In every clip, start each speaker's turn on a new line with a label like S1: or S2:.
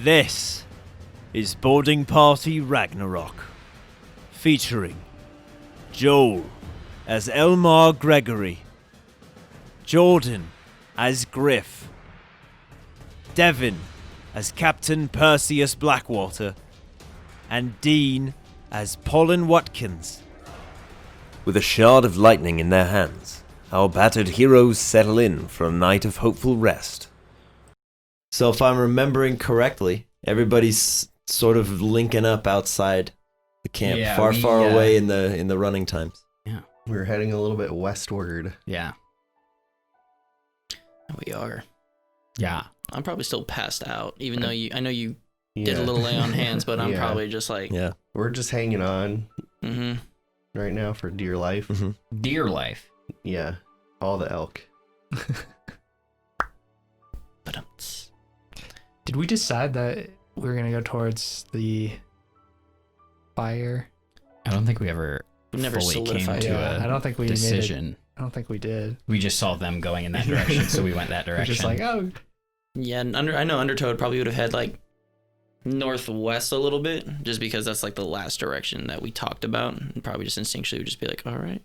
S1: This is Boarding Party Ragnarok, featuring Joel as Elmar Gregory, Jordan as Griff, Devin as Captain Perseus Blackwater, and Dean as Polen Watkins. With a shard of lightning in their hands, our battered heroes settle in for a night of hopeful rest. So if I'm remembering correctly, everybody's sort of linking up outside the camp, far away in the running times.
S2: Yeah,
S3: we're heading a little bit westward.
S2: Yeah,
S4: we are.
S2: Yeah,
S4: I'm probably still passed out, even though I know you did a little lay on hands, but I'm probably just like
S3: we're just hanging on
S4: right
S3: now for dear life.
S2: Dear life.
S3: Yeah, all the elk.
S4: But
S5: did we decide that we were gonna go towards the fire?
S2: I don't think we never fully came to a
S5: I don't think we
S2: decision.
S5: I don't think we did.
S2: We just saw them going in that direction, so we went that direction.
S5: We're just like, oh.
S4: Yeah, and I know Undertow probably would have had like northwest a little bit, just because that's like the last direction that we talked about, and probably just instinctually would just be like, all right,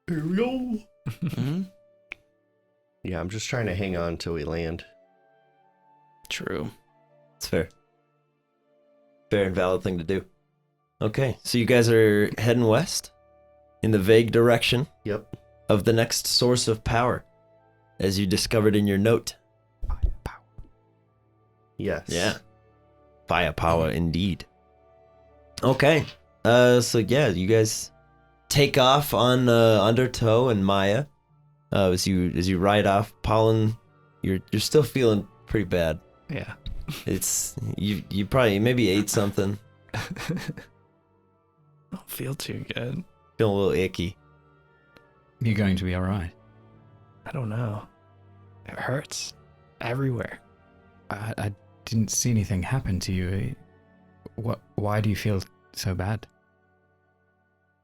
S3: here we go. Yeah, I'm just trying to hang on till we land.
S4: True.
S1: It's fair. Fair and valid thing to do. Okay, so you guys are heading west in the vague direction of the next source of power, as you discovered in your note.
S3: Firepower. Yes.
S1: Yeah. Firepower indeed. Okay. So yeah, you guys take off on Undertow and Maya. As you ride off, Polen, you're still feeling pretty bad.
S5: Yeah.
S1: It's you probably maybe ate something.
S5: I don't feel too good.
S1: Feeling a little icky.
S2: You're going to be all right.
S5: I don't know. It hurts everywhere.
S2: I didn't see anything happen to you. Why do you feel so bad?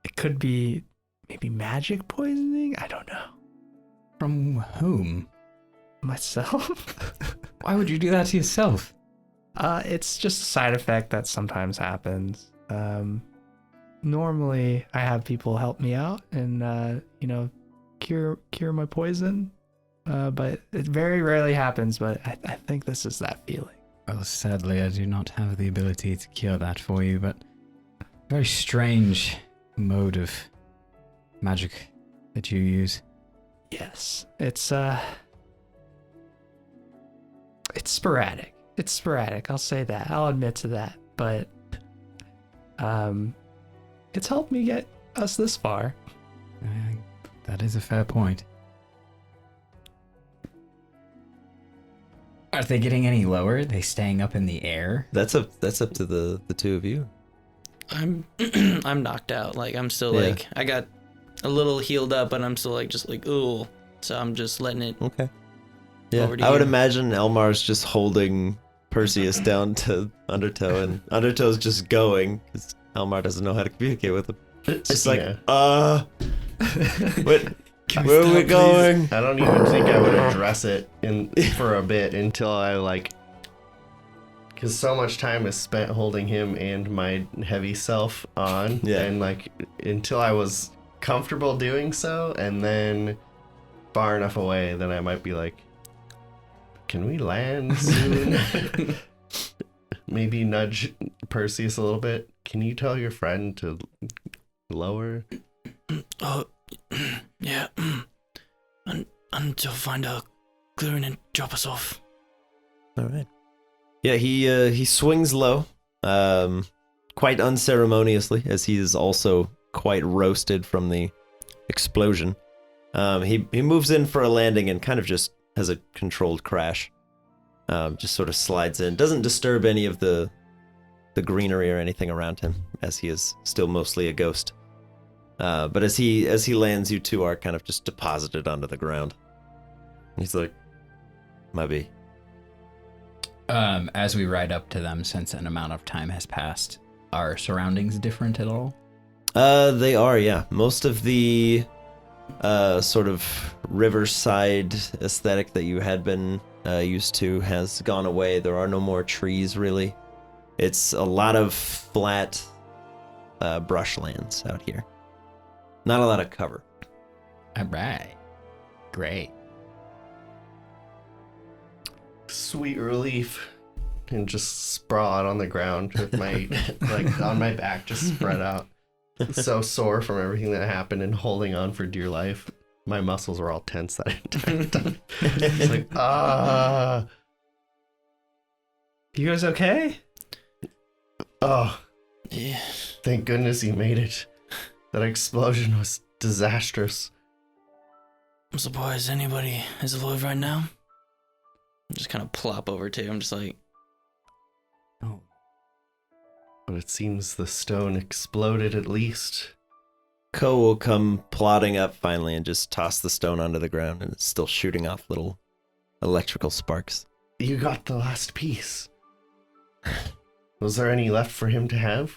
S5: It could be maybe magic poisoning. I don't know.
S2: From whom?
S5: Myself.
S2: Why would you do that to yourself?
S5: It's just a side effect that sometimes happens. Normally I have people help me out and cure my poison. But it very rarely happens, but I think this is that feeling.
S2: Well, sadly, I do not have the ability to cure that for you, but very strange mode of magic that you use.
S5: Yes, it's sporadic. It's sporadic. I'll say that. I'll admit to that. But it's helped me get us this far.
S2: That is a fair point. Are they getting any lower? Are they staying up in the air?
S1: That's up to the two of you.
S4: I'm I'm knocked out. Like I'm still like I got a little healed up, but I'm still like just like ooh. So I'm just letting it.
S1: Okay. Yeah, I would imagine Elmar's just holding Perseus down to Undertow, and Undertow's just going because Elmar doesn't know how to communicate with him. It's just like, what? Where are we going?
S3: I don't even think I would address it for a bit until I because so much time is spent holding him and my heavy self on, and until I was comfortable doing so, and then far enough away, then I might be like, can we land soon? Maybe nudge Perseus a little bit. Can you tell your friend to lower?
S4: Oh, yeah. Until find a clearing and drop us off.
S1: All right. Yeah, he swings low, quite unceremoniously, as he is also quite roasted from the explosion. He moves in for a landing and kind of just has a controlled crash. Just sort of slides in. Doesn't disturb any of the greenery or anything around him, as he is still mostly a ghost. But as he lands, you two are kind of just deposited onto the ground. He's like, maybe.
S2: As we ride up to them, since an amount of time has passed, are surroundings different at all?
S1: They are, yeah. Most of the sort of riverside aesthetic that you had been
S6: used to has gone away. There are no more trees, really. It's a lot of flat brushlands out here. Not a lot of cover.
S2: All right. Great.
S3: Sweet relief. And just sprawl out on the ground with my, like, on my back, just spread out. So sore from everything that happened and holding on for dear life. My muscles were all tense that entire time. It's like,
S5: You guys okay?
S3: Oh,
S4: Yeah.
S3: thank goodness you made it. That explosion was disastrous.
S4: I'm surprised anybody is alive right now. Just kind of plop over to him, just like,
S2: Oh.
S3: But it seems the stone exploded at least.
S6: Ko will come plodding up finally and just toss the stone onto the ground, and it's still shooting off little electrical sparks.
S3: You got the last piece. Was there any left for him to have?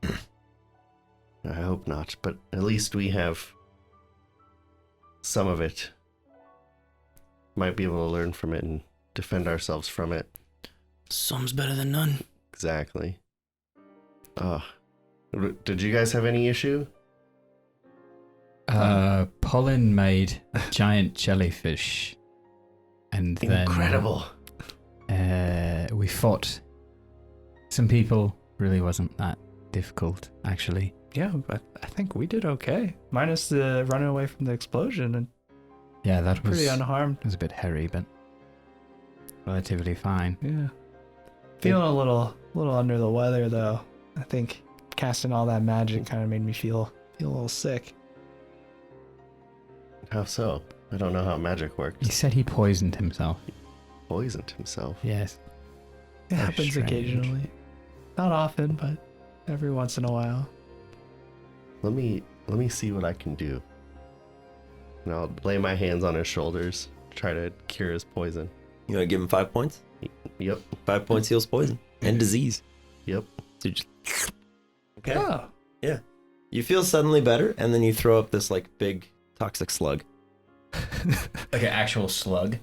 S3: I hope not, but at least we have some of it. Might be able to learn from it and defend ourselves from it.
S4: some's better than none.
S3: Exactly. Did you guys have any issue?
S2: Polen made a giant jellyfish. And then
S3: Incredible.
S2: we fought some people. Really wasn't that difficult, actually.
S5: Yeah, but I think we did okay. Minus the running away from the explosion, and
S2: Yeah, that was
S5: pretty unharmed.
S2: a bit hairy, but relatively fine.
S5: Yeah. Feeling a little under the weather though. I think casting all that magic kind of made me feel a little sick.
S3: How so? I don't know how magic works.
S2: He said he poisoned himself.
S3: Poisoned himself.
S2: Yes.
S5: It
S2: Very
S5: happens
S2: strange.
S5: occasionally. Not often, but every once in a while.
S3: Let me see what I can do. And I'll lay my hands on his shoulders, try to cure his poison.
S6: You want to give him 5 points?
S3: Yep.
S6: 5 points heals poison and disease.
S3: Yep.
S6: So you just... Okay.
S5: Oh.
S6: Yeah. You feel suddenly better, and then you throw up this like big toxic slug.
S2: Like an actual slug.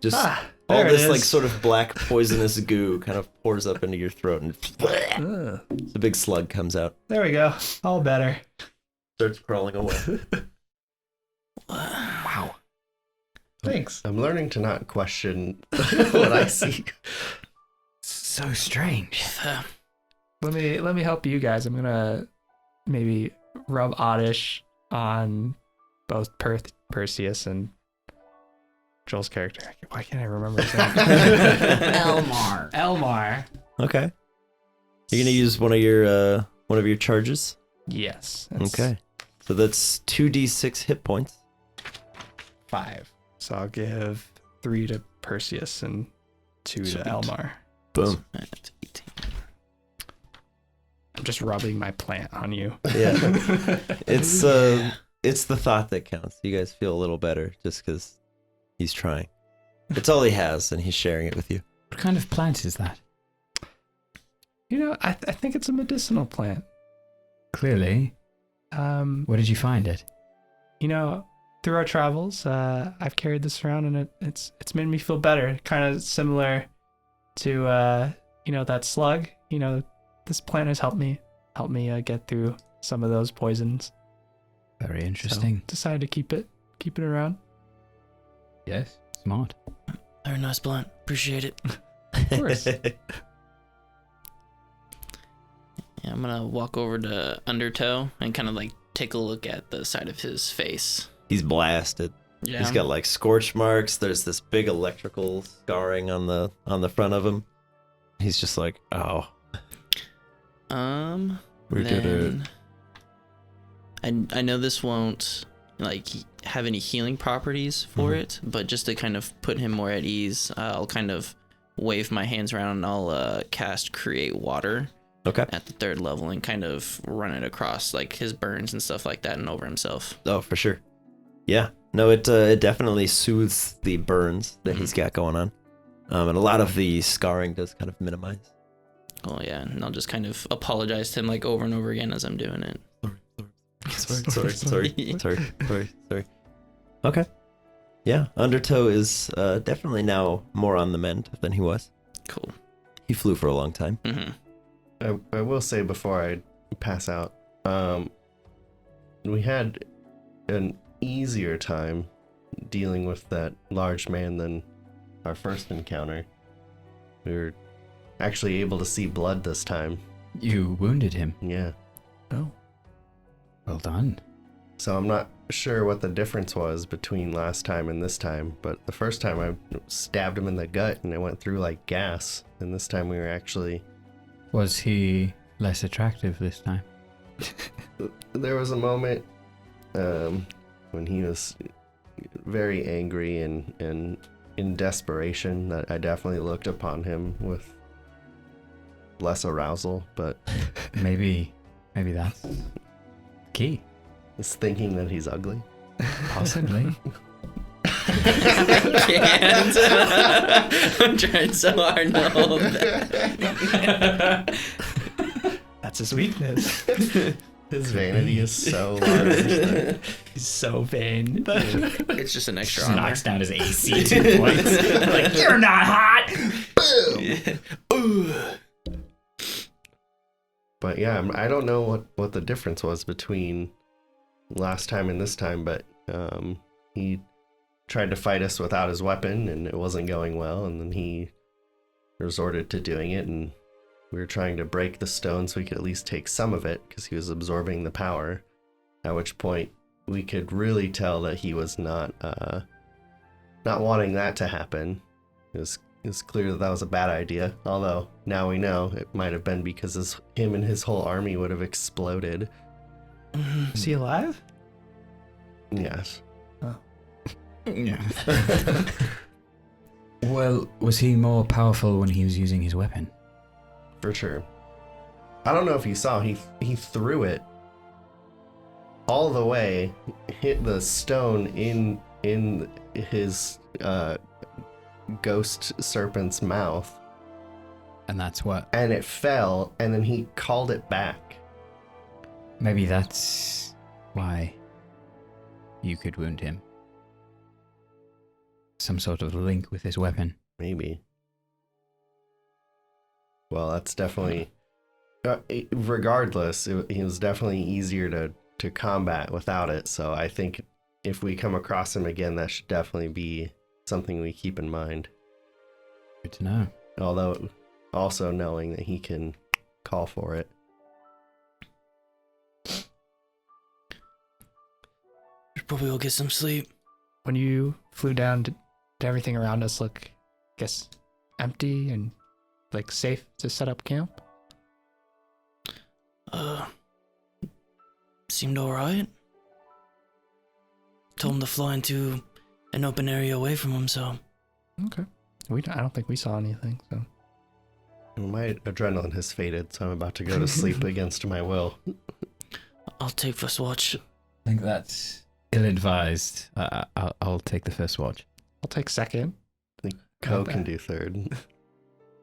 S6: Just all
S5: there it
S6: this
S5: is.
S6: like sort of black poisonous goo kind of pours up into your throat, and
S5: Ugh.
S6: the big slug comes out,
S5: There we go. All better.
S6: starts crawling away.
S2: Wow.
S5: Thanks.
S3: I'm learning to not question what I see.
S2: So strange.
S5: Let me help you guys. I'm gonna maybe rub Oddish on both Perseus and Joel's character. Why can't I remember his name?
S2: Elmar.
S5: Elmar.
S6: Okay. You're gonna use one of your charges.
S5: Yes.
S6: Okay. So that's 2d6 hit points.
S5: 5. So I'll give 3 to Perseus and 2
S6: Sweet.
S5: to Elmar.
S6: Boom.
S4: That's 18.
S5: I'm just rubbing my plant on you.
S6: Yeah. It's it's the thought that counts. You guys feel a little better just because he's trying. It's all he has, and he's sharing it with you.
S2: What kind of plant is that?
S5: You know, I think it's a medicinal plant.
S2: Clearly. Where did you find it?
S5: You know, through our travels, I've carried this around, and it's made me feel better. Kind of similar to you know, that slug. You know, this plant has helped me get through some of those poisons.
S2: Very interesting.
S5: So decided to keep it around.
S2: Yes. Smart.
S4: Very nice plant. Appreciate it.
S5: Of course.
S4: Yeah, I'm gonna walk over to Undertow and kind of like take a look at the side of his face.
S6: He's blasted.
S4: Yeah.
S6: He's got like scorch marks. There's this big electrical scarring on the front of him. He's just like, oh.
S4: We
S6: did it.
S4: I know this won't like have any healing properties for
S6: Mhm.
S4: it, but just to kind of put him more at ease, I'll kind of wave my hands around and I'll cast Create Water
S6: Okay.
S4: at the 3rd level and kind of run it across like his burns and stuff like that and over himself.
S6: Oh, for sure. Yeah. No, it definitely soothes the burns that he's got going on. And a lot of the scarring does kind of minimize.
S4: Oh yeah, and I'll just kind of apologize to him like over and over again as I'm doing it.
S6: Sorry. Okay. Yeah, Undertow is definitely now more on the mend than he was.
S4: Cool.
S6: He flew for a long time.
S4: Mm-hmm.
S3: I will say before I pass out, we had an easier time dealing with that large man than our first encounter. We were actually able to see blood this time.
S2: You wounded him.
S3: Yeah.
S5: Oh.
S2: Well done.
S3: So I'm not sure what the difference was between last time and this time, but the first time I stabbed him in the gut and it went through like gas, and this time we were actually...
S2: Was he less attractive this time?
S3: There was a moment when he was very angry and in desperation that I definitely looked upon him with less arousal, but
S2: Maybe that's key.
S3: is thinking that he's ugly.
S2: Possibly.
S4: I can't. I'm trying so hard to hold that.
S5: That's his weakness.
S3: His vanity is so large. that-
S5: He's so vain.
S4: It's just an extra armor.
S2: Knocks down his AC 2 points. Like, you're not hot!
S3: But yeah, I don't know what the difference was between last time and this time, but he tried to fight us without his weapon and it wasn't going well, and then he resorted to doing it, and we were trying to break the stone so we could at least take some of it because he was absorbing the power, at which point we could really tell that he was not wanting that to happen. It was clear that was a bad idea, although now we know it might have been because him and his whole army would have exploded.
S5: Is he alive?
S3: Yes.
S2: Yeah. Well, was he more powerful when he was using his weapon?
S3: For sure. I don't know if you saw, he threw it all the way, hit the stone in his ghost serpent's mouth,
S2: And that's what...
S3: and it fell, and then he called it back.
S2: Maybe that's why you could wound him. Some sort of link with his weapon.
S3: Maybe. Well, that's definitely... regardless, it was definitely easier to combat without it, so I think if we come across him again, that should definitely be something we keep in mind.
S2: Good to know.
S3: Although, also knowing that he can call for it.
S4: Should probably go get some sleep.
S5: When you flew down, did everything around us look, I guess, empty and like safe to set up camp?
S4: Seemed alright. Told him to fly into an open area away from him, so...
S5: Okay. I don't think we saw anything, so.
S3: My adrenaline has faded, so I'm about to go to sleep against my will.
S4: I'll take first watch.
S2: I think that's ill-advised. I'll take the first watch.
S5: I'll take second.
S3: Co can do third.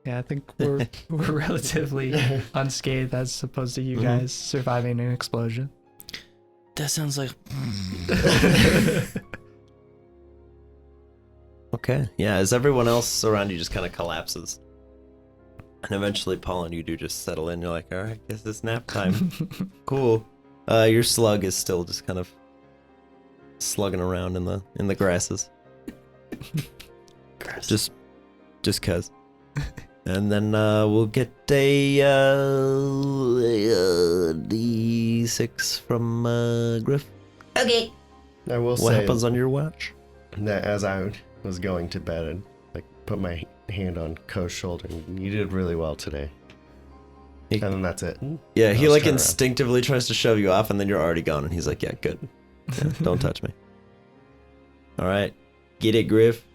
S5: Yeah, I think we're relatively unscathed as opposed to you guys surviving an explosion.
S4: That sounds like...
S6: Okay. Yeah, as everyone else around you just kind of collapses. And eventually, Polen, you do just settle in. You're like, all right, guess it's nap time. Cool. Your slug is still just kind of slugging around in the grasses. Just cuz. And then we'll get a D6 from Griff.
S7: Okay.
S3: I will
S6: What
S3: say
S6: happens on your watch?
S3: that as I was going to bed, I put my hand on Ko's shoulder, and you did really well today.
S6: He-
S3: And then that's it.
S6: Yeah, he
S3: Let's
S6: like
S3: turn around.
S6: instinctively tries to shove you off, and then you're already gone. And he's like, "Yeah, good. Yeah, don't touch me." All right, get it, Griff.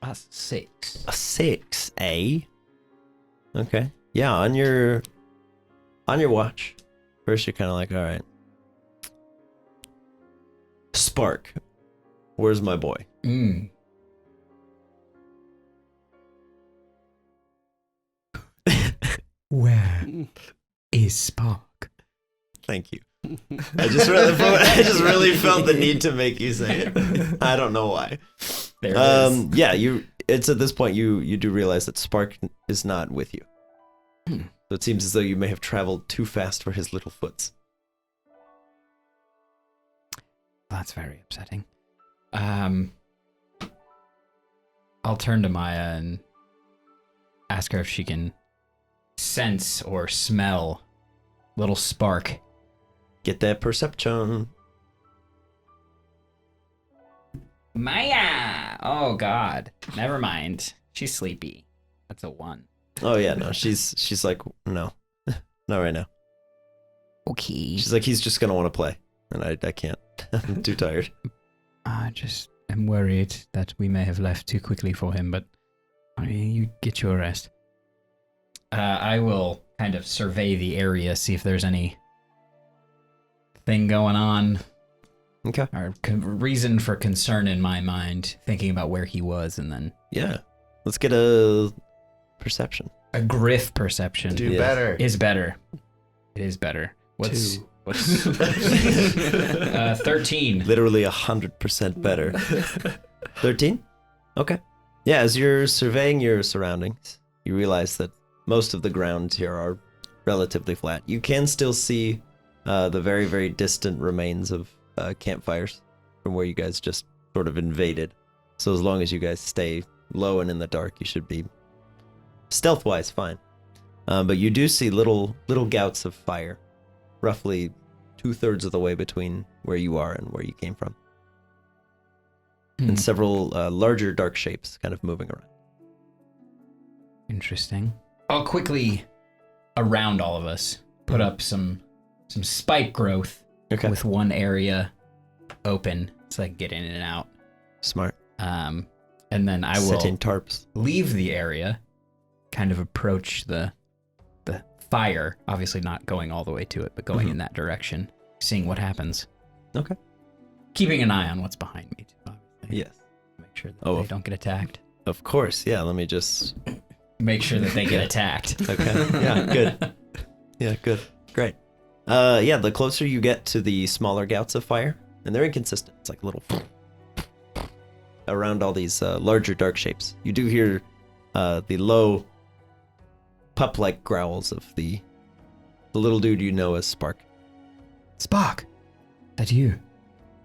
S2: That's 6.
S6: A 6, eh? Okay. Yeah, on your watch. First, you're kind of like, all right. Spark, where's my boy?
S2: Where is Spark?
S6: Thank you. I just really felt the need to make you say it. I don't know why.
S2: There it is.
S6: Yeah, it's at this point you do realize that Spark is not with you. So it seems as though you may have traveled too fast for his little foots.
S2: That's very upsetting. I'll turn to Maya and ask her if she can sense or smell little Spark.
S6: Get that perception.
S2: Maya! Oh, God. Never mind. She's sleepy. That's a 1.
S6: Oh yeah, no, she's like, no, not right now.
S2: Okay.
S6: She's like, he's just gonna want to play, and I can't. I'm too tired.
S2: I just am worried that we may have left too quickly for him, but I mean, you get your rest. I will kind of survey the area, see if there's any thing going on.
S6: Okay.
S2: Or reason for concern in my mind, thinking about where he was, and then...
S6: Yeah. Let's get a perception.
S2: A griff perception.
S3: Do better.
S2: Is better. It is better. What's 13.
S6: Literally 100% better. 13? Okay. Yeah, as you're surveying your surroundings, you realize that most of the ground here are relatively flat. You can still see the very, very distant remains of campfires from where you guys just sort of invaded. So as long as you guys stay low and in the dark, you should be stealth-wise fine. But you do see little gouts of fire, roughly 2/3 of the way between where you are and where you came from. And several larger dark shapes kind of moving around.
S2: Interesting. I'll quickly, around all of us, put up some spike growth with one area open so I can get in and out.
S6: Smart.
S2: And then I will
S6: set in tarps.
S2: Leave the area, kind of approach the fire, obviously not going all the way to it, but going in that direction, seeing what happens.
S6: Okay.
S2: Keeping an eye on what's behind me, too, obviously.
S6: Yes.
S2: Make sure that they don't get attacked.
S6: Of course, yeah. Let me just...
S2: Make sure that they get attacked.
S6: Okay, yeah, good. Yeah, good. Great. Yeah, the closer you get to the smaller gouts of fire, and they're inconsistent. It's like little... around all these larger dark shapes. You do hear the low, pup-like growls of the little dude you know as Spark.
S2: Spark! That you?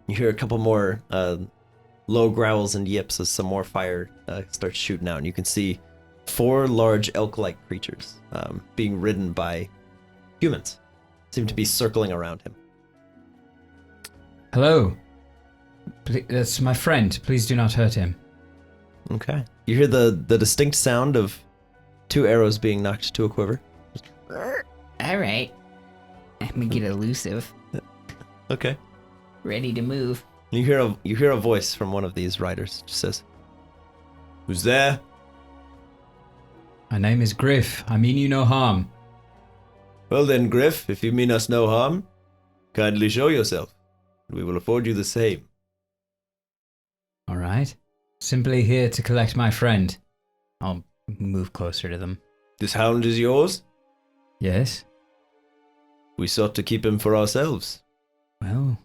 S6: You hear a couple more low growls and yips as some more fire starts shooting out, and you can see 4 large elk-like creatures being ridden by humans. Seem to be circling around him.
S2: Hello. That's my friend. Please do not hurt him.
S6: Okay. You hear the distinct sound of 2 arrows being knocked to a quiver.
S7: All right. Let me get elusive.
S6: Okay.
S7: Ready to move.
S6: You hear a voice from one of these riders. It just says, "Who's there?"
S2: My name is Griff. I mean you no harm.
S6: Well then, Griff, if you mean us no harm, kindly show yourself. We will afford you the same.
S2: All right. Simply here to collect my friend. I'll move closer to them.
S6: This hound is yours?
S2: Yes.
S6: We sought to keep him for ourselves.
S2: Well,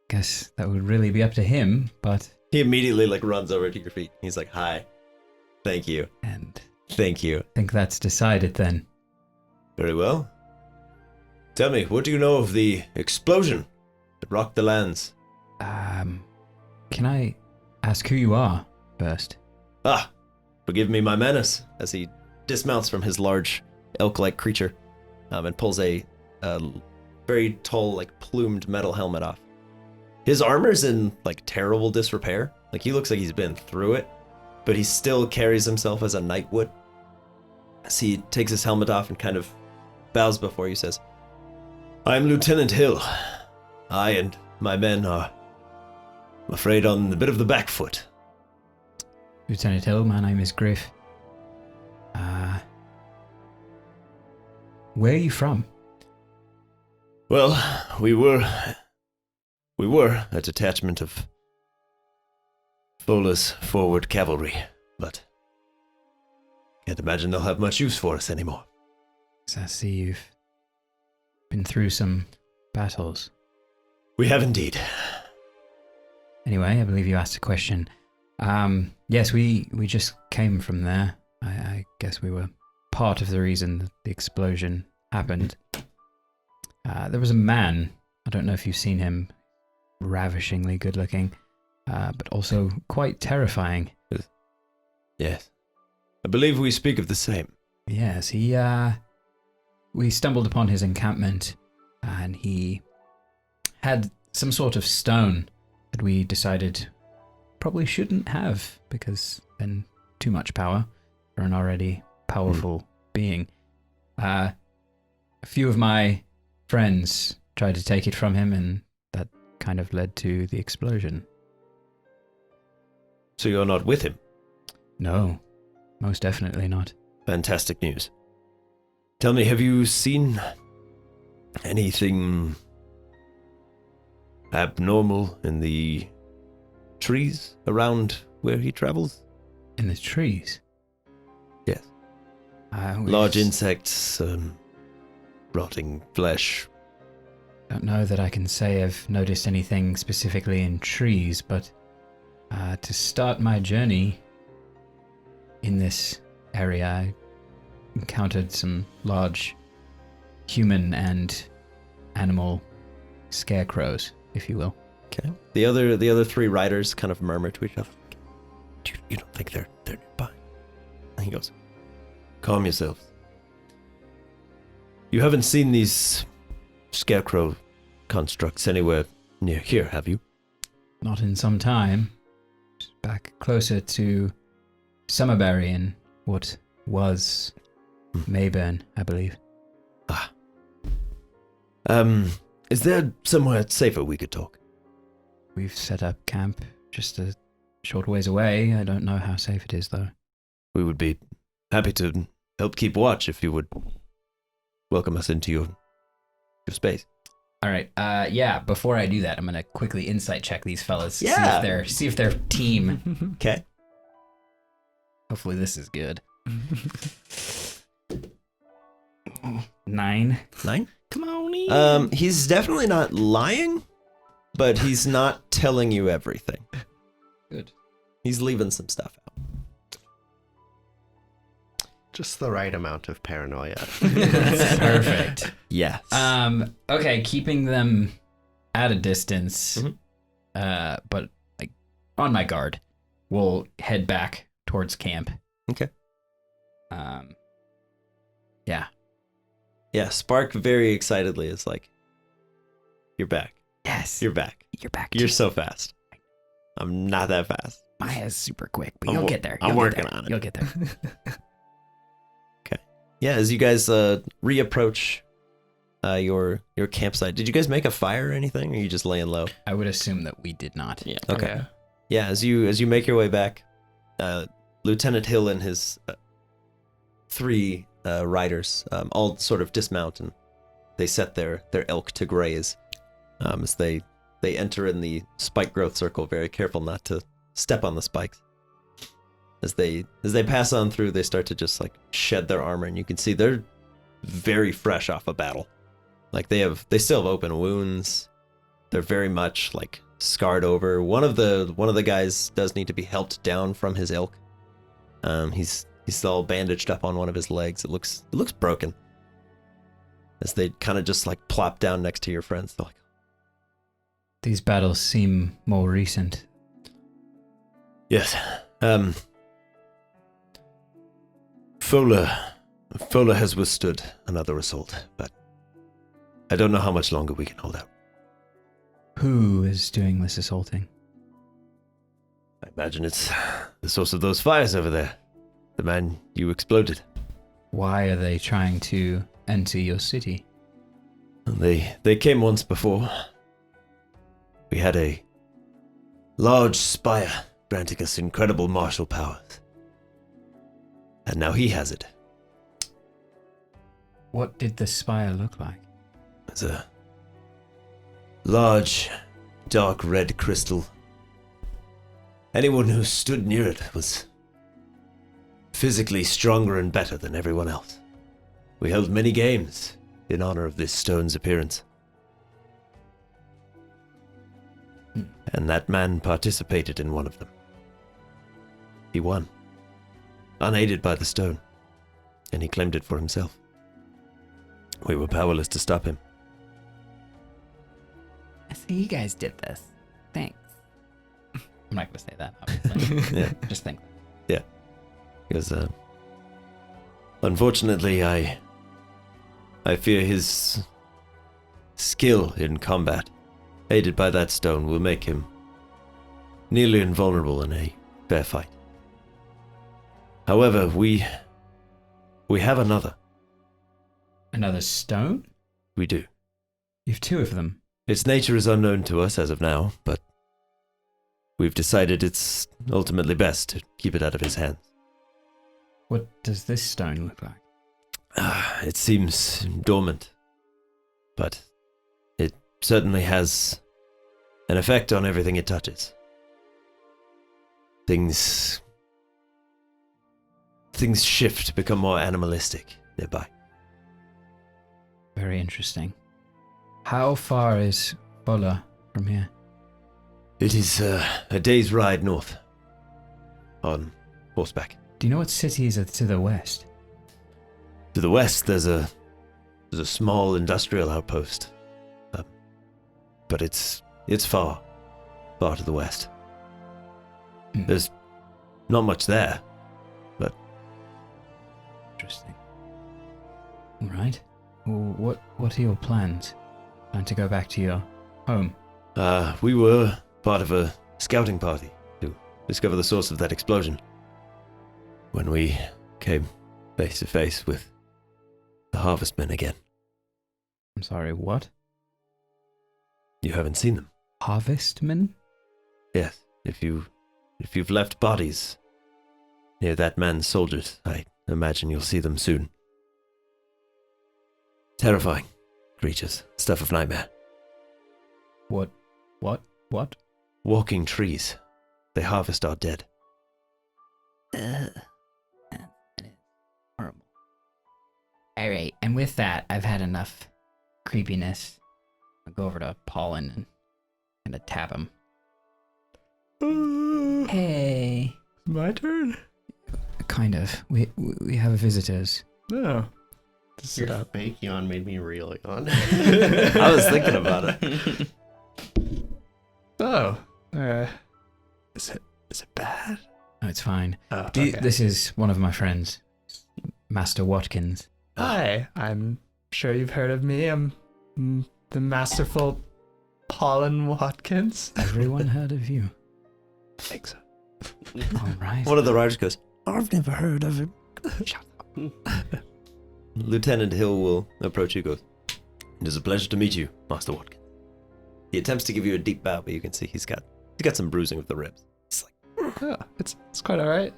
S2: guess that would really be up to him, but...
S6: He immediately runs over to your feet. He's like, "Hi. Thank you.
S2: And
S6: Thank you."
S2: I think that's decided then.
S6: Very well. Tell me, what do you know of the explosion that rocked the lands?
S2: Can I ask who you are first?
S6: Ah, forgive me my menace, as he dismounts from his large elk-like creature and pulls a very tall, plumed metal helmet off. His armor's in, terrible disrepair. He looks like he's been through it, but he still carries himself as a knight would. As he takes his helmet off and kind of bows before you, says, "I am Lieutenant Hill. I and my men are, I'm afraid, on a bit of the back foot."
S2: Lieutenant Hill, my name is Griff. Where are you from?
S6: Well, we were a detachment of Fola's forward cavalry, but can't imagine they'll have much use for us anymore.
S2: So I see you've been through some battles.
S6: We have indeed.
S2: Anyway, I believe you asked a question. Yes, we just came from there. I guess we were part of the reason that the explosion happened. There was a man, I don't know if you've seen him, ravishingly good looking, but also quite terrifying.
S6: Yes. I believe we speak of the same.
S2: Yes, we stumbled upon his encampment, and he had some sort of stone that we decided probably shouldn't have, because then too much power for an already powerful being. A few of my friends tried to take it from him, and that kind of led to the explosion.
S6: So you're not with him?
S2: No, most definitely not.
S6: Fantastic news. Tell me, have you seen anything abnormal in the trees around where he travels?
S2: In the trees?
S6: Yes.
S2: We
S6: Large insects, rotting flesh.
S2: don't know that I can say I've noticed anything specifically in trees, but to start my journey in this area, I encountered some large human and animal scarecrows, if you will.
S6: Okay. The other three riders kind of murmur to each other. You don't think they're nearby? And he goes, calm yourselves. You haven't seen these scarecrow constructs anywhere near here, have you?
S2: Not in some time. Back closer to Summerberry in what was Mayburn, I believe.
S6: Is there somewhere safer we could talk?
S2: We've set up camp just a short ways away. I don't know how safe it is, though.
S6: We would be happy to help keep watch if you would welcome us into your space.
S2: All right. Yeah. Before I do that, I'm gonna quickly insight check these fellas.
S6: Yeah.
S2: See if they're team.
S6: Okay.
S2: Hopefully this is good. 9.
S6: 9?
S4: Come on in.
S6: He's definitely not lying, but he's not telling you everything.
S2: Good.
S6: He's leaving some stuff out.
S3: Just the right amount of paranoia.
S2: Perfect.
S6: Yes.
S2: Okay, keeping them at a distance, but like on my guard. We'll head back towards camp.
S6: Okay.
S2: Yeah.
S6: Yeah, Spark very excitedly is like, you're back.
S2: Yes.
S6: You're back.
S2: You're back.
S6: You're so fast. I'm not that fast.
S2: Maya's super quick, but
S6: I'm
S2: you'll
S6: wo-
S2: get there.
S6: I'm
S2: You'll
S6: working
S2: get there.
S6: on it.
S2: You'll get there.
S6: Yeah, as you guys reapproach your campsite, did you guys make a fire or anything, or are you just laying low?
S2: I would assume that we did not.
S4: Yeah.
S6: Okay. Yeah, as you make your way back, Lieutenant Hill and his 3 riders all sort of dismount, and they set their elk to graze as they enter in the spike growth circle, very careful not to step on the spikes. As they pass on through, they start to just like shed their armor, and you can see they're very fresh off a battle. Like they still have open wounds. They're very much like scarred over. One of the guys does need to be helped down from his elk. He's all bandaged up on one of his legs. It looks broken. As they kind of just like plop down next to your friends, they're like,
S2: These battles seem more recent.
S6: yes. Fola has withstood another assault, but I don't know how much longer we can hold out.
S2: Who is doing this assaulting?
S6: I imagine it's the source of those fires over there. The man you exploded.
S2: Why are they trying to enter your city?
S6: They came once before. We had a large spire granting us incredible martial powers. And now he has it.
S2: What did the spire look like?
S6: It's a large, dark red crystal. Anyone who stood near it was physically stronger and better than everyone else. We held many games, in honor of this stone's appearance. And that man participated in one of them. He won, unaided by the stone, and he claimed it for himself. We were powerless to stop him.
S7: So you guys did this. Thanks.
S2: I'm not going to say that, obviously.
S6: Yeah.
S2: Just think.
S6: Because, unfortunately, I fear his skill in combat, aided by that stone, will make him nearly invulnerable in a fair fight. However, we have another.
S2: Another stone?
S6: We do.
S2: You have two of them.
S6: Its nature is unknown to us as of now, but we've decided it's ultimately best to keep it out of his hands.
S2: What does this stone look like?
S6: It seems dormant, but it certainly has an effect on everything it touches. Things shift, become more animalistic nearby.
S2: Very interesting. How far is Bola from here?
S6: It is a day's ride north, on horseback.
S2: Do you know what cities are to the west?
S6: To the west, there's a small industrial outpost, but it's far to the west.
S2: Hmm.
S6: There's not much there.
S2: Interesting. All right. Well, what are your plans? Plan to go back to your home?
S6: We were part of a scouting party to discover the source of that explosion. When we came face to face with the Harvestmen again.
S2: I'm sorry, what?
S6: You haven't seen them?
S2: Harvestmen?
S6: Yes. If you've left bodies near that man's soldiers, I imagine you'll see them soon. Terrifying creatures, stuff of nightmare.
S2: What?
S6: Walking trees. They harvest our dead.
S7: That is horrible. All right, and with that, I've had enough creepiness.
S2: I'll go over to Polen and kind of tap him.
S7: Hey.
S5: My turn?
S2: Kind of. We have visitors.
S5: No.
S3: Your fake yawn made me real yawn.
S6: I was thinking about it.
S5: Oh. Is it bad?
S2: No, it's fine.
S5: Oh, okay.
S2: This is one of my friends, Master Watkins.
S5: Hi, I'm sure you've heard of me. I'm the masterful Polen Watkins.
S2: Everyone heard of you.
S5: I think so.
S2: All right.
S6: One of the riders goes,
S5: I've never heard of him.
S2: Shut up.
S6: Lieutenant Hill will approach you, goes, "It is a pleasure to meet you, Master Watkins." He attempts to give you a deep bow, but you can see he's got some bruising of the ribs. It's like,
S5: Yeah, it's quite alright.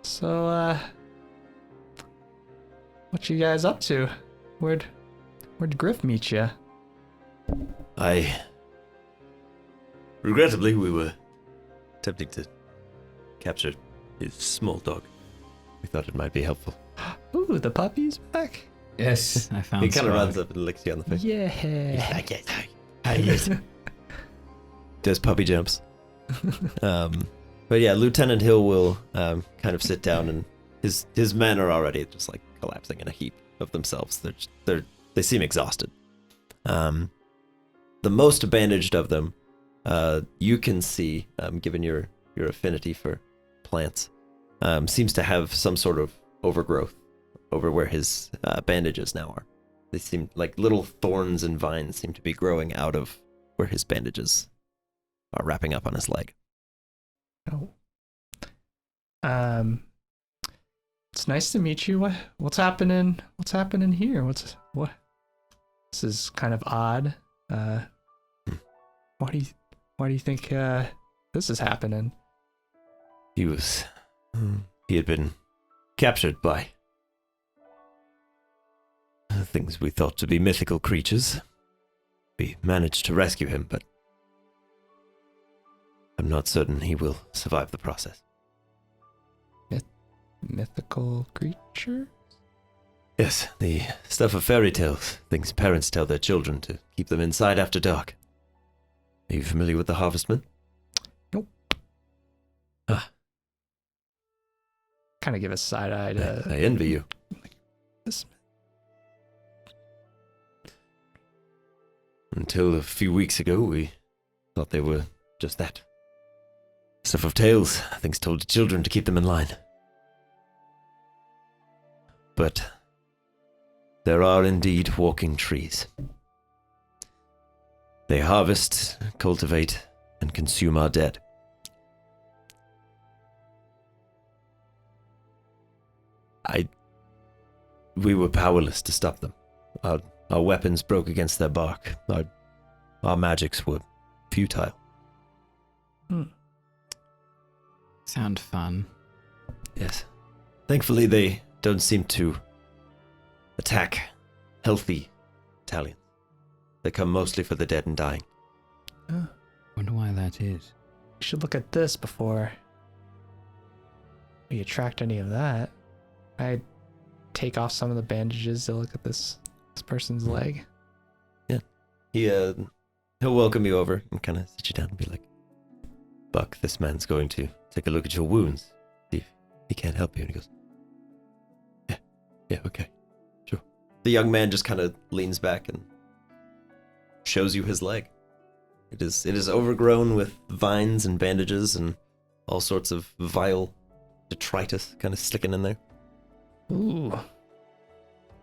S5: So, what you guys up to? Where'd Griff meet you?
S6: Regrettably, we were attempting to capture his small dog. We thought it might be helpful.
S5: Ooh, the puppy's back.
S2: Yes, I found
S6: He kind of
S2: Swag.
S6: runs up and licks you on the face.
S5: Yeah.
S6: Does puppy jumps. But yeah, Lieutenant Hill will kind of sit down, and his men are already just like collapsing in a heap of themselves. They seem exhausted. The most bandaged of them, you can see, given your affinity for plants, seems to have some sort of overgrowth over where his bandages now are. They seem like little thorns and vines seem to be growing out of where his bandages are wrapping up on his leg.
S5: Oh. It's nice to meet you. What's happening? What's happening here? What? This is kind of odd. Why do you think this is happening?
S6: He had been captured by things we thought to be mythical creatures. We managed to rescue him, but I'm not certain he will survive the process.
S5: Mythical creature?
S6: Yes, the stuff of fairy tales. Things parents tell their children to keep them inside after dark. Are you familiar with the Harvestman?
S5: Nope.
S6: Ah.
S5: Kind of give a side eye to
S6: I envy you.
S5: this.
S6: Until a few weeks ago, we thought they were just that. Stuff of tales, things told to children to keep them in line. But there are indeed walking trees. They harvest, cultivate, and consume our dead. We were powerless to stop them. Our weapons broke against their bark. Our magics were futile.
S2: Sound fun.
S6: Yes. Thankfully, they don't seem to attack healthy Italians. They come mostly for the dead and dying.
S2: Wonder why that is.
S5: We should look at this before we attract any of that. I'd take off some of the bandages to look at this person's leg.
S6: Yeah. He'll welcome you over and kind of sit you down and be like, Buck, this man's going to take a look at your wounds. See if he can't help you. And he goes, yeah, okay, sure. The young man just kind of leans back and shows you his leg. It is overgrown with vines and bandages and all sorts of vile detritus kind of sticking in there.
S5: Ooh.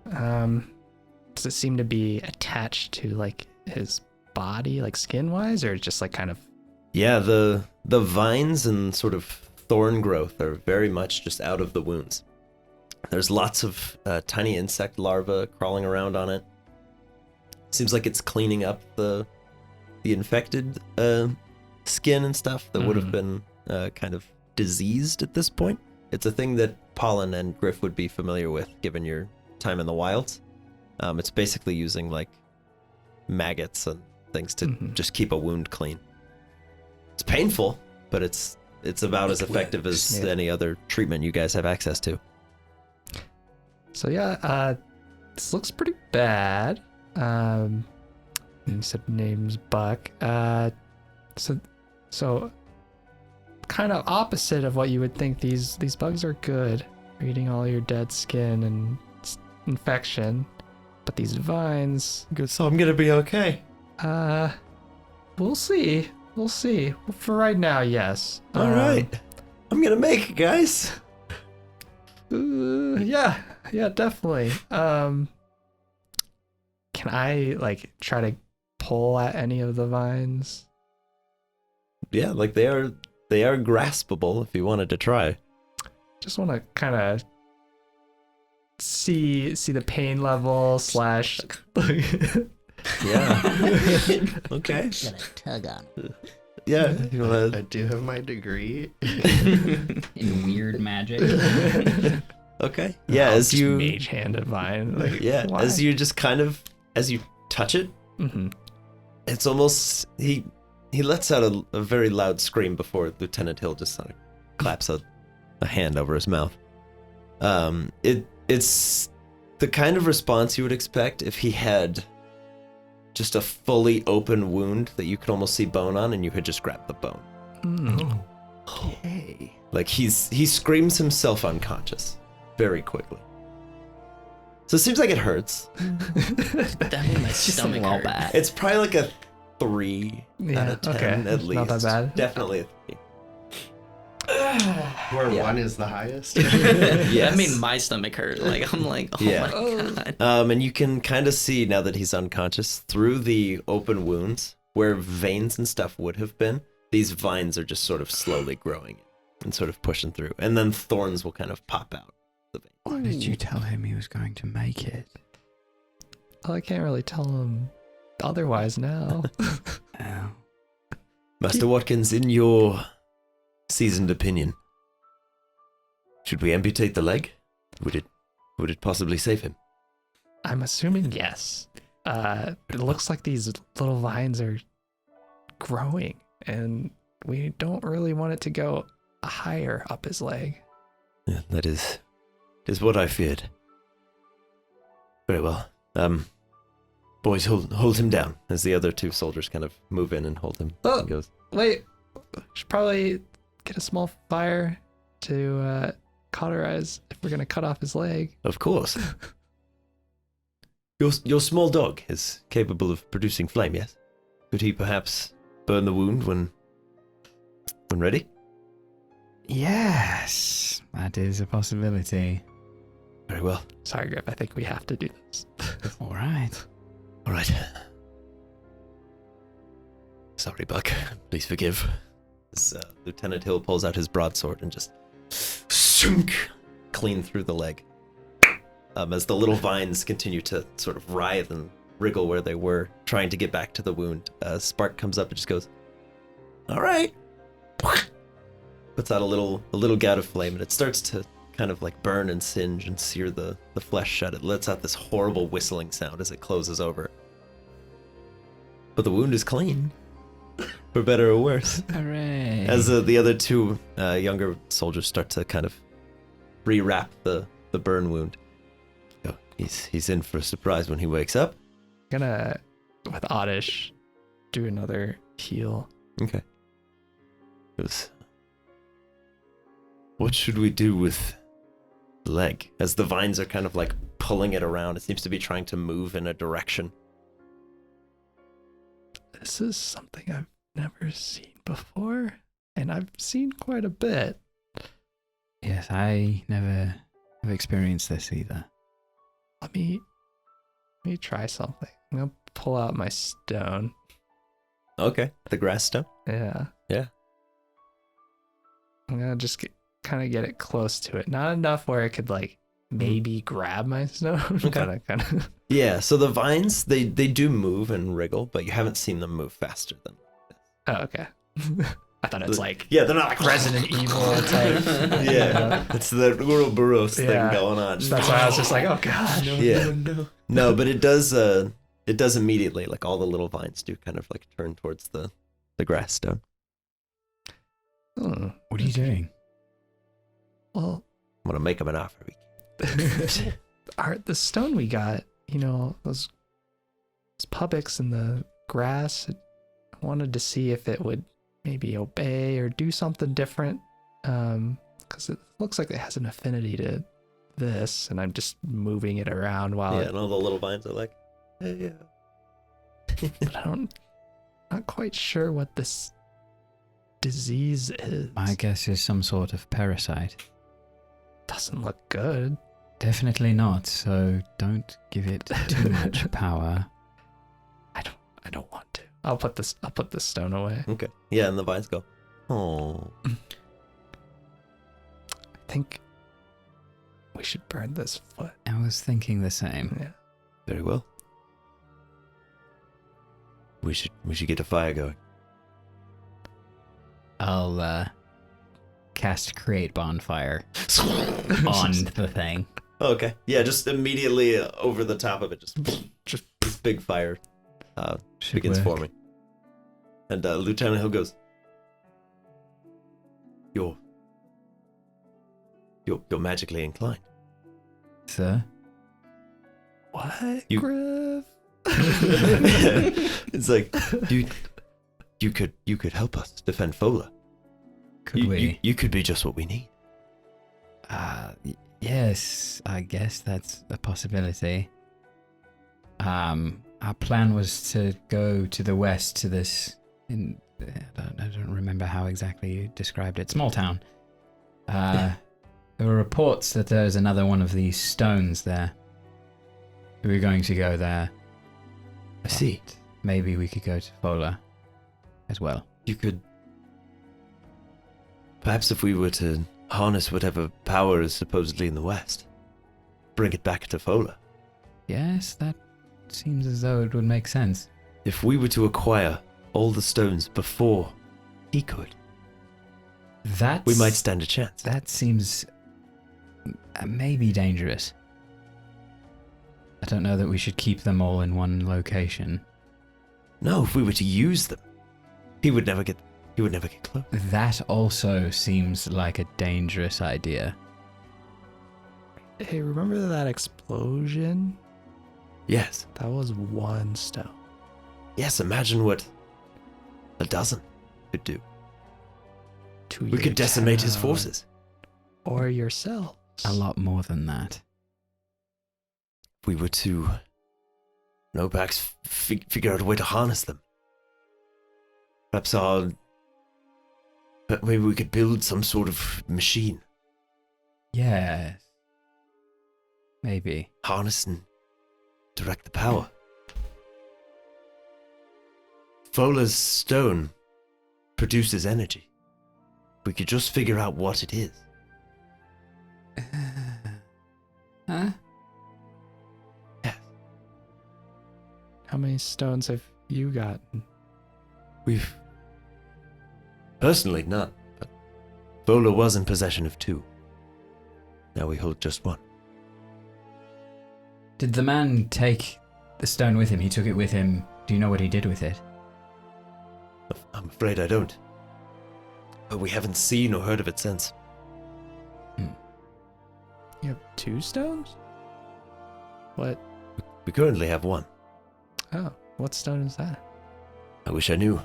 S5: Does it seem to be attached to like his body, like skin wise, or just like kind of?
S6: Yeah, the vines and sort of thorn growth are very much just out of the wounds. There's lots of tiny insect larvae crawling around on it. Seems like it's cleaning up the infected skin and stuff that would have been kind of diseased at this point. It's a thing that Polen and Griff would be familiar with, given your time in the wilds. It's basically using like maggots and things to just keep a wound clean. It's painful, but it's about as effective as any other treatment you guys have access to.
S5: So yeah, this looks pretty bad. You said name's Buck. So kind of opposite of what you would think. These bugs are good for eating all your dead skin and infection, but these vines.
S3: Good, so I'm gonna be okay.
S5: We'll see. We'll see. For right now, yes.
S6: All right, I'm gonna make it, guys.
S5: Yeah, definitely. Can I like try to pull at any of the vines?
S6: Yeah, like they are graspable if you wanted to try.
S5: Just want to kind of see the pain level /
S6: Yeah. Okay.
S7: Gonna tug on it.
S6: Yeah. You wanna...
S3: I do have my degree.
S2: In weird magic.
S6: Okay. Yeah, as
S5: just
S6: you
S5: mage hand a vine. Like,
S6: yeah,
S5: why?
S6: as you just kind of as you touch it, it's almost he lets out a very loud scream before Lieutenant Hill just sort of claps a hand over his mouth. It's the kind of response you would expect if he had just a fully open wound that you could almost see bone on, and you had just grabbed the bone.
S2: Okay.
S6: Like he screams himself unconscious very quickly. So it seems like it hurts.
S4: That made my stomach
S2: well
S4: hurt.
S2: bad.
S6: It's probably like a 3 out of 10
S5: okay.
S6: at least.
S5: Not that bad.
S6: Definitely a 3.
S3: Where 1 is the highest.
S6: Yes.
S4: That made my stomach hurt. Like I'm like, oh
S6: Yeah.
S4: my god.
S6: And you can kind of see now that he's unconscious through the open wounds where veins and stuff would have been. These vines are just sort of slowly growing and sort of pushing through, and then thorns will kind of pop out the vein.
S2: Why did you tell him he was going to make it?
S5: Well, I can't really tell him otherwise now.
S2: Oh.
S6: Master Watkins, in your seasoned opinion, should we amputate the leg? Would it possibly save him?
S5: I'm assuming yes. It looks like these little vines are growing, and we don't really want it to go higher up his leg.
S6: Yeah, that is what I feared. Very well. Boys, hold him down as the other two soldiers kind of move in and hold him.
S5: Oh.
S6: And goes,
S5: Wait, should probably get a small fire to cauterize if we're gonna cut off his leg.
S6: of course. Your small dog is capable of producing flame, yes? Could he perhaps burn the wound when ready?
S2: Yes, that is a possibility.
S6: Very well.
S5: Sorry, Griff. I think we have to do this.
S2: All right.
S6: All right. Sorry, Buck. Please forgive. As, Lieutenant Hill pulls out his broadsword and just sunk clean through the leg. As the little vines continue to sort of writhe and wriggle where they were, trying to get back to the wound, Spark comes up and just goes, "All right." Puts out a little gout of flame, and it starts to kind of like burn and singe and sear the flesh shut. It lets out this horrible whistling sound as it closes over. But the wound is clean, for better or worse.
S2: Hooray.
S6: As the other two younger soldiers start to kind of rewrap the burn wound. Oh, he's in for a surprise when he wakes up.
S5: Gonna, with Oddish, do another heal.
S6: Okay. What should we do with the leg? As the vines are kind of like pulling it around, it seems to be trying to move in a direction.
S5: This is something I've never seen before, and I've seen quite a bit.
S2: Yes, I never have experienced this either.
S5: Let me try something. I'm gonna pull out my stone.
S6: Okay. The grass stone?
S5: Yeah.
S6: Yeah.
S5: I'm gonna just kind of get it close to it. Not enough where it could like maybe grab my stone.
S6: Okay.
S5: But I kind of.
S6: Yeah, so the vines, they do move and wriggle, but you haven't seen them move faster than this.
S5: Oh, okay. I thought it's like
S6: Yeah, they're not like
S5: Resident Evil type.
S6: Yeah, it's the Ouroboros
S5: Yeah.
S6: thing going on.
S5: That's why I was just like, oh god.
S6: Yeah. No, but it does immediately, like all the little vines do kind of like turn towards the grass stone.
S5: Hmm.
S2: What are you doing?
S5: Well,
S6: I'm gonna make them an offer.
S5: the stone we got, those puppets in the grass. I wanted to see if it would maybe obey or do something different, because it looks like it has an affinity to this, and I'm just moving it around while
S6: Yeah, and all the little vines are like, hey, yeah.
S5: but not quite sure what this disease is.
S2: My guess is some sort of parasite.
S5: Doesn't look good.
S2: Definitely not, so don't give it too much power.
S5: I don't want to. I'll put this stone away.
S6: Okay. Yeah, and the vines go, oh.
S5: I think we should burn this foot.
S2: I was thinking the same.
S5: Yeah.
S6: Very well. We should get a fire going.
S2: I'll cast Create Bonfire on the thing.
S6: Okay. Yeah, just immediately over the top of it, just this big fire
S2: Should
S6: begins
S2: work.
S6: forming. And Lieutenant Hill goes, You're magically inclined.
S2: Sir?
S5: What,
S6: You-
S5: Griff?
S6: It's like you could help us defend Fola.
S2: Could we?
S6: You could be just what we need.
S2: Yes, I guess that's a possibility. Our plan was to go to the west to this. I don't remember how exactly you described it. Small town. There were reports that there's another one of these stones there. We were going to go there.
S6: I see.
S2: but Maybe we could go to Fola as well.
S6: You could. Perhaps if we were to harness whatever power is supposedly in the west, bring it back to Fola.
S2: Yes, that seems as though it would make sense.
S6: If we were to acquire all the stones before he could, we might stand a chance.
S2: That seems maybe dangerous. I don't know that we should keep them all in one location.
S6: No, if we were to use them, he would never get close.
S2: That also seems like a dangerous idea.
S5: Hey, remember that explosion
S6: Yes.
S5: That was one stone.
S6: Yes, imagine what a dozen could do.
S5: To
S6: We
S5: your
S6: could decimate his
S5: town
S6: forces.
S5: or yourselves.
S2: A lot more than that.
S6: If we were to, perhaps figure out a way to harness them. Maybe we could build some sort of machine.
S2: Yes. Maybe.
S6: Harness and direct the power. Fola's stone produces energy. We could just figure out what it is.
S2: Huh?
S6: Yes.
S5: How many stones have you gotten?
S6: We've... Personally, none. But Fola was in possession of 2. Now we hold just 1.
S2: Did the man take the stone with him? He took it with him. Do you know what he did with it?
S6: I'm afraid I don't. But we haven't seen or heard of it since.
S5: You have 2 stones? What?
S6: We currently have 1.
S5: Oh, what stone is that?
S6: I wish I knew.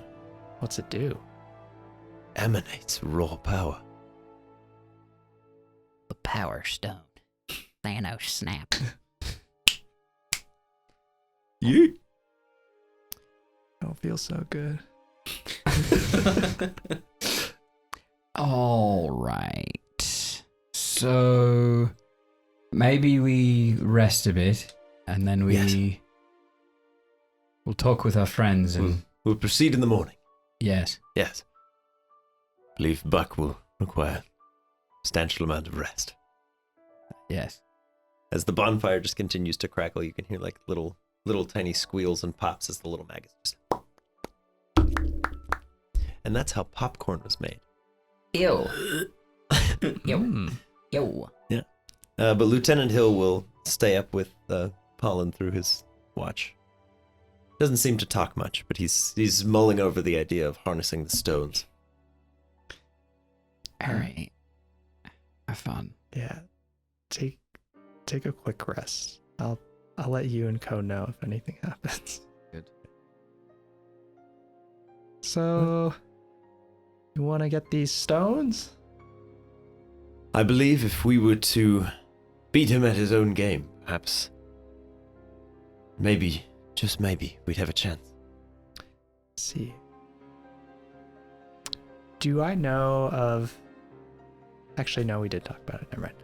S5: What's it do?
S6: Emanates raw power.
S7: The Power Stone. Thanos snap.
S6: You?
S5: I don't feel so good.
S2: All right. So maybe we rest a bit and then we'll talk with our friends and
S6: We'll proceed in the morning.
S2: yes.
S6: Yes. Believe Buck will require a substantial amount of rest.
S2: Yes.
S6: As the bonfire just continues to crackle, you can hear like little tiny squeals and pops as the little maggots just... And that's how popcorn was made.
S7: Ew. Yo.
S5: Mm.
S7: Yo.
S6: But Lieutenant Hill will stay up with Polen through his watch. Doesn't seem to talk much, but he's mulling over the idea of harnessing the stones.
S2: All right. Have fun.
S5: Yeah. Take a quick rest. I'll let you and Co know if anything happens.
S2: Good.
S5: So, you want to get these stones?
S6: I believe if we were to beat him at his own game, perhaps, maybe, just maybe, we'd have a chance.
S5: Let's see. Do I know of... Actually, no, we did talk about it. Never mind.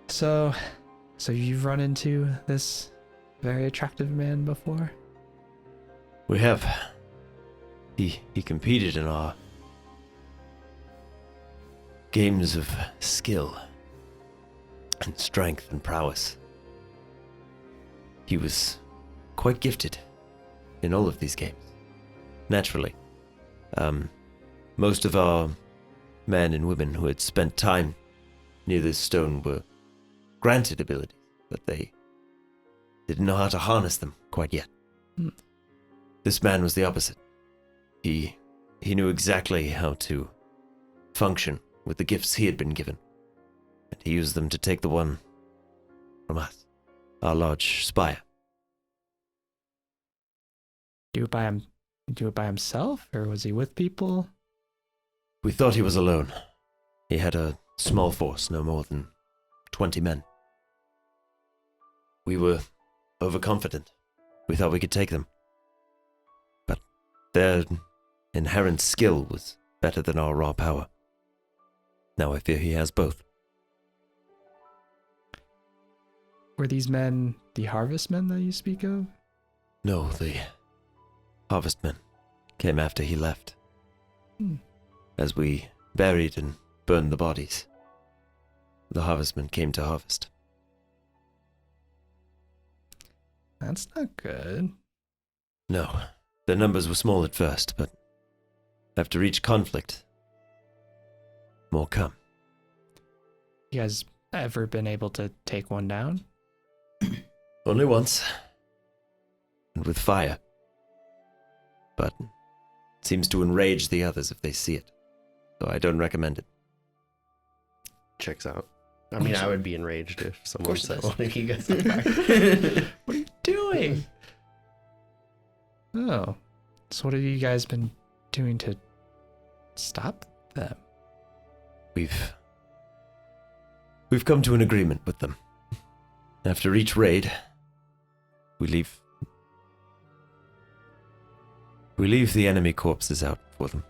S5: So you've run into this very attractive man before?
S6: We have. He competed in our games of skill and strength and prowess. He was quite gifted in all of these games. Naturally. Most of our men and women who had spent time near this stone were granted abilities, but they didn't know how to harness them quite yet. This man was the opposite. He knew exactly how to function with the gifts he had been given, and he used them to take the one from us, our large spire.
S5: Do it by himself, or was he with people?
S6: We thought he was alone. He had a small force, no more than 20 men. We were overconfident. We thought we could take them. But their inherent skill was better than our raw power. Now I fear he has both.
S5: Were these men the harvestmen that you speak of?
S6: No, the harvestmen came after he left. As we buried and burned the bodies, the harvestmen came to harvest.
S5: That's not good.
S6: No, their numbers were small at first, but after each conflict, more come.
S5: You guys ever been able to take one down?
S6: Only once. And with fire. But it seems to enrage the others if they see it. So I don't recommend it.
S3: Checks out. I mean, I would be enraged if someone
S4: course it
S3: set
S4: does.
S3: one of you guys on fire.
S5: What are you doing? Oh. So what have you guys been doing to stop them?
S6: We've come to an agreement with them. After each raid, we leave the enemy corpses out for them,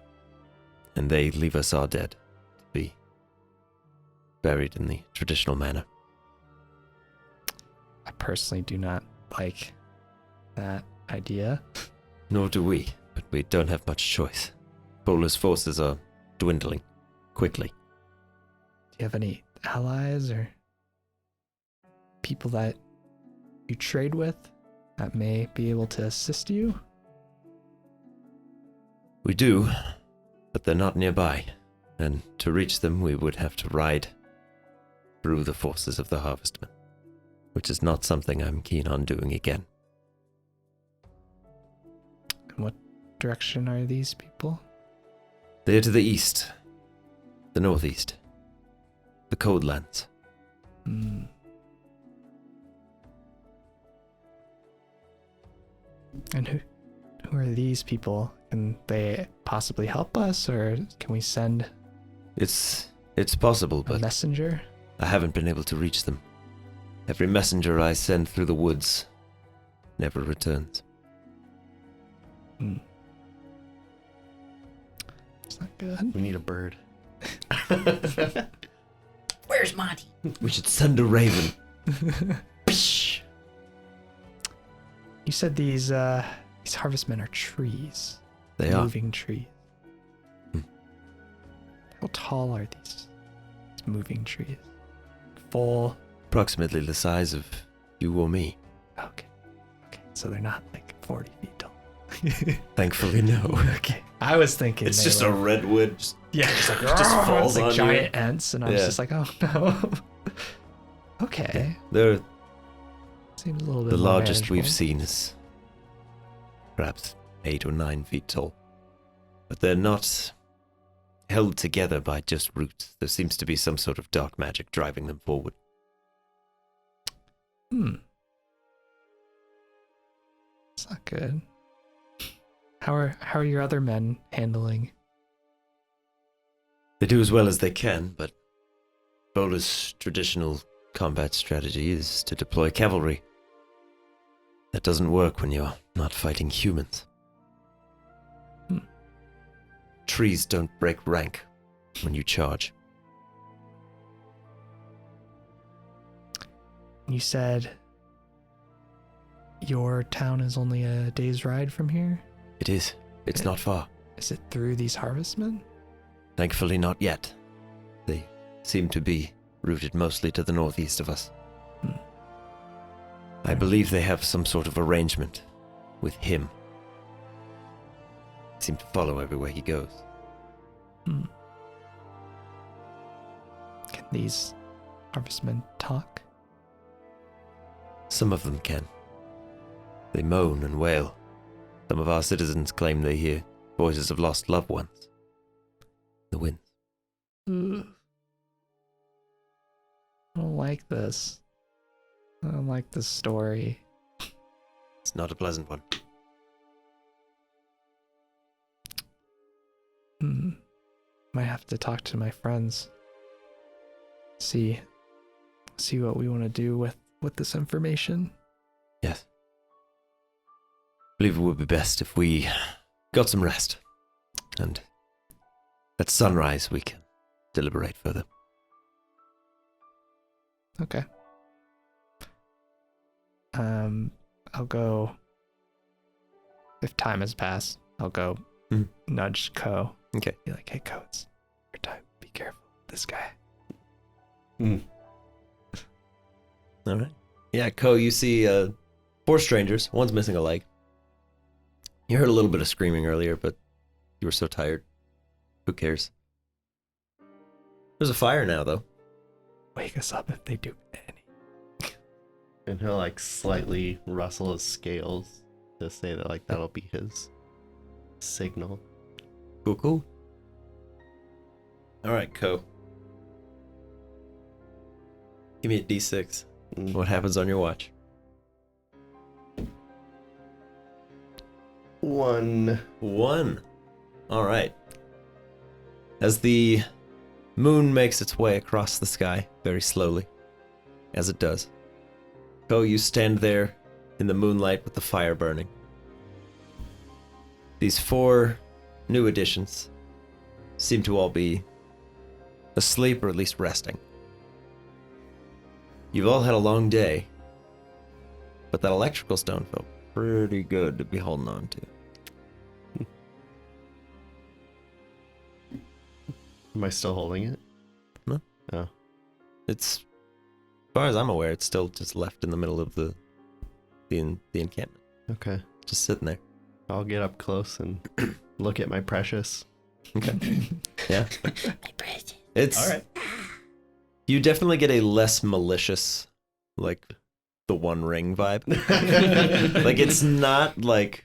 S6: and they leave us our dead to be buried in the traditional manner.
S5: I personally do not like that idea.
S6: Nor do we, but we don't have much choice. Polar's forces are dwindling quickly.
S5: Do you have any allies or people that you trade with that may be able to assist you?
S6: We do, but they're not nearby, and to reach them we would have to ride through the forces of the Harvestmen, which is not something I'm keen on doing again.
S5: What direction are these people?
S6: They're to the east, the northeast, the Cold Lands.
S5: Hmm. And who are these people? Can they possibly help us, or can we send
S6: It's possible,
S5: a
S6: but
S5: messenger?
S6: I haven't been able to reach them. Every messenger I send through the woods never returns.
S5: Hmm. It's not good.
S3: We need a bird.
S7: Where's Monty?
S6: We should send a raven.
S5: You said these harvestmen are trees.
S6: They are.
S5: Moving trees.
S6: Hmm.
S5: How tall are these moving trees? Full.
S6: Approximately the size of you or me.
S5: Okay. So they're not like 40 feet tall.
S6: Thankfully, no.
S5: Okay. I was thinking
S6: It's
S5: they
S6: just
S5: were,
S6: a redwood.
S5: yeah, just like
S6: just falls
S5: like
S6: on you.
S5: giant ants, and I was
S6: Yeah.
S5: just like, oh no. Okay.
S6: They're
S5: Seems a little bit
S6: the
S5: more
S6: largest we've
S5: manageable.
S6: seen is perhaps 8 or 9 feet tall. But they're not held together by just roots. There seems to be some sort of dark magic driving them forward.
S5: It's not good. How are your other men handling?
S6: They do as well as they can, but Bola's traditional combat strategy is to deploy cavalry. That doesn't work when you're not fighting humans. Trees don't break rank when you charge.
S5: You said your town is only a day's ride from here?
S6: It is. It's not far.
S5: Is it through these harvestmen?
S6: Thankfully not yet. They seem to be rooted mostly to the northeast of us. I believe they have some sort of arrangement with him. Seem to follow everywhere he goes.
S5: Can these harvestmen talk?
S6: Some of them can. They moan and wail. Some of our citizens claim they hear voices of lost loved ones. The winds.
S5: I don't like this. I don't like this story.
S6: It's not a pleasant one.
S5: Might have to talk to my friends. See what we want to do with this information.
S6: Yes. I believe it would be best if we got some rest. And at sunrise we can deliberate further.
S5: Okay. I'll go. If time has passed, I'll go nudge Ko.
S6: Okay.
S5: Be like, hey, Ko, it's your time. Be careful. This guy.
S6: All right. Yeah, Ko, you see 4 strangers. One's missing a leg. You heard a little bit of screaming earlier, but you were so tired. Who cares? There's a fire now, though.
S5: Wake us up if they do any.
S3: And he'll like slightly rustle his scales to say that like that'll be his signal.
S6: Cool. All right, Ko. Give me a D6.
S3: Mm.
S6: What happens on your watch?
S3: 1.
S6: 1. All right. As the moon makes its way across the sky very slowly, as it does, Ko, you stand there in the moonlight with the fire burning. These 4 new additions seem to all be asleep or at least resting. You've all had a long day, but that electrical stone felt pretty good to be holding on to.
S3: Am I still holding it?
S6: No.
S3: Oh.
S6: It's, as far as I'm aware, it's still just left in the middle of the encampment,
S3: Okay.
S6: just sitting there.
S3: I'll get up close and look at my precious.
S6: Okay. Yeah.
S7: My precious.
S6: It's
S2: All right.
S6: You definitely get a less malicious, like, the One Ring vibe. Like, it's not like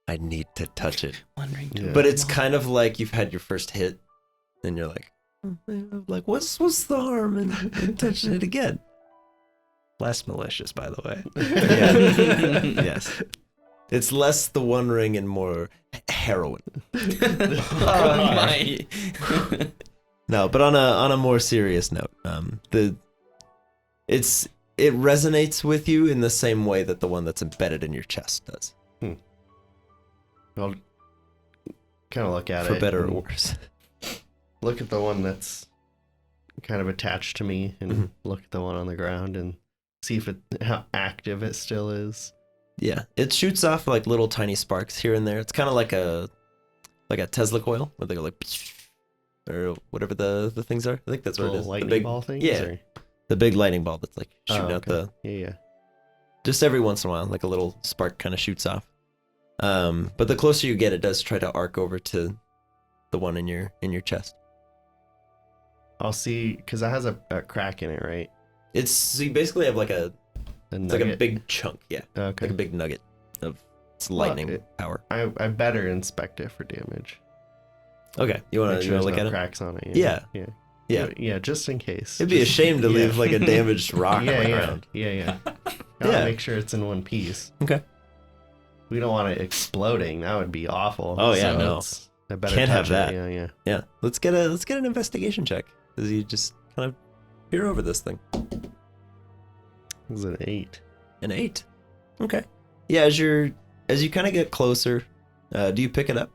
S6: I need to touch it,
S4: Wondering.
S3: Yeah.
S6: but it's kind of like you've had your first hit, and you're like, what's the harm in touching it again?
S5: Less malicious, by the way.
S6: Yeah. Yes. It's less the One Ring and more heroin.
S4: Oh my.
S6: No, but on a more serious note, it resonates with you in the same way that the one that's embedded in your chest does,
S3: I'll kind of look at it.
S6: for better or
S3: and
S6: worse.
S3: Look at the one that's kind of attached to me and
S6: Mhm.
S3: look at the one on the ground and see how active it still is.
S6: Yeah, it shoots off like little tiny sparks here and there. It's kind of like a Tesla coil where they go like, or whatever the things are. I think that's what it
S3: Little
S6: is. The
S3: lightning
S6: big
S3: ball things?
S6: yeah.
S3: Or?
S6: the big lightning ball that's like
S3: Oh,
S6: shooting out
S3: okay.
S6: the
S3: Yeah.
S6: just every once in a while, like a little spark kind of shoots off. But the closer you get, it does try to arc over to the one in your chest.
S3: I'll see, because it has a crack in it, right?
S6: So you basically have like it's like a
S3: nugget?
S6: big chunk, yeah,
S3: Okay.
S6: like a big nugget of its lightning
S3: it-
S6: power.
S3: I better inspect it for damage.
S6: Okay, you want
S3: Make
S6: to
S3: sure there's
S6: look
S3: no
S6: at it?
S3: cracks on it.
S6: Yeah.
S3: Yeah.
S6: Yeah.
S3: Yeah, just in case.
S6: It'd be a
S3: Just-
S6: shame to
S3: yeah.
S6: leave like a damaged rock
S3: yeah,
S6: on the
S3: yeah.
S6: ground.
S3: Yeah. I'll
S6: Yeah.
S3: make sure it's in one piece.
S6: Okay.
S3: We don't want it exploding. That would be awful.
S6: Oh, yeah, no.
S3: it's- I better
S6: Can't have
S3: touch it.
S6: that.
S3: Yeah.
S6: Yeah, let's get an investigation check as you just kind of peer over this thing.
S3: This is an 8.
S6: An 8. Okay. Yeah, as you kind of get closer, do you pick it up?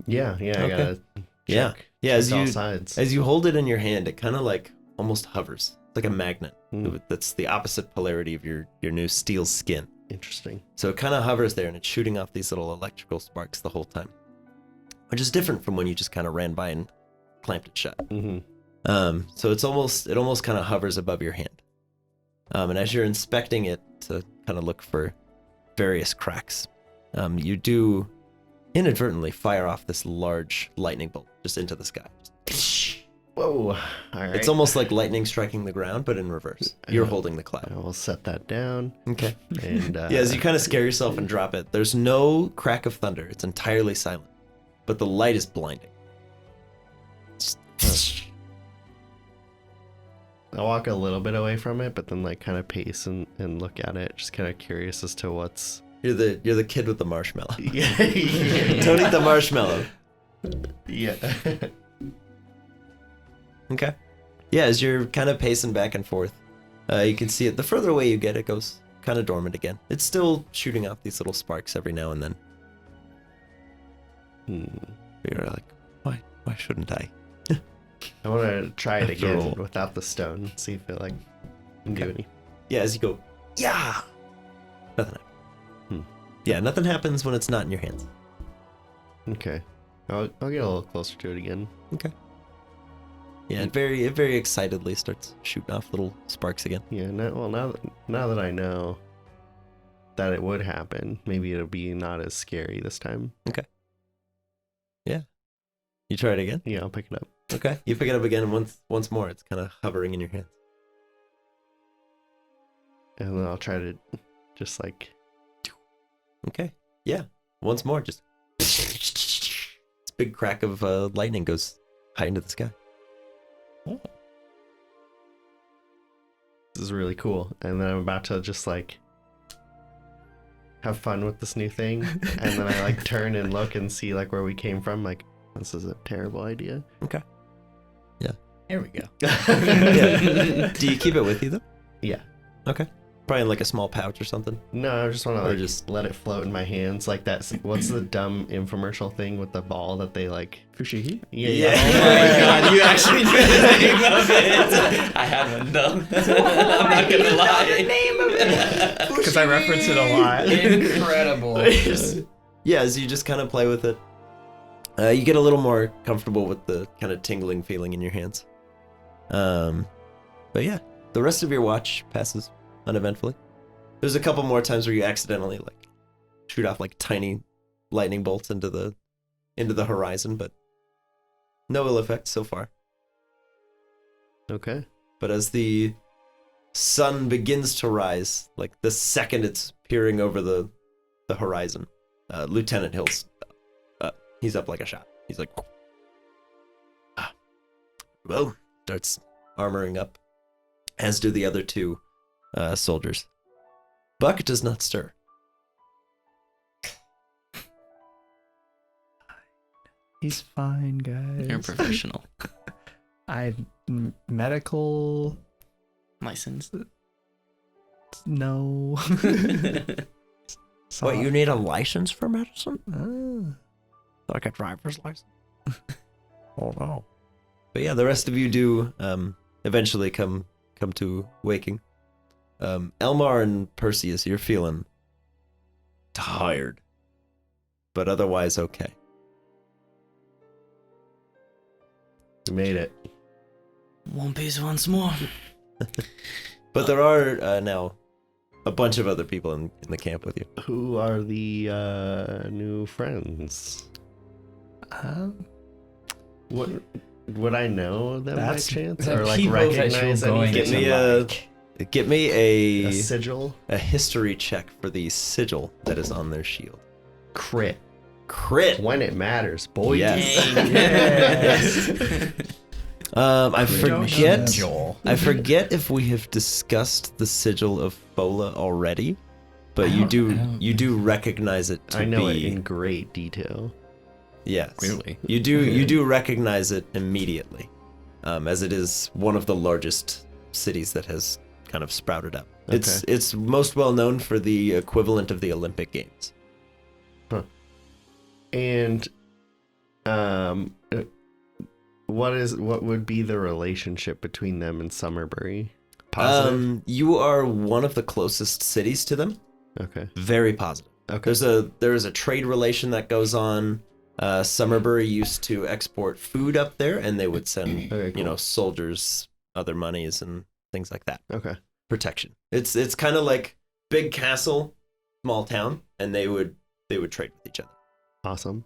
S3: Yeah. I
S6: Okay.
S3: gotta
S6: Yeah.
S3: check.
S6: Yeah,
S3: Check all sides.
S6: as you hold it in your hand, it kind of like almost hovers, like a magnet.
S3: Mm,
S6: That's the opposite polarity of your new steel skin.
S3: interesting.
S6: So it kind of hovers there, and it's shooting off these little electrical sparks the whole time, which is different from when you just kind of ran by and clamped it shut.
S3: Mm-hmm.
S6: So it almost kind of hovers above your hand. And as you're inspecting it to kind of look for various cracks, you do inadvertently fire off this large lightning bolt just into the sky.
S3: Whoa. All right.
S6: It's almost like lightning striking the ground, but in reverse. You're
S3: Uh,
S6: holding the
S3: I
S6: cloud.
S3: will set that down.
S6: Okay.
S3: And
S6: Yeah, as you kind of scare yourself and drop it, there's no crack of thunder. It's entirely silent, but the light is blinding.
S3: I walk a little bit away from it, but then like kind of pace and look at it, just kind of curious as to what's.
S6: You're the kid with the marshmallow.
S3: Yeah.
S6: Don't eat the marshmallow.
S3: Yeah.
S6: Okay. Yeah, as you're kind of pacing back and forth, you can see it. The further away you get, it goes kind of dormant again. It's still shooting off these little sparks every now and then. You're like, why shouldn't I?
S3: I want to try it
S6: After
S3: again
S6: all.
S3: without the stone. See if it like can do
S6: Okay.
S3: any.
S6: Yeah, as you go, yeah, nothing happens. Yeah, nothing happens when it's not in your hands.
S3: Okay. I'll get a little closer to it again.
S6: Yeah, it very excitedly starts shooting off little sparks again.
S3: Yeah. Now that I know that it would happen, maybe it'll be not as scary this time.
S6: You try it again.
S3: Yeah, I'll pick it up.
S6: Okay. You pick it up again, and once more, it's kind of hovering in your hands.
S3: And then I'll try to just like.
S6: Okay. Yeah. Once more, just this big crack of lightning goes high into the sky.
S3: is really cool. And then I'm about to just like have fun with this new thing. And then I like turn and look and see like where we came from. Like, this is a terrible idea.
S2: There we go.
S6: Yeah. Do you keep it with you though?
S3: Yeah.
S6: Okay. Probably in like a small pouch or something.
S3: No, I just want to
S6: Or
S3: like
S6: just-
S3: let it float in my hands. Like that. What's the dumb infomercial thing with the ball that they like?
S5: Fushigi?
S3: Yeah.
S4: Oh my god, you actually knew the name of it. I haven't though. I'm not gonna lie.
S5: Because I reference it a lot.
S2: Incredible.
S6: Yeah, as you just kind of play with it, you get a little more comfortable with the kind of tingling feeling in your hands. But yeah, the rest of your watch passes uneventfully. There's a couple more times where you accidentally like shoot off like tiny lightning bolts into the horizon, but no ill effects so far.
S3: Okay.
S6: But as the sun begins to rise, like the second it's peering over the horizon, Lieutenant Hill's he's up like a shot. He's like, well, starts armoring up, as do the other two soldiers. Buck does not stir.
S5: He's fine, guys.
S4: You're a professional.
S5: Medical.
S4: License.
S5: No.
S6: What, you need a license for medicine?
S5: Ah.
S6: Like a driver's license? Oh no. But yeah, the rest of you do eventually come to waking. Elmar and Perseus, you're feeling tired, but otherwise okay.
S3: We made it.
S4: One piece once more.
S6: But there are now a bunch of other people in the camp with you.
S3: Who are the new friends? What would I know them by
S5: That's-
S3: chance,
S2: the
S3: or like
S2: people that you're
S3: recognize
S2: going
S3: anything?
S2: to
S6: Get me
S3: a
S6: a
S3: sigil.
S6: history check for the sigil that is on their shield.
S3: Crit
S6: Crit.
S3: when it matters, boy.
S6: Yes.
S4: Yes.
S6: I forget.
S2: Joel.
S6: I forget if we have discussed the sigil of Fola already, but
S2: I don't-
S6: do recognize it to
S3: I know it
S6: be.
S3: in great detail.
S6: Yes.
S2: Really?
S6: You do recognize it immediately, as it is one of the largest cities that has kind of sprouted up. It's most well known for the equivalent of the Olympic Games.
S3: And what would be the relationship between them and Summerbury? Positive.
S6: You are one of the closest cities to them.
S3: Okay.
S6: Very positive.
S3: Okay.
S6: There is a trade relation that goes on. Summerbury used to export food up there, and they would send
S3: Okay, cool.
S6: soldiers other monies and things like that.
S3: Okay.
S6: Protection. It's kind of like big castle, small town, and they would trade with each other.
S3: Awesome.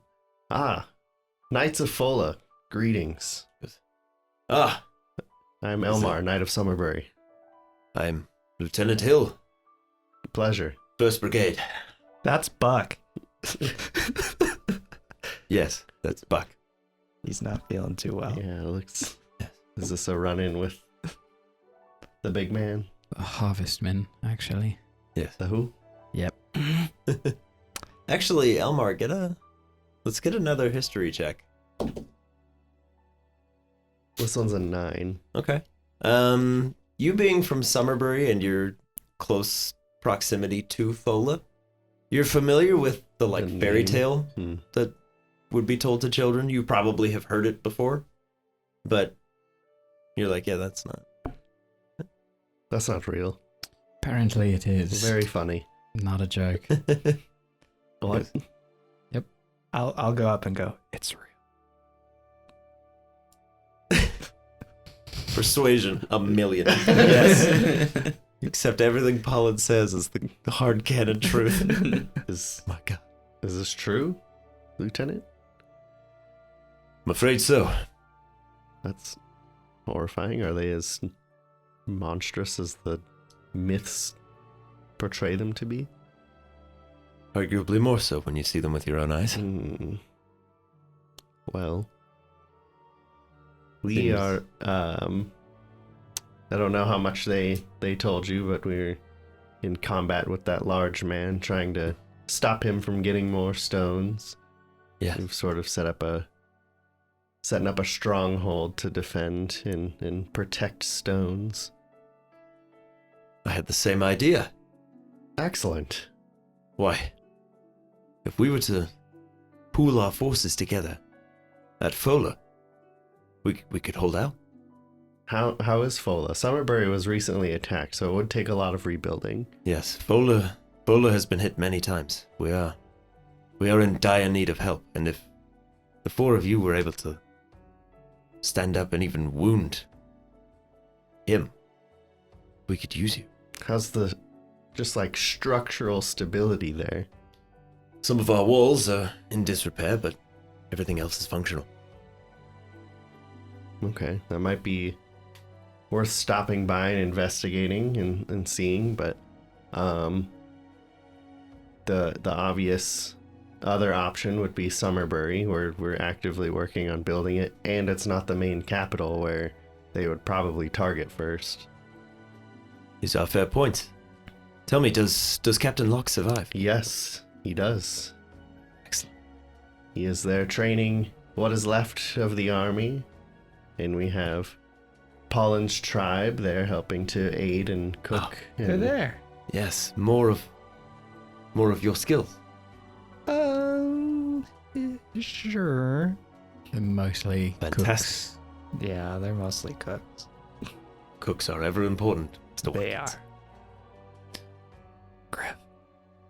S3: Knights of Fola. Greetings.
S6: Ah,
S3: I'm Elmar, Knight of Summerbury.
S6: I'm Lieutenant Hill,
S3: Pleasure.
S6: 1st Brigade.
S5: That's Buck.
S6: Yes, that's Buck.
S5: He's not feeling too well.
S3: Yeah, it looks. Is this a run-in with the big man?
S2: A harvestman, actually.
S6: Yes.
S3: The who?
S2: Yep.
S6: Actually, Elmar, let's get another history check.
S3: This one's a 9.
S6: Okay. You being from Summerbury and your close proximity to Fola, you're familiar with the
S3: The
S6: fairy
S3: name.
S6: tale
S3: Hmm.
S6: that would be told to children. You probably have heard it before, but you're like, yeah, that's not.
S3: That's not real.
S2: Apparently it is.
S3: Very funny.
S2: Not a joke.
S3: What?
S5: I'll go up and go, it's real.
S6: Persuasion, 1,000,000. Yes. You accept everything Polen says as the hard canon truth.
S3: Is
S6: My God.
S3: this true, Lieutenant?
S6: I'm afraid so.
S3: That's horrifying. Are they as monstrous as the myths portray them to be?
S6: Arguably more so when you see them with your own eyes.
S3: Well, we
S6: Things-
S3: are I don't know how much they told you, but we're in combat with that large man, trying to stop him from getting more stones.
S6: Yeah.
S3: We've sort of setting up a stronghold to defend and protect stones.
S6: I had the same idea.
S3: Excellent.
S6: Why? If we were to pool our forces together at Fola, we could hold out.
S3: How is Fola? Summerbury was recently attacked, so it would take a lot of rebuilding.
S6: Yes, Fola has been hit many times. We are in dire need of help, and if the four of you were able to stand up and even wound him, we could use you.
S3: How's the just like structural stability there?
S6: Some of our walls are in disrepair, but everything else is functional.
S3: Okay, that might be worth stopping by and investigating and seeing, but the obvious other option would be Summerbury, where we're actively working on building it, and it's not the main capital where they would probably target first.
S6: These are fair points. Tell me, does Captain Locke survive?
S3: Yes, he does.
S6: Excellent.
S3: He is there training what is left of the army, and we have Polen's tribe there helping to aid and cook.
S5: They're
S3: and
S5: there.
S6: Yes, more of your skills.
S5: Sure.
S2: They're mostly
S6: Fantastic.
S2: cooks.
S5: Yeah, they're mostly cooks.
S6: Cooks are ever important. Mr.
S5: They
S6: Watkins.
S5: are. Griff,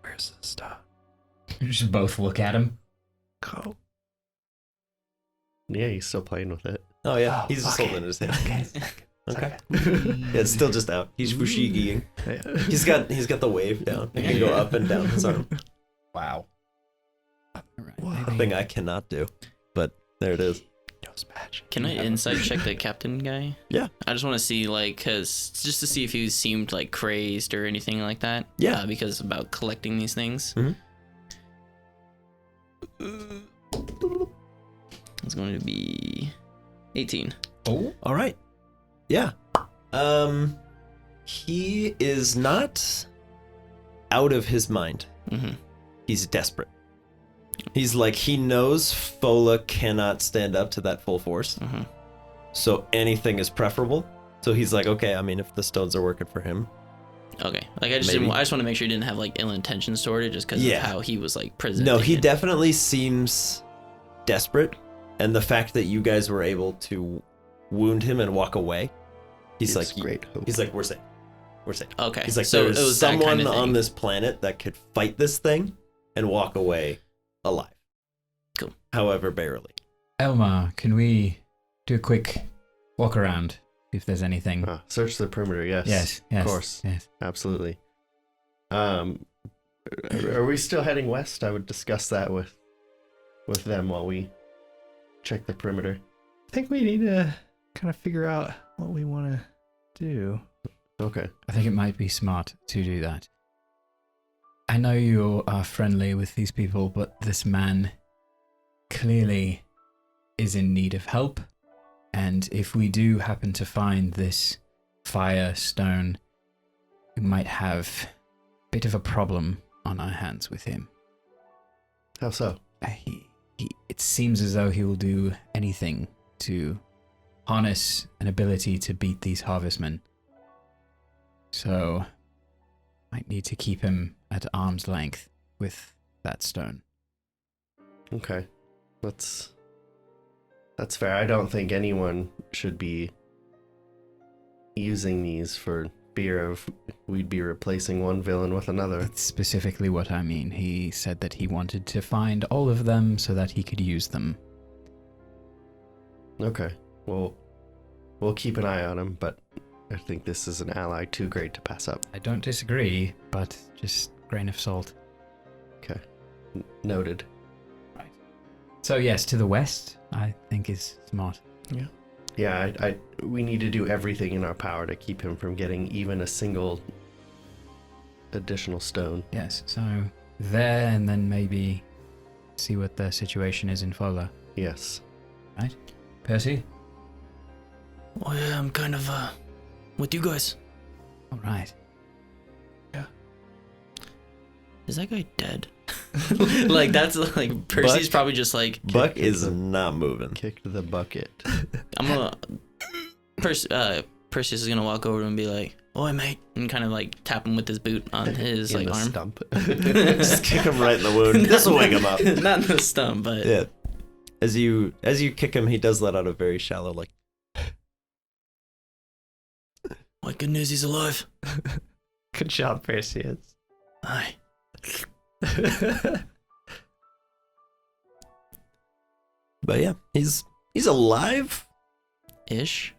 S5: where's the stuff?
S2: You just both look at him.
S5: Go.
S3: Yeah, he's still playing with it.
S6: Oh yeah,
S5: Oh,
S6: he's just
S5: fuck
S6: holding it in his hand.
S5: Okay.
S6: Yeah, it's still just out. He's Fushigiing. He's got the wave down. He can go up and down his arm.
S2: Wow. All right,
S5: Wow.
S6: A
S2: maybe-
S6: thing I cannot do, but there it is.
S4: Can I insight check the captain guy?
S6: Yeah.
S4: I just want to see, like, just to see if he seemed, like, crazed or anything like that.
S6: Yeah.
S4: Because about collecting these things.
S6: Mhm.
S4: It's going to be 18.
S2: Oh,
S6: All right. Yeah. He is not out of his mind.
S4: Mm-hmm.
S6: He's desperate. He's like, he knows Fola cannot stand up to that full force.
S4: Mm-hmm.
S6: So anything is preferable. So he's like, okay, I mean, if the stones are working for him.
S4: Okay. Like, I just
S6: Maybe.
S4: I just want to make sure he didn't have, like, ill intentions toward it just because
S6: Yeah.
S4: of how he was, like, presenting
S6: No, he
S4: it.
S6: definitely seems desperate. And the fact that you guys were able to wound him and walk away, he's
S3: It's
S6: like,
S3: great hope.
S6: he's like, we're safe. We're safe.
S4: Okay.
S6: He's like,
S4: so
S6: there's
S4: it was that
S6: someone
S4: kind of
S6: on
S4: thing.
S6: this planet that could fight this thing and walk away alive.
S4: Cool.
S6: However, barely.
S2: Elmar, can we do a quick walk around, see if there's anything?
S3: Search the perimeter. Yes.
S2: Yes, yes,
S3: Of course.
S2: yes.
S3: Absolutely. Are we still heading west? I would discuss that with them while we check the perimeter.
S5: I think we need to kind of figure out what we want to do.
S3: Okay.
S2: I think it might be smart to do that. I know you are friendly with these people, but this man clearly is in need of help. And if we do happen to find this fire stone, we might have a bit of a problem on our hands with him.
S3: How so?
S2: It seems as though he will do anything to harness an ability to beat these harvestmen. So, might need to keep him at arm's length with that stone.
S3: Okay. That's fair. I don't think anyone should be using these for fear of we'd be replacing one villain with another.
S2: That's specifically what I mean. He said that he wanted to find all of them so that he could use them.
S3: Okay. Well, we'll keep an eye on him, but I think this is an ally too great to pass up.
S2: I don't disagree, but just grain of salt.
S3: Okay. Noted.
S2: So yes, to the west, I think is smart.
S3: Yeah, we need to do everything in our power to keep him from getting even a single additional stone.
S2: Yes, so there and then maybe see what the situation is in Fola.
S3: Yes.
S2: Percy?
S4: Well, yeah, I'm kind of with you guys.
S2: All right.
S4: Is that guy dead? Like, that's like, Percy's
S6: Buck-
S4: probably just like,
S6: Buck is not moving.
S3: Kicked the bucket.
S4: I'm gonna, Perseus is gonna walk over and be like, "Oi, mate," and kind of like tap him with his boot on his
S3: In
S4: like
S3: the
S4: arm.
S3: stump.
S6: Just kick him right in the wound. This will wake him up.
S4: Not in the stump, but
S6: Yeah. As you kick him, he does let out a very shallow like.
S4: my good news, he's alive.
S5: Good job, Perseus.
S4: Aye.
S6: But yeah, he's alive.
S4: Ish.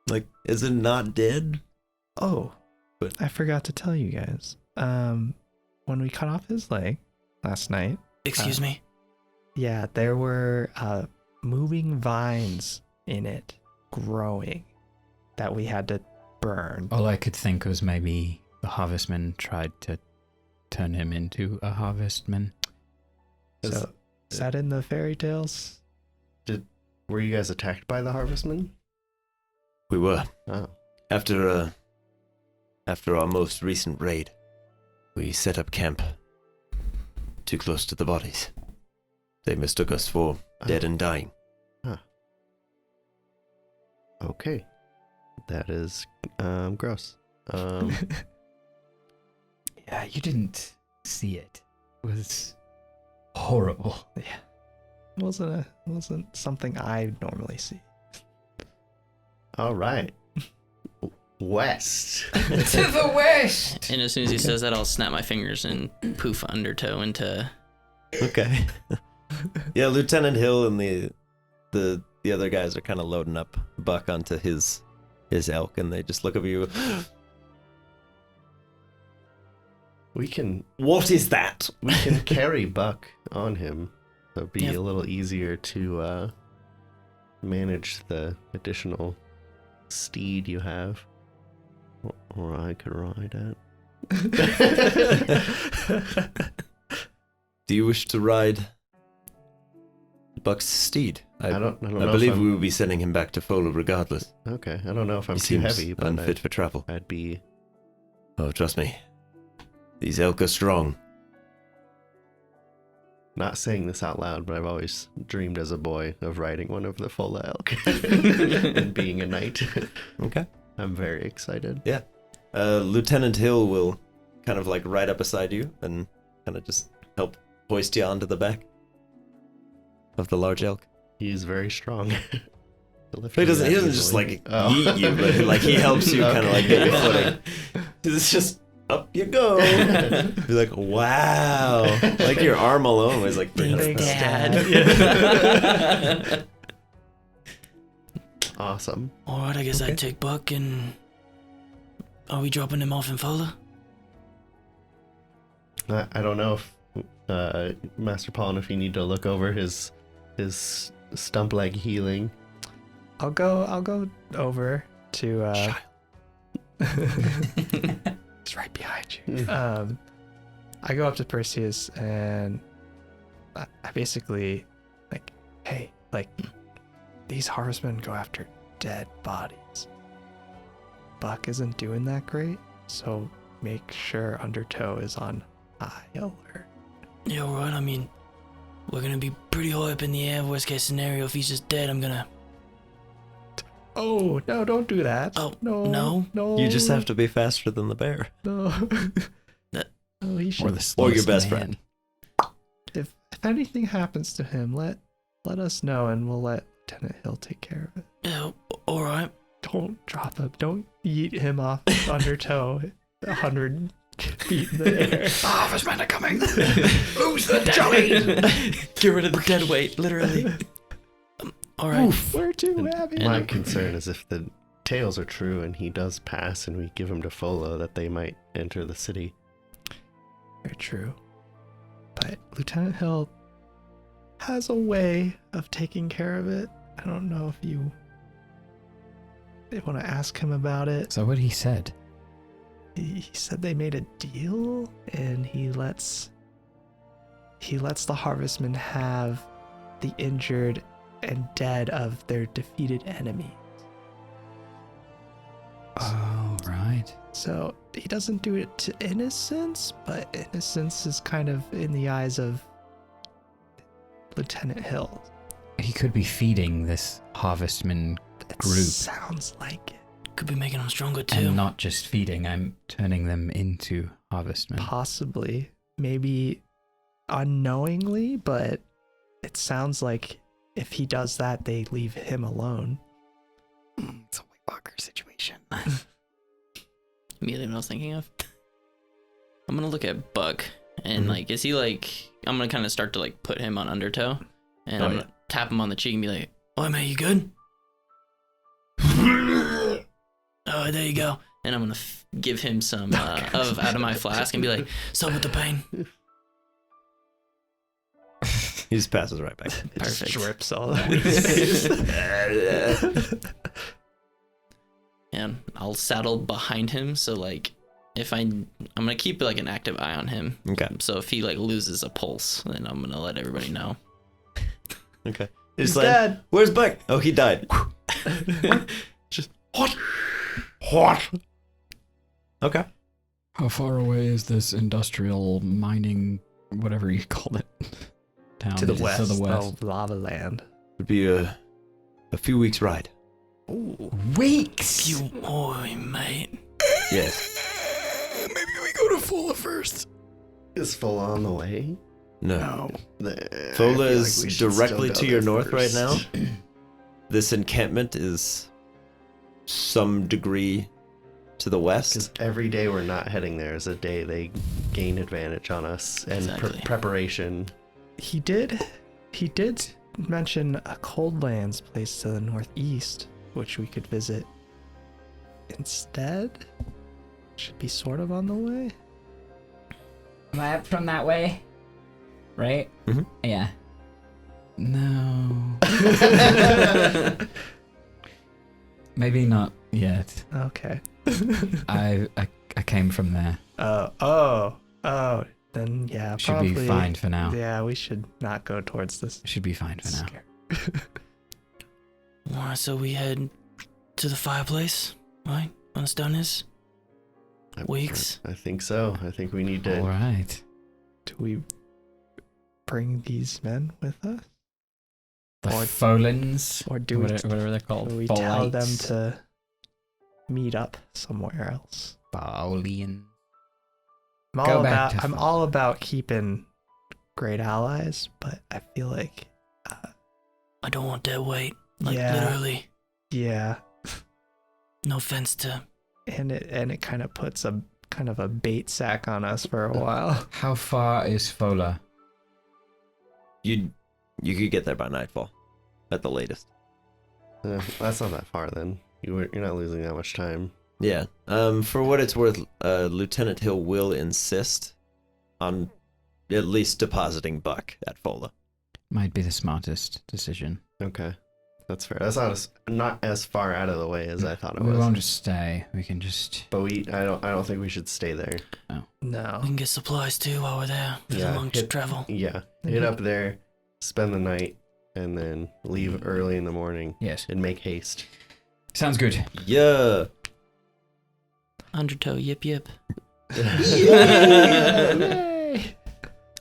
S6: Like, is it not dead?
S5: Oh,
S6: But-
S5: I forgot to tell you guys. When we cut off his leg last night,
S4: Excuse me.
S5: yeah, there were moving vines in it growing that we had to burn.
S2: All I could think was maybe the harvestman tried to turn him into a harvestman.
S5: So, is that in the fairy tales?
S3: Were you guys attacked by the harvestmen?
S6: We were.
S3: Oh.
S6: After our most recent raid, we set up camp too close to the bodies. They mistook us for dead and dying.
S3: Okay. That is gross.
S2: Yeah, you didn't see it. It was horrible.
S5: Yeah, wasn't something I normally see.
S3: All right. West.
S7: To the west!
S4: And as soon as he says that, I'll snap my fingers and poof undertow into.
S6: Okay. Yeah, Lieutenant Hill and the other guys are kind of loading up Buck onto his elk, and they just look at you.
S3: We can
S6: What is that?
S3: carry Buck on him. So it'd be
S4: Yep.
S3: a little easier to manage the additional steed you have. Or I could ride it.
S6: Do you wish to ride Buck's steed?
S3: I don't know.
S6: I
S3: if
S6: believe
S3: I'm-
S6: we will be sending him back to Fola regardless.
S3: Okay, I don't know if I'm
S6: He
S3: too
S6: seems
S3: heavy, but
S6: unfit for travel.
S3: I'd be.
S6: Oh, trust me. These elk are strong.
S3: Not saying this out loud, but I've always dreamed as a boy of riding one of the Fola elk and being a knight.
S6: Okay.
S3: I'm very excited.
S6: Lieutenant Hill will kind of like ride up beside you and kind of just help hoist you onto the back of the large elk.
S3: He's very strong.
S6: He doesn't just like yeet you, but like he helps you kind of like get your footing. It's just up you go. You're like, wow. Like your arm alone was like,
S4: Thanks, Dad.
S3: Awesome.
S4: Alright, I guess I'd take Buck and. Are we dropping him off in Fola?
S3: I don't know if Master Pollen, if you need to look over his stump leg healing.
S5: I'll go over to it's right behind you. I go up to Perseus and I basically like, hey, like these harvestmen go after dead bodies. Buck isn't doing that great, so make sure Undertow is on high alert.
S4: Yeah, alright, I mean, we're gonna be pretty high up in the air. Worst case scenario, if he's just dead, I'm gonna.
S5: Oh no! Don't do that.
S4: Oh,
S5: no,
S4: no?
S5: no.
S6: you just have to be faster than the bear.
S5: No. Oh, he should.
S2: Or the
S6: Or your
S2: slowest
S6: best
S2: man.
S6: friend.
S5: If anything happens to him, let us know, and we'll let Lieutenant Hill take care of it.
S4: Yeah, alright.
S5: Don't drop him. Don't yeet him off Undertow 100 feet in the air.
S7: Harvestmen are coming! Lose the jelly!
S4: Get rid of the dead weight, literally. Alright.
S5: We're too heavy.
S4: And
S3: My
S4: I'm-
S3: concern is if the tales are true and he does pass and we give him to Fola, that they might enter the city.
S5: Very true. But Lieutenant Hill has a way of taking care of it. I don't know if you want to ask him about it.
S2: So what he said.
S5: He said they made a deal, and he lets the harvestmen have the injured and dead of their defeated enemy. So he doesn't do it to innocence, but innocence is kind of in the eyes of Lieutenant Hill.
S2: He could be feeding this harvestman
S5: It
S2: group.
S5: sounds like it.
S4: Could be making him stronger too.
S2: And not just feeding, I'm turning them into harvestmen.
S5: Possibly, maybe unknowingly, but it sounds like if he does that, they leave him alone.
S2: It's a White Walker situation.
S4: Immediately what I was thinking of. I'm gonna look at Buck and
S3: Mhm.
S4: like, is he like? I'm gonna kind of start to like put him on undertow, and
S3: Oh,
S4: I'm
S3: yeah.
S4: gonna tap him on the cheek and be like, "Oh mate, you good? Oh, there you go." And I'm gonna give him some of out of my flask and be like, "So with the pain."
S6: He just passes right back.
S4: Perfect.
S5: Drips all over his face.
S4: And I'll saddle behind him, so like, if I'm gonna keep like an active eye on him.
S6: Okay.
S4: So if he like loses a pulse, then I'm gonna let everybody know.
S6: Okay.
S5: He's
S6: like,
S5: dead.
S6: Where's Buck? Oh, he died. What? Okay.
S2: How far away is this industrial mining, whatever you called it, town?
S5: To the
S2: Is it
S5: west,
S2: To the west.
S5: of Lava Land.
S6: Would be a few weeks ride.
S2: Weeks.
S4: You boy, mate.
S6: Yes.
S2: Maybe we go to Fola first.
S3: Is full on the way?
S6: No.
S3: I
S6: Fola
S3: feel
S6: is
S3: like we should
S6: directly
S3: still
S6: to
S3: go
S6: your
S3: there
S6: north right now.
S3: first.
S6: This encampment is some degree to the west.
S3: Because every day we're not heading there is a day they gain advantage on us and
S4: Exactly.
S3: preparation.
S5: He did mention a Coldlands place to the northeast, which we could visit instead. Should be sort of on the way.
S7: Am I up from that way? Right?
S6: Mhm.
S7: Yeah.
S2: No. Maybe not yet.
S5: Okay.
S2: I came from there.
S5: Oh. Then yeah,
S2: Should
S5: probably
S2: be fine for now.
S5: Yeah, we should not go towards this.
S2: Should be fine for now.
S5: Scare.
S4: Alright, so we head to the fireplace, right? When it's done is? Weeks?
S3: I think so. I think we need to.
S2: All right.
S5: Do we bring these men with us,
S2: The
S5: Or-
S2: Folens,
S5: or do we?
S2: whatever they're called.
S5: Or we tell them
S2: Folites.
S5: to meet up somewhere else?
S2: Folian.
S5: I'm
S2: Go
S5: all
S2: back
S5: about.
S2: to
S5: I'm
S2: Fo-
S5: all about keeping great allies, but I feel like,
S4: I don't want dead weight. Like
S5: Yeah.
S4: literally.
S5: yeah,
S4: No offense to.
S5: and it kind of puts a kind of a bait sack on us for a while.
S2: How far is Fola?
S6: You could get there by nightfall, at the latest.
S3: That's not that far then. You're not losing that much time.
S6: Yeah. For what it's worth, Lieutenant Hill will insist on at least depositing Buck at Fola.
S2: Might be the smartest decision.
S3: Okay, that's fair. That's not as far out of the way as I thought it
S2: We
S3: was.
S2: won't just stay. We can just.
S3: But I don't think we should stay there.
S5: No.
S4: We can get supplies too while we're there. There's
S3: Yeah,
S4: a long
S3: hit-
S4: travel.
S3: Yeah, hit up there, spend the night, and then leave early in the morning
S2: Yes.
S3: and make haste.
S2: Sounds good.
S6: Yeah.
S4: Undertow, yip yip.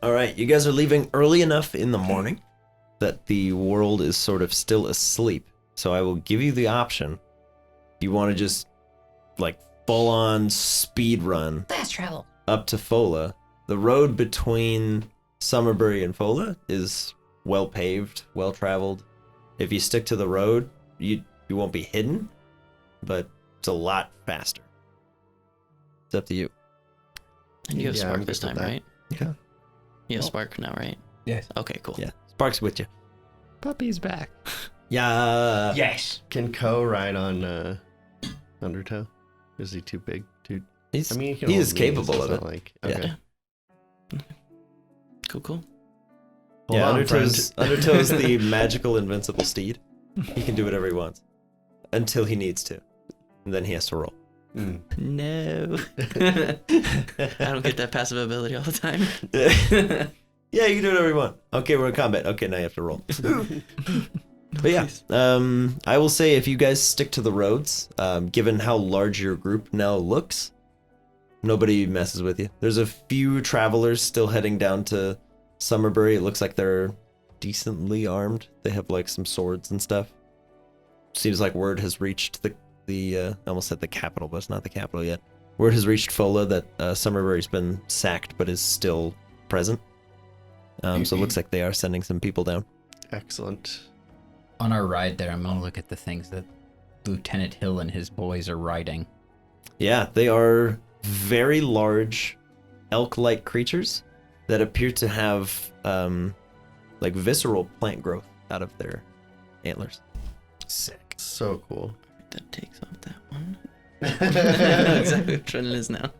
S6: All right, you guys are leaving early enough in the morning that the world is sort of still asleep. So I will give you the option. You want to just like full on speed run
S7: Fast travel.
S6: up to Fola. The road between Summerbury and Fola is well paved, well traveled. If you stick to the road, you won't be hidden, but it's a lot faster. It's up to you.
S4: And you have
S3: Yeah, I'm
S4: Spark
S3: good
S4: this
S3: with
S4: time,
S3: that.
S4: right?
S6: Yeah.
S4: You have Spark now, right?
S2: Yes.
S4: Okay, cool.
S6: Yeah, Spark's with you.
S5: Puppy's back.
S6: Yeah.
S7: Yes.
S3: Can Ko ride on Undertow? Is he too big?
S6: He's,
S3: I mean,
S6: he is capable of it.
S3: Like,
S6: Yeah.
S3: okay.
S4: Cool.
S3: Hold
S6: Yeah,
S3: on,
S6: Undertow's the magical invincible steed. He can do whatever he wants. Until he needs to. And then he has to roll.
S3: Mm.
S4: No. I don't get that passive ability all the time.
S6: Yeah, you can do whatever you want. Okay, we're in combat. Okay, now you have to roll. But yeah, I will say if you guys stick to the roads, given how large your group now looks, Nobody messes with you. There's a few travelers still heading down to Summerbury. It looks like they're decently armed. They have like some swords and stuff. Seems like word has reached the I almost said the capital, but it's not the capital yet. Word has reached Fola that Summerbury's been sacked, but is still present. So it looks like they are sending some people down.
S3: Excellent.
S2: On our ride there, I'm gonna look at the things that Lieutenant Hill and his boys are riding.
S6: Yeah, they are very large elk-like creatures that appear to have like visceral plant growth out of their antlers.
S2: Sick.
S3: So cool.
S4: That takes off that one. I know exactly which one it is now.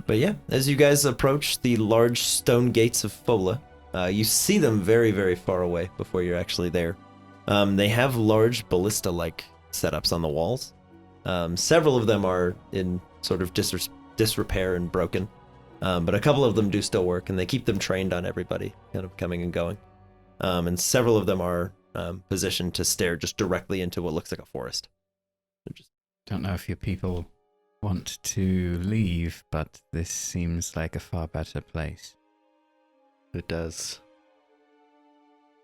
S6: But yeah, as you guys approach the large stone gates of Fola, you see them very, very far away before you're actually there. They have large ballista-like setups on the walls. Several of them are in sort of disrepair and broken, but a couple of them do still work, and they keep them trained on everybody kind of coming and going. And several of them are positioned to stare just directly into what looks like a forest.
S2: Don't know if your people want to leave, but this seems like a far better place.
S3: It does.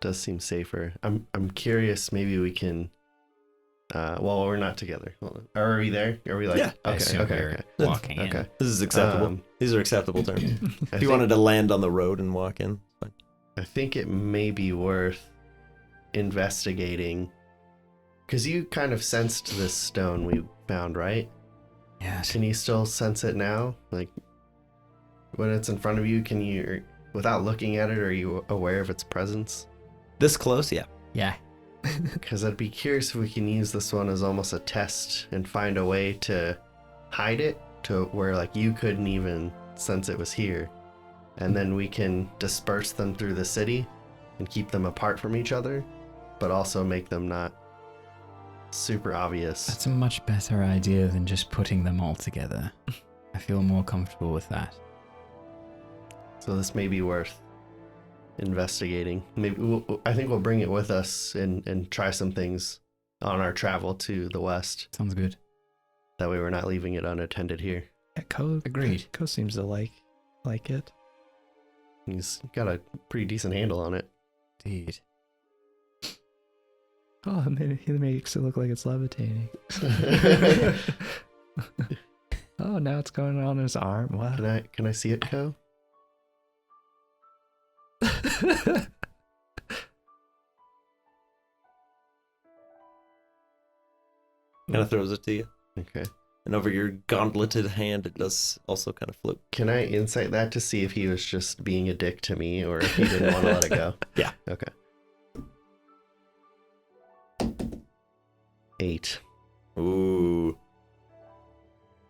S3: Does seem safer. I'm curious. Maybe we can. Well, we're not together. Hold on. Are we there? Are we like?
S6: Yeah.
S2: I
S3: Okay.
S2: assume
S3: Okay.
S2: you're
S3: Okay.
S2: walking in.
S3: Okay.
S6: This is acceptable. These are acceptable terms.
S3: I
S6: If you wanted to land on the road and walk in, it's fine.
S3: I think it may be worth investigating, because you kind of sensed this stone we found, right?
S2: Yes.
S3: Can you still sense it now? Like when it's in front of you, can you, without looking at it, are you aware of its presence?
S6: This close, yeah.
S2: Yeah.
S3: Because I'd be curious if we can use this one as almost a test and find a way to hide it to where like you couldn't even sense it was here. And then we can disperse them through the city and keep them apart from each other, but also make them not super obvious.
S2: That's a much better idea than just putting them all together. I feel more comfortable with that.
S3: So this may be worth investigating. Maybe I think we'll bring it with us and try some things on our travel to the west.
S2: Sounds good.
S3: That way we're not leaving it unattended here.
S5: Yeah, Ko
S2: Agreed.
S5: Ko seems to like it.
S3: He's got a pretty decent handle on it.
S2: Indeed.
S5: Oh, he makes it look like it's levitating. Oh, now it's going on his arm. Wow.
S3: Can I see it, Ko?
S6: Kind of throws it to you.
S3: Okay.
S6: And over your gauntleted hand, it does also kind of float.
S3: Can I insight that to see if he was just being a dick to me or if he didn't want to let it go?
S6: Yeah.
S3: Okay. 8.
S6: Ooh.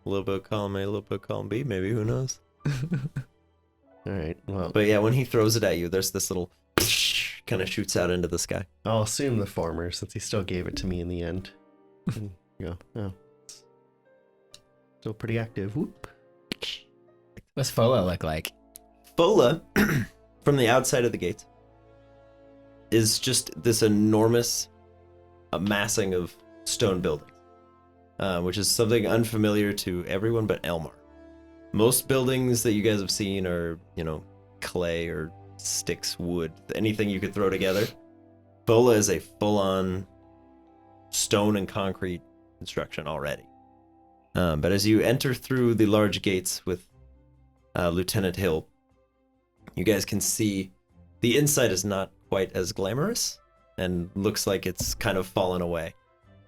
S6: A little bit of column A, a little bit of column B, maybe, who knows?
S3: All right. Well,
S6: But yeah, when he throws it at you, there's this little kind of shoots out into the sky.
S3: I'll assume the former since he still gave it to me in the end. And go, oh. Still pretty active. Whoop.
S2: What's Fola look like?
S6: Fola, from the outside of the gates, is just this enormous amassing of stone buildings, which is something unfamiliar to everyone but Elmar. Most buildings that you guys have seen are, clay or sticks, wood, anything you could throw together. Fola is a full-on stone and concrete construction already. But as you enter through the large gates with Lieutenant Hill, you guys can see the inside is not quite as glamorous and looks like it's kind of fallen away.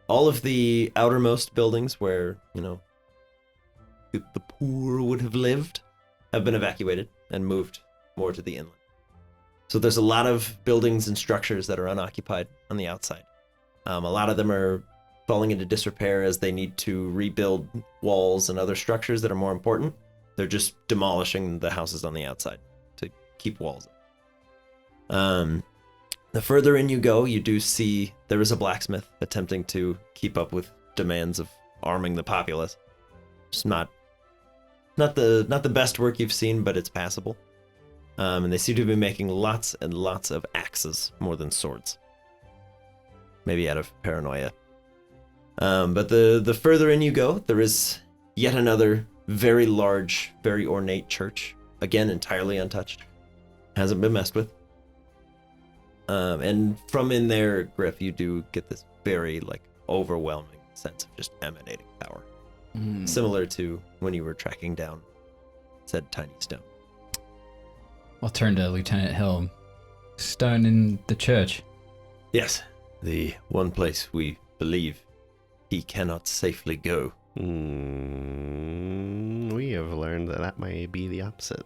S6: All of the outermost buildings where, the poor would have lived have been evacuated and moved more to the inland. So there's a lot of buildings and structures that are unoccupied on the outside. A lot of them are falling into disrepair as they need to rebuild walls and other structures that are more important. They're just demolishing the houses on the outside to keep walls up. The further in you go, you do see there is a blacksmith attempting to keep up with demands of arming the populace. It's not the best work you've seen, but it's passable. And they seem to be making lots and lots of axes more than swords. Maybe out of paranoia. But the further in you go, there is yet another very large, very ornate church. Again, entirely untouched. Hasn't been messed with. And from in there, Griff, you do get this very, overwhelming sense of just emanating power. Similar to when you were tracking down said tiny stone.
S2: I'll turn to Lieutenant Hill. Stone in the church.
S6: Yes, the one place we believe he cannot safely go.
S3: We have learned that may be the opposite.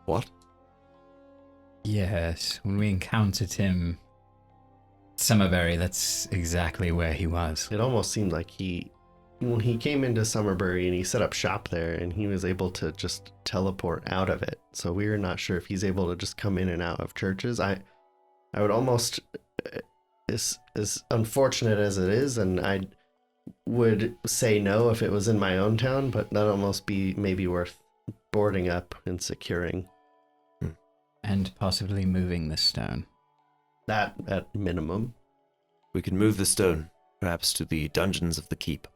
S6: What?
S2: Yes, when we encountered him, Summerberry, that's exactly where he was.
S3: It almost seemed like when he came into Summerbury and he set up shop there and he was able to just teleport out of it. So we're not sure if he's able to just come in and out of churches. I would almost, as unfortunate as it is, and I would say no if it was in my own town, but that'd almost be maybe worth boarding up and securing.
S2: And possibly moving the stone.
S3: That at minimum.
S6: We could move the stone, perhaps to the dungeons of the keep.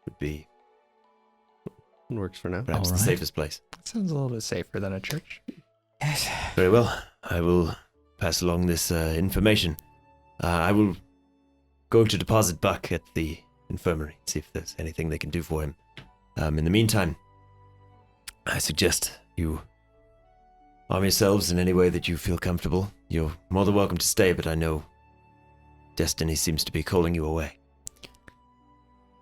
S6: Would be
S3: Works for now.
S6: perhaps the
S2: Alright.
S6: safest place.
S5: That sounds a little bit safer than a church.
S2: Yes.
S6: Very well. I will pass along this information. I will go to deposit Buck at the infirmary, see if there's anything they can do for him. In the meantime, I suggest you arm yourselves in any way that you feel comfortable. You're more than welcome to stay, but I know destiny seems to be calling you away.
S5: You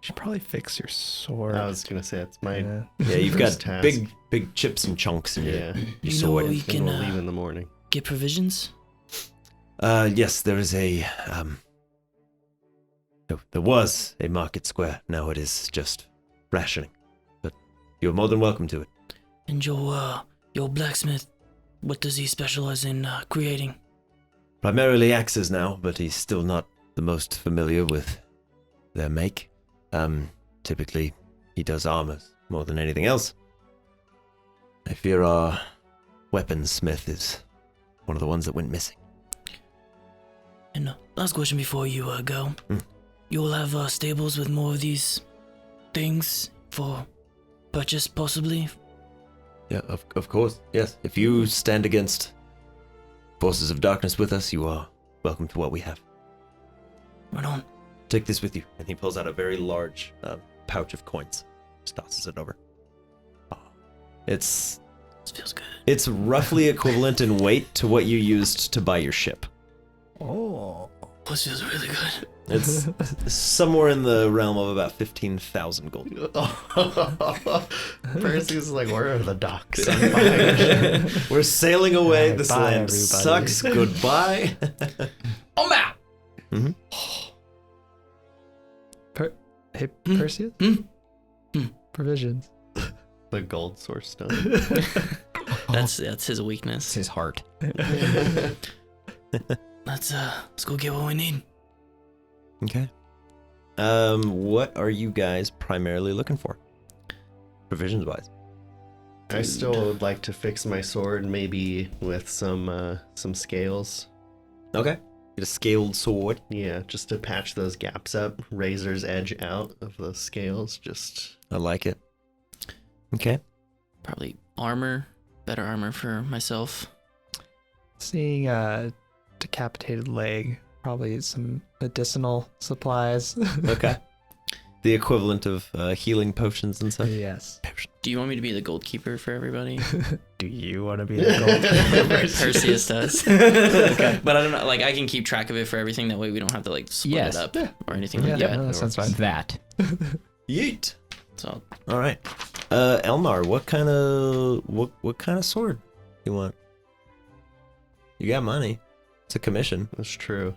S5: should probably fix your sword.
S3: I was gonna say it's my
S6: Yeah, you've
S3: first
S6: got
S3: task.
S6: big chips and chunks in your,
S3: Yeah.
S6: your
S4: You know
S6: sword.
S4: where we
S3: And
S4: can
S3: we'll leave in the morning.
S4: get provisions?
S6: Yes, there is a there was a market square. Now it is just rationing. But you're more than welcome to it.
S4: And your blacksmith, what does he specialize in creating?
S6: Primarily axes now, but he's still not the most familiar with their make. Typically he does armors more than anything else. I fear our weaponsmith is one of the ones that went missing.
S4: And last question before you go. You'll have stables with more of these things for purchase, possibly?
S6: Yeah, of course. Yes. If you stand against forces of darkness with us, you are welcome to what we have.
S4: Right on.
S6: Take this with you. And he pulls out a very large pouch of coins. Just tosses it over.
S4: This feels good.
S6: It's roughly equivalent in weight to what you used to buy your ship.
S5: Oh.
S4: This feels really good.
S6: It's somewhere in the realm of about 15,000 gold.
S3: Perseus is like, where are the docks?
S6: We're sailing away.
S5: Alright,
S6: This
S5: bye,
S6: land
S5: everybody.
S6: sucks. Goodbye.
S4: I'm out!
S5: Hey, Perseus? Provisions.
S3: The gold source stone.
S4: That's his
S2: It's
S4: weakness.
S2: his heart.
S4: Let's go get what we need.
S6: Okay. What are you guys primarily looking for? Provisions wise.
S3: I still would like to fix my sword, maybe with some scales.
S6: Okay. Get a scaled sword.
S3: Yeah, just to patch those gaps up. Razor's edge out of the scales. Just
S6: I like it. Okay.
S4: Probably armor. Better armor for myself.
S5: Seeing a decapitated leg, probably some medicinal supplies.
S6: Okay. The equivalent of healing potions and such.
S5: Yes.
S4: Do you want me to be the goalkeeper for everybody?
S5: Do you want to be the gold?
S4: Perseus does. Okay. But I don't know, I can keep track of it for everything. That way we don't have to split
S2: Yes.
S4: it up or anything
S5: Yeah,
S4: like that.
S5: no, that sounds fine.
S2: That.
S6: Yeet.
S4: So
S6: All right. Elmar, what kind of sword you want? You got money. It's a commission.
S3: that's true.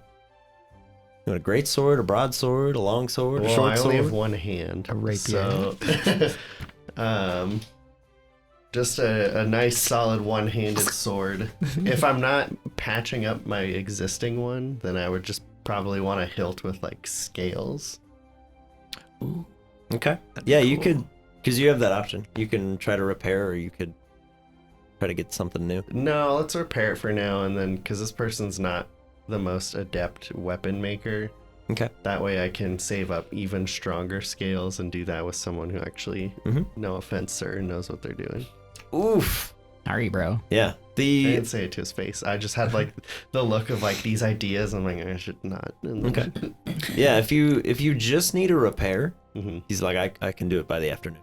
S6: You want a great sword, a broadsword, a long sword, a
S3: Well,
S6: short
S3: I
S6: sword?
S3: only have one hand.
S5: A rapier.
S3: So, just a nice solid one-handed sword. If I'm not patching up my existing one, then I would just probably want a hilt with scales.
S4: ooh,
S6: Okay. Yeah, you could, because you have that option. You can try to repair, or you could try to get something new.
S3: No, let's repair it for now, and then because this person's not the most adept weapon maker,
S6: Okay.
S3: That way I can save up even stronger scales and do that with someone who actually, no offense, sir, knows what they're doing.
S6: Oof.
S2: Sorry, bro.
S6: Yeah.
S3: I didn't say it to his face. I just had like the look of like these ideas. I'm like, I should not.
S6: Okay. Yeah, if you just need a repair,
S3: Mhm.
S6: he's like, I can do it by the afternoon.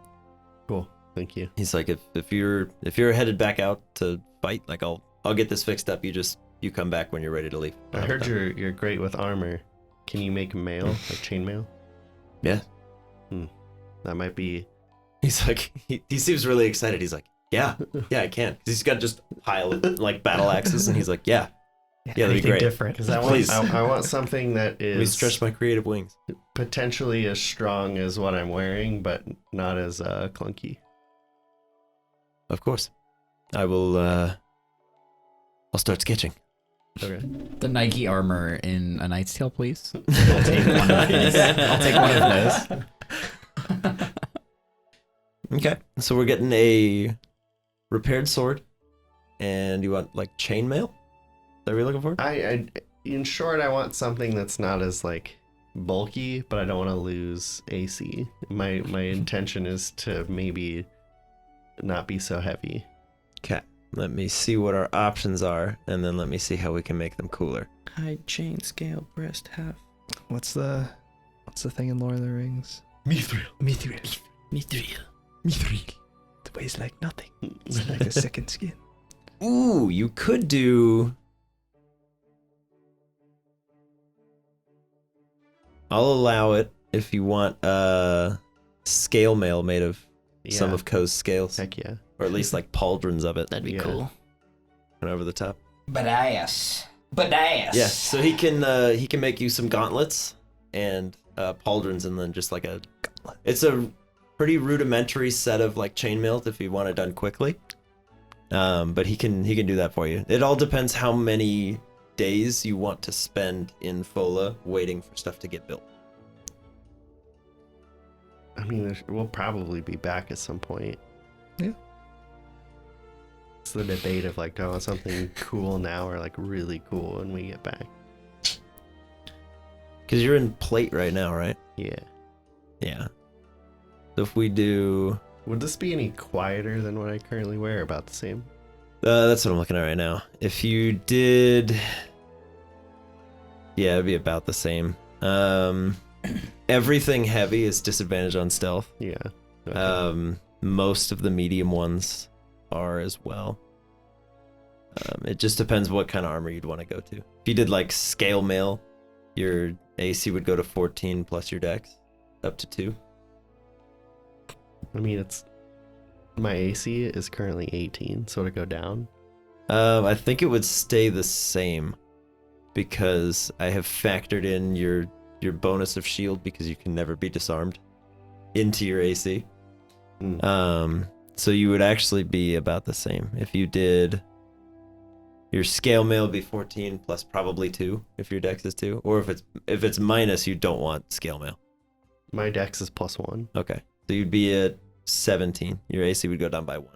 S3: Cool. Thank you.
S6: He's like, if you're headed back out to fight, like I'll get this fixed up. You come back when you're ready to leave.
S3: I heard you're great with armor. Can you make mail, like chain mail?
S6: Yeah.
S3: That might be.
S6: He's like, he seems really excited. He's like, yeah, I can. He's got just a pile of like battle axes, and he's like, yeah, that'd be
S5: Anything
S6: great.
S5: different.
S3: Because
S6: Please.
S3: I want something that
S6: Let me
S3: is
S6: stretch my creative wings.
S3: potentially as strong as what I'm wearing, but not as clunky.
S6: Of course, I will. I'll start sketching.
S3: Okay.
S2: The Nike armor in A Knight's Tale, please. I'll take one of these. I'll take one of those.
S6: Okay, so we're getting a repaired sword, and you want like chainmail? Is that what you're looking for?
S3: I in short, I want something that's not as like bulky, but I don't want to lose AC. My intention is to maybe not be so heavy.
S6: Okay, let me see what our options are, and then let me see how we can make them cooler.
S4: Hide, chain, scale, breast, half.
S5: What's the thing in Lord of the Rings?
S3: Mithril.
S5: Mithril.
S4: Mithril.
S5: Mithril. It weighs like nothing. It's like a second skin.
S6: Ooh, you could do. I'll allow it if you want scale mail made of some of Ko's scales,
S3: Heck yeah.
S6: or at least like pauldrons of it,
S4: That'd be
S3: Yeah.
S4: cool.
S6: and over the top.
S7: Badass.
S6: Yeah, so he can make you some gauntlets and pauldrons, and then just like it's a pretty rudimentary set of like chainmail if you want it done quickly. But he can do that for you. It all depends how many days you want to spend in Fola waiting for stuff to get built.
S3: I mean, we'll probably be back at some point.
S5: Yeah.
S3: It's the debate of like, do I want something cool now or like really cool when we get back?
S6: Because you're in plate right now, right?
S3: Yeah.
S6: Yeah. So if we do,
S3: Would this be any quieter than what I currently wear? About the same?
S6: that's what I'm looking at right now. If you did, yeah, it'd be about the same. Everything heavy is disadvantage on stealth.
S3: Yeah. Okay.
S6: Most of the medium ones are as well. It just depends what kind of armor you'd want to go to. If you did like scale mail, your AC would go to 14 plus your dex, up to 2.
S3: I mean, it's my AC is currently 18, so to go down.
S6: I think it would stay the same because I have factored in your bonus of shield because you can never be disarmed into your AC. So you would actually be about the same. If you did your scale mail would be 14 plus probably 2 if your dex is 2, or if it's minus, you don't want scale mail.
S3: My dex is +1,
S6: Okay, so you'd be at 17. Your AC would go down by 1.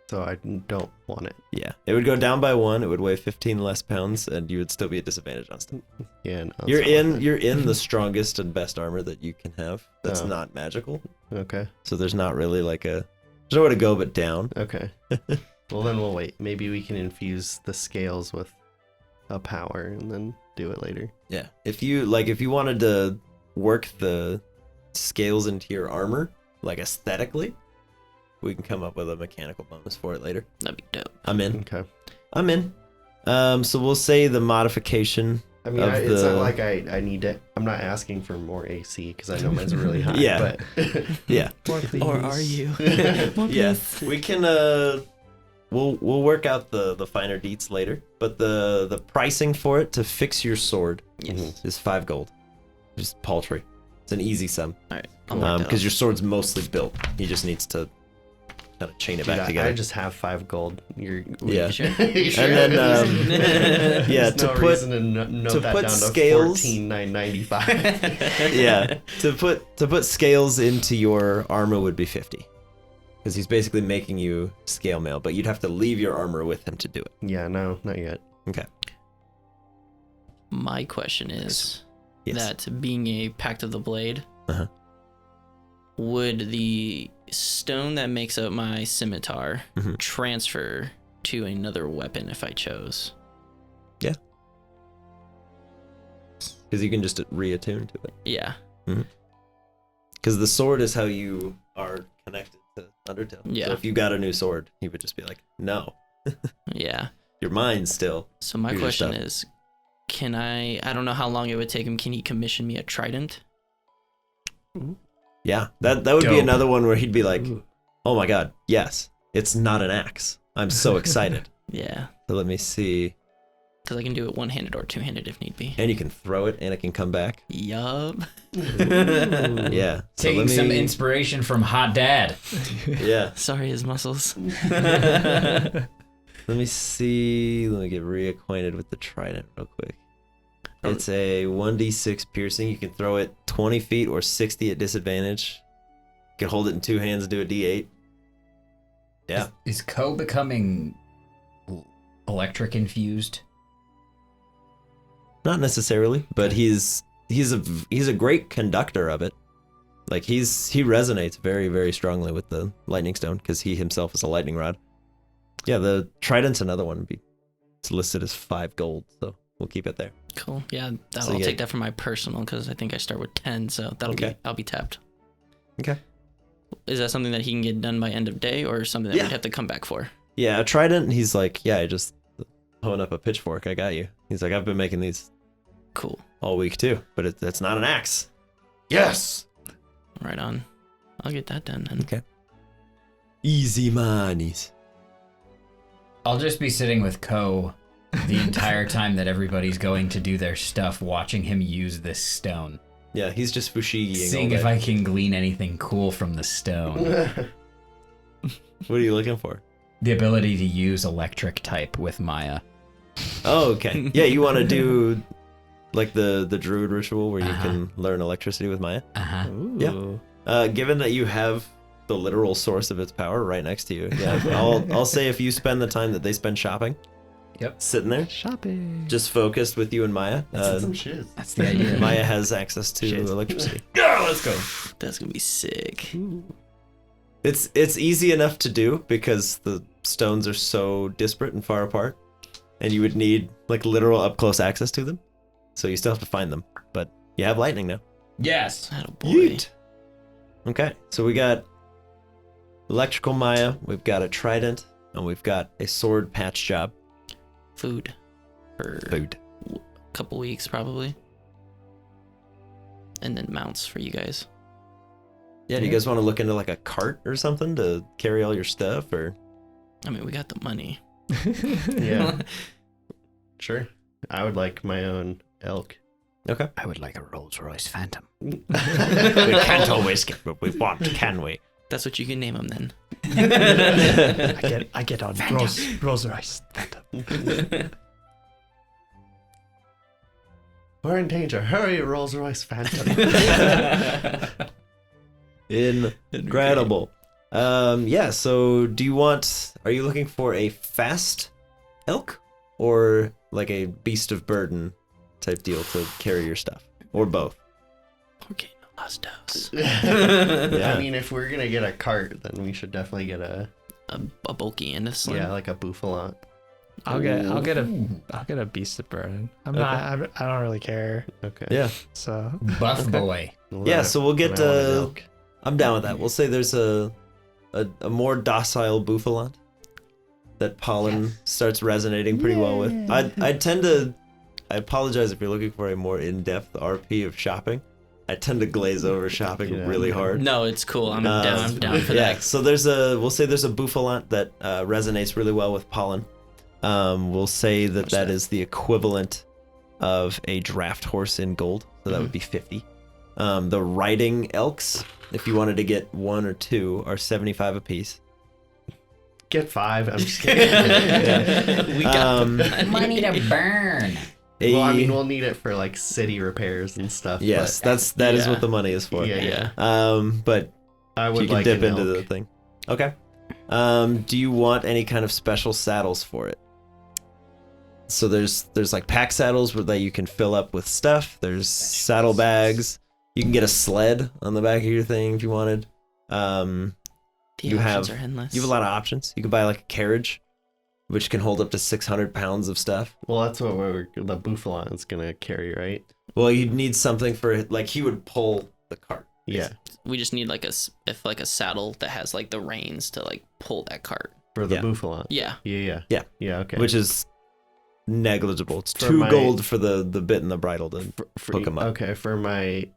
S3: so I don't want it.
S6: Yeah, it would go down by 1. It would weigh 15 less pounds, and you would still be at disadvantage on stuff.
S3: Yeah, no,
S6: You're
S3: it's not worth
S6: you're in the strongest and best armor that you can have. That's
S3: Oh.
S6: not magical,
S3: it. Okay.
S6: so there's not really like there's nowhere to go but down.
S3: Okay. Well, then we'll wait. Maybe we can infuse the scales with a power and then do it later.
S6: Yeah, if you wanted to work the scales into your armor, like aesthetically, we can come up with a mechanical bonus for it later.
S4: That'd be dope.
S6: I'm in.
S3: Okay.
S6: I'm in. So we'll say the modification.
S3: I mean,
S6: Of
S3: it's
S6: the-
S3: not like I need it. I'm not asking for more AC because I know mine's really high.
S6: Yeah.
S3: But
S6: Yeah.
S4: Or are you?
S6: Yeah. We can we'll work out the finer deets later, but the pricing for it to fix your sword is 5 gold. Just paltry. It's an easy sum.
S4: All right. I'll mark that
S6: Because
S4: off.
S6: your sword's mostly built. He just needs to kind of chain it
S3: Dude,
S6: back together.
S3: I just have 5 gold.
S6: Yeah.
S3: You sure?
S6: And then yeah,
S3: There's
S6: to
S3: no
S6: put
S3: reason to note
S6: to
S3: that
S6: put
S3: down to
S6: scales-
S3: 14,995.
S6: yeah, to put scales into your armor would be 50. Because he's basically making you scale mail, but you'd have to leave your armor with him to do it.
S3: Yeah, no, not yet.
S6: Okay.
S4: My question is, that being a Pact of the Blade,
S6: Uh-huh.
S4: would the stone that makes up my scimitar
S6: Mhm.
S4: transfer to another weapon if I chose?
S6: Because you can just reattune to it.
S4: Yeah.
S6: Because the sword is how you are connected to Undertale.
S4: Yeah.
S6: So if you got a new sword, he would just be like, no.
S4: Yeah.
S6: Your mind's still.
S4: So my
S6: Here's your
S4: question
S6: stuff.
S4: is, can I don't know how long it would take him. Can he commission me a trident?
S6: Yeah. That would be
S2: Dope.
S6: another one where he'd be like, oh my god, yes, it's not an axe. I'm so excited.
S4: Yeah.
S6: So let me see.
S4: Because I can do it one-handed or two-handed if need be.
S6: And you can throw it and it can come back.
S4: Yup.
S6: Yeah. So
S2: Taking
S6: let me,
S2: some inspiration from Hot Dad.
S6: Yeah.
S4: Sorry, his muscles.
S6: Let me see. Let me get reacquainted with the trident real quick. It's a 1d6 piercing. You can throw it 20 feet or 60 at disadvantage. You can hold it in two hands and do a d8. Yeah.
S2: Is Ko becoming electric infused?
S6: Not necessarily, but he's a great conductor of it. Like he resonates very, very strongly with the lightning stone because he himself is a lightning rod. Yeah, the trident's another one. It's listed as 5 gold, so we'll keep it there.
S4: Cool. Yeah,
S6: So
S4: I'll
S6: yeah.
S4: take that for my personal because I think I start with 10, so I'll be tapped.
S6: Okay.
S4: Is that something that he can get done by end of day or something that
S6: Yeah.
S4: we'd have to come back for?
S6: Yeah, a trident. He's like, yeah, I just honing up a pitchfork. I got you. He's like, I've been making these
S4: Cool.
S6: all week too, but it's not an axe. Yes.
S4: Right on. I'll get that done then.
S6: Okay. Easy monies.
S2: I'll just be sitting with Ko the entire time that everybody's going to do their stuff, watching him use this stone.
S6: Yeah, he's just fushigiing.
S2: Seeing if I can glean anything cool from the stone.
S6: What are you looking for?
S2: The ability to use electric type with Maya.
S6: Oh, okay. Yeah, you want to do like the druid ritual where you
S2: Uh-huh.
S6: can learn electricity with Maya?
S2: Uh-huh.
S6: Yeah. Given that you have the literal source of its power right next to you, yeah, I'll say if you spend the time that they spend shopping,
S2: Yep.
S6: sitting there,
S5: Shopping.
S6: just focused with you and Maya,
S3: That's some shiz.
S2: That's the idea.
S6: Maya has access to
S5: Shit.
S6: electricity. Yeah, let's go.
S4: That's going to be sick.
S6: It's easy enough to do because the stones are so disparate and far apart, and you would need like literal up close access to them. So you still have to find them, but you have lightning now.
S2: Yes.
S4: Attaboy.
S6: Okay, so we got electrical Maya, we've got a trident, and we've got a sword patch job.
S4: Food. For
S6: Food.
S4: a couple weeks, probably. And then mounts for you guys.
S6: Yeah, do you guys want to look into like a cart or something to carry all your stuff, or?
S4: I mean, we got the money.
S3: Yeah. Sure. I would like my own elk.
S6: Okay.
S2: I would like a Rolls Royce Phantom.
S6: We can't always get what we want, can we?
S4: That's what you can name them then.
S5: I get on Rolls Royce.
S3: We're in danger. Hurry, Rolls Royce Phantom.
S6: Incredible. Yeah, so are you looking for a fast elk or like a beast of burden type deal to carry your stuff? Or both?
S4: Okay, no las dos.
S3: I mean, if we're gonna get a cart, then we should definitely get a
S4: bulky and a slim.
S3: yeah, like a bouffalon.
S5: I'll get a beast of burden. I don't really care.
S3: Okay.
S6: Yeah.
S5: So
S2: Buff boy.
S6: Yeah, so we'll get
S3: Then I want an elk.
S6: I'm down with that. We'll say there's a more docile bouffalon that Polen starts resonating pretty well with. I apologize if you're looking for a more in-depth RP of shopping. I tend to glaze over shopping
S3: Yeah.
S6: really hard.
S4: No, it's cool. I'm down for
S6: Yeah,
S4: that.
S6: so we'll say there's a bouffalon that resonates really well with Polen. We'll say that is the equivalent of a draft horse in gold, so that would be 50. The riding elks, if you wanted to get 1 or 2, are 75 apiece.
S3: Get 5. I'm just kidding.
S4: We got
S7: Money to burn.
S3: Well, I mean, we'll need it for like city repairs and stuff.
S6: Yes,
S3: but
S6: that is
S4: yeah.
S6: what the money is for.
S3: Yeah.
S6: But
S3: I
S6: you
S3: would
S6: can
S3: like
S6: dip
S3: an
S6: into the
S3: elk.
S6: thing. Okay. Do you want any kind of special saddles for it? So there's like pack saddles that you can fill up with stuff. There's saddlebags. You can get a sled on the back of your thing if you wanted.
S4: The
S6: You
S4: options
S6: have-
S4: are endless.
S6: You have a lot of options. You can buy like a carriage, which can hold up to 600 pounds of stuff.
S3: Well, that's what the Buffalon is gonna carry, right?
S6: Well, you'd need something for like he would pull the cart.
S3: Yeah,
S4: We just need like a saddle that has like the reins to like pull that cart.
S3: for the
S6: Yeah.
S3: Buffalon.
S4: Yeah.
S3: Yeah. Okay.
S6: Which is negligible. It's
S3: For
S6: 2
S3: my-
S6: gold for the bit and the bridle to
S3: for,
S6: hook 'em up.
S3: Okay, for my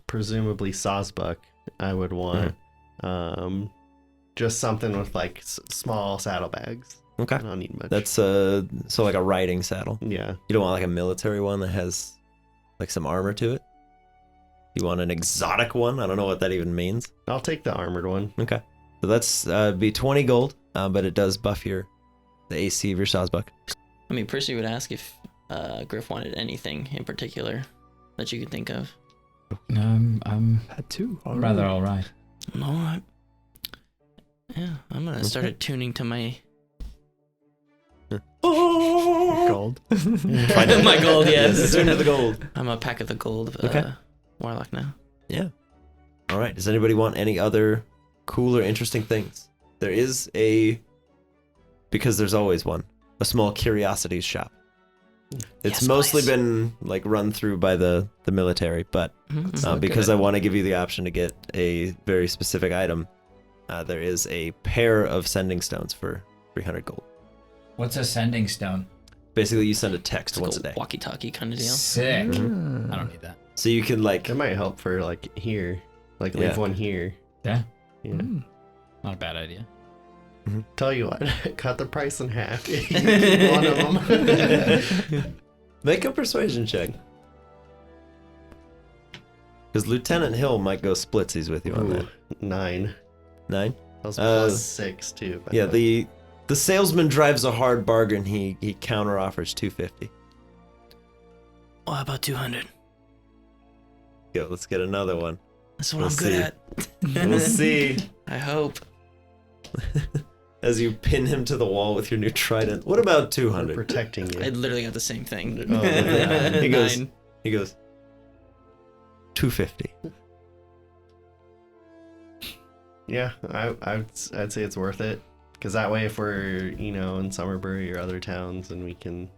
S3: presumably Sawsbuck, I would want just something with like small saddlebags.
S6: Okay.
S3: I don't need much.
S6: That's so like a riding saddle.
S3: yeah.
S6: You don't want like a military one that has like some armor to it. You want an exotic one? I don't know what that even means.
S3: I'll take the armored one.
S6: Okay. So that's be 20 gold, but it does buff the AC of your Sawsbuck.
S4: I mean, Percy would ask if Griff wanted anything in particular that you could think of.
S2: I'm
S5: Had 2.
S2: rather all right.
S4: All right. Yeah, I'm gonna start attuning to my
S5: Gold.
S4: my gold. Yes,
S6: Turn to the gold.
S4: I'm a pack of the gold.
S6: Okay.
S4: Warlock now.
S6: Yeah. All right. Does anybody want any other cool or interesting things? There is because there's always one, a small curiosities shop. It's
S4: Yes,
S6: mostly
S4: please.
S6: been like run through by the military, but
S4: Mhm.
S6: because I want to give you the option to get a very specific item, there is a pair of sending stones for 300 gold.
S2: What's a sending stone?
S6: Basically, you send a text
S4: It's
S6: once a
S4: like
S6: day.
S4: walkie-talkie kind of deal.
S2: Sick.
S6: Mm-hmm.
S2: I don't need that.
S6: So you can like,
S3: It might help for like here, like leave
S6: Yeah.
S3: one here.
S2: Yeah,
S3: Yeah.
S5: Mm.
S2: not a bad idea.
S3: Tell you what, cut the price in half. You keep one of them.
S6: make a persuasion check. Because Lieutenant Hill might go splitsies with you on that.
S3: Ooh, 9.
S6: 9?
S3: That was
S6: Uh,
S3: plus 6 too. but-
S6: Yeah, the salesman drives a hard bargain. He counter offers 250.
S4: Oh, how about 200?
S6: Go, let's get another one.
S4: That's what
S6: We'll
S4: I'm good
S6: see.
S4: at.
S6: We'll see.
S4: I hope.
S6: As you pin him to the wall with your new trident. What about
S3: We're
S6: 200?
S3: protecting
S4: I
S3: you.
S4: literally got the same thing.
S3: Oh, yeah.
S6: He goes,
S4: 9.
S6: he goes, 250.
S3: Yeah, I'd say it's worth it. Because that way, if we're, in Summerbury or other towns, and we can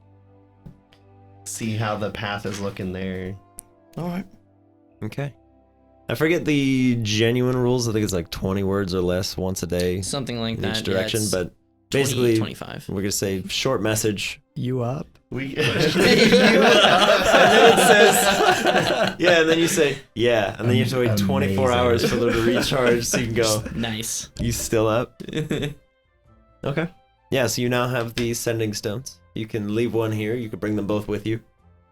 S3: see how the path is looking there.
S4: All right.
S6: Okay. I forget the genuine rules. I think it's like 20 words or less once a day
S4: Something like
S6: in
S4: that.
S6: each direction.
S4: Yeah, it's
S6: But basically,
S4: 25.
S6: we're going to say short message.
S5: You up?
S3: We.
S6: And then it says, yeah, and then you say, yeah, and then you have to wait 24
S2: Amazing.
S6: hours for them to recharge so you can go,
S4: Nice.
S6: you still up? Okay. Yeah, so you now have the sending stones. You can leave one here. You can bring them both with you.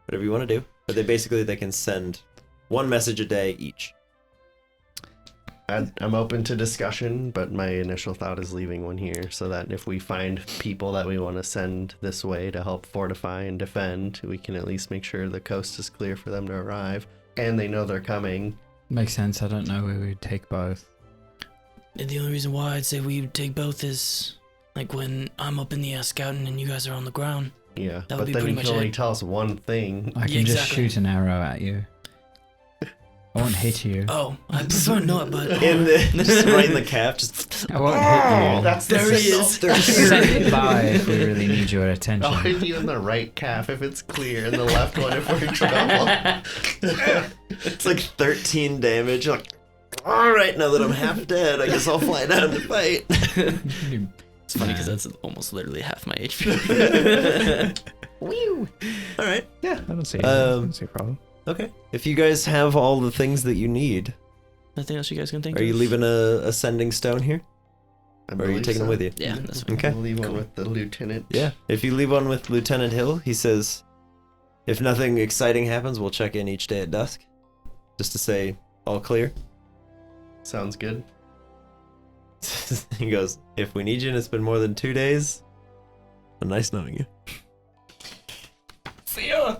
S6: Whatever you want to do. But they can send one message a day each.
S3: I'm open to discussion, but my initial thought is leaving one here so that if we find people that we want to send this way to help fortify and defend, we can at least make sure the coast is clear for them to arrive and they know they're coming.
S2: Makes sense. I don't know where we'd take both.
S4: And the only reason why I'd say we would take both is like when I'm up in the air scouting and you guys are on the ground.
S3: Yeah,
S4: That would
S3: but
S4: be
S3: then
S4: pretty
S3: you
S4: much
S3: can only
S4: it.
S3: tell us one thing.
S2: I can
S4: Yeah,
S2: just
S4: exactly.
S2: shoot an arrow at you. I won't hit you.
S4: Oh, I prefer not, but
S6: Just right in the calf. Just
S2: I won't hit you.
S3: That's
S4: There
S3: the
S4: he
S3: signal.
S4: is.
S2: Send it by if we really need your attention.
S3: I'll hit you in the right calf if it's clear, and the left one if we're in trouble.
S6: it's like 13 damage. You're like, all right, now that I'm half dead, I guess I'll fly down to fight.
S4: It's funny because that's almost literally half my HP.
S6: All right.
S5: Yeah, I don't see. I don't see a problem.
S6: Okay. If you guys have all the things that you need,
S4: Nothing else you guys can think
S6: are
S4: of?
S6: you leaving a sending stone here?
S3: I
S6: Or are you
S3: believe
S6: taking them
S3: so.
S6: with you?
S4: Yeah, that's fine.
S6: Okay.
S3: I'll leave one
S4: Cool.
S3: with the lieutenant.
S6: Yeah. If you leave one with Lieutenant Hill, he says, if nothing exciting happens, we'll check in each day at dusk. Just to say, all clear.
S3: Sounds good.
S6: He goes, if we need you and it's been more than 2 days, well, nice knowing you.
S4: See ya.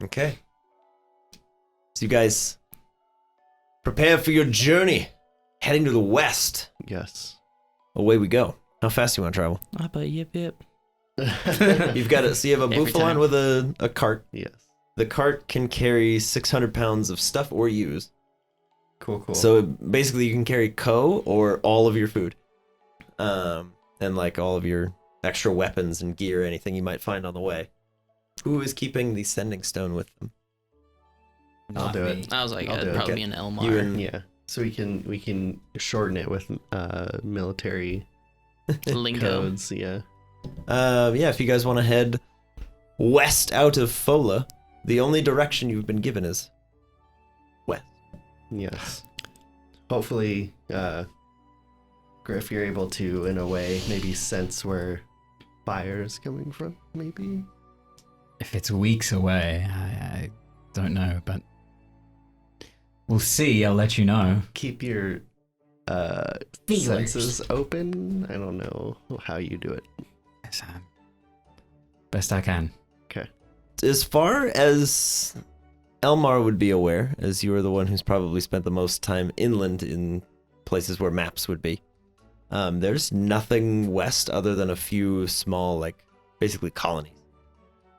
S6: Okay. So you guys prepare for your journey, heading to the west.
S3: Yes.
S6: Away we go. How fast do you want to travel?
S4: Ah, but yip.
S6: You've got so you have a
S4: Every
S6: Buffalon
S4: time.
S6: with a cart.
S3: Yes.
S6: The cart can carry 600 pounds of stuff or use.
S3: Cool.
S6: So basically, you can carry or all of your food, and like all of your extra weapons and gear, anything you might find on the way. Who is keeping the sending stone with them?
S3: I'll do it.
S4: I was like,
S3: I'll do
S4: it'd
S3: it.
S4: probably
S6: Okay.
S4: be an Elmar.
S6: You and
S3: Yeah. So we can shorten it with military
S4: Lingo.
S3: codes. Yeah.
S6: yeah, if you guys want to head west out of Fola, the only direction you've been given is west.
S3: Yes. Hopefully, Griff, you're able to, in a way, maybe sense where fire is coming from. Maybe.
S2: If it's weeks away, I don't know, but we'll see. I'll let you know.
S3: Keep your
S7: Feelers.
S3: senses open. I don't know how you do it.
S2: Yes, best I can.
S6: As far as Elmar would be aware, as you are the one who's probably spent the most time inland in places where maps would be, there's nothing west other than a few small, like, basically colonies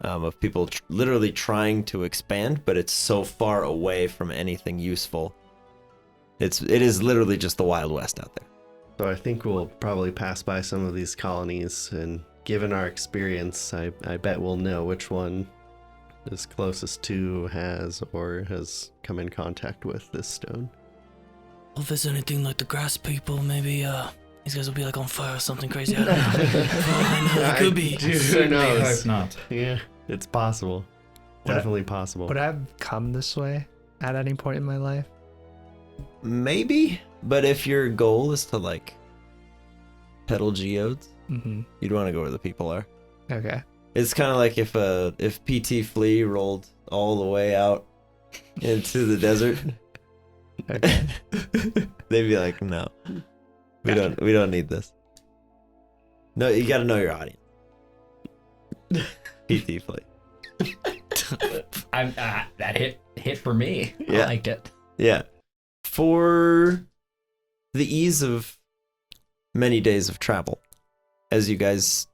S6: of people literally trying to expand, but it's so far away from anything useful. It is literally just the Wild West out there.
S3: So I think we'll probably pass by some of these colonies, and given our experience, I bet we'll know which one is closest to has come in contact with this stone.
S4: Well, if it's anything like the grass people, maybe these guys will be like on fire or something crazy. I don't know. I know, it could be.
S3: Who knows?
S2: Hope not.
S3: Yeah, it's possible.
S5: Would I-
S3: Definitely possible.
S5: Would I have come this way at any point in my life?
S6: Maybe, but if your goal is to, like, peddle geodes,
S5: Mm-hmm.
S6: you'd want to go where the people are.
S5: Okay.
S6: It's kind of like if PT Flea rolled all the way out into the desert,
S5: Okay.
S6: they'd be like, "No, we don't need this." No, you got to know your audience. PT Flea.
S2: That hit for me.
S6: Yeah.
S2: I liked it.
S6: Yeah. For the ease of many days of travel, as you guys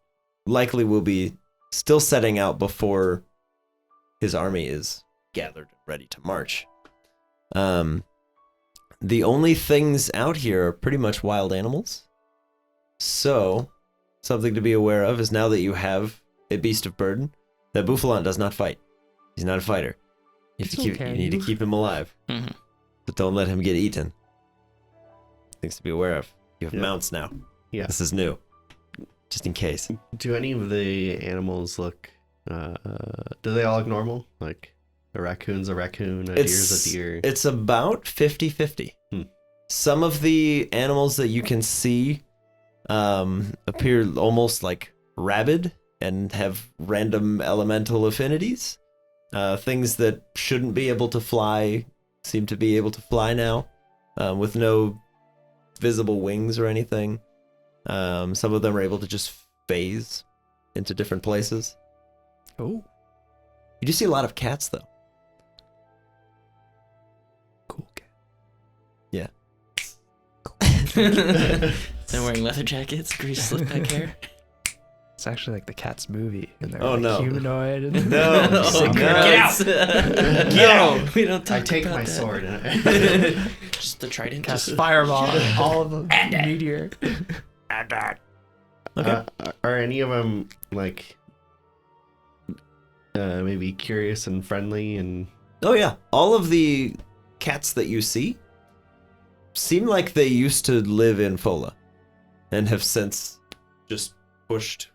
S6: likely will be still setting out before his army is gathered and ready to march. The only things out here are pretty much wild animals. So, something to be aware of is now that you have a beast of burden, that Buffalon does not fight. He's not a fighter. You need to keep him alive.
S4: Mhm.
S6: But don't let him get eaten. Things to be aware of. You have
S3: Yeah.
S6: mounts now.
S3: Yeah.
S6: This is new. Just in case.
S3: Do any of the animals look? Do they all look normal? Like a raccoon's a raccoon, a deer's a deer.
S6: It's about 50-50.
S3: Hmm.
S6: Some of the animals that you can see appear almost like rabid and have random elemental affinities. Things that shouldn't be able to fly seem to be able to fly now, with no visible wings or anything. Some of them are able to just phase into different places.
S5: Oh,
S6: You do see a lot of cats, though.
S5: cool cat.
S6: Yeah.
S4: They're wearing leather jackets, greased slick back hair.
S5: It's actually like the Cats movie, and they're
S6: Oh,
S5: like
S6: no.
S5: humanoid. And
S6: No,
S4: Oh,
S6: no.
S4: get out!
S6: No.
S4: We don't talk
S3: I take
S4: about
S3: my
S4: that.
S3: sword and
S4: Just the trident.
S5: cast
S4: Just
S5: fireball on all of the meteor.
S6: Okay.
S3: Are any of them like maybe curious and friendly and
S6: Oh yeah, all of the cats that you see seem like they used to live in Fola and have since just pushed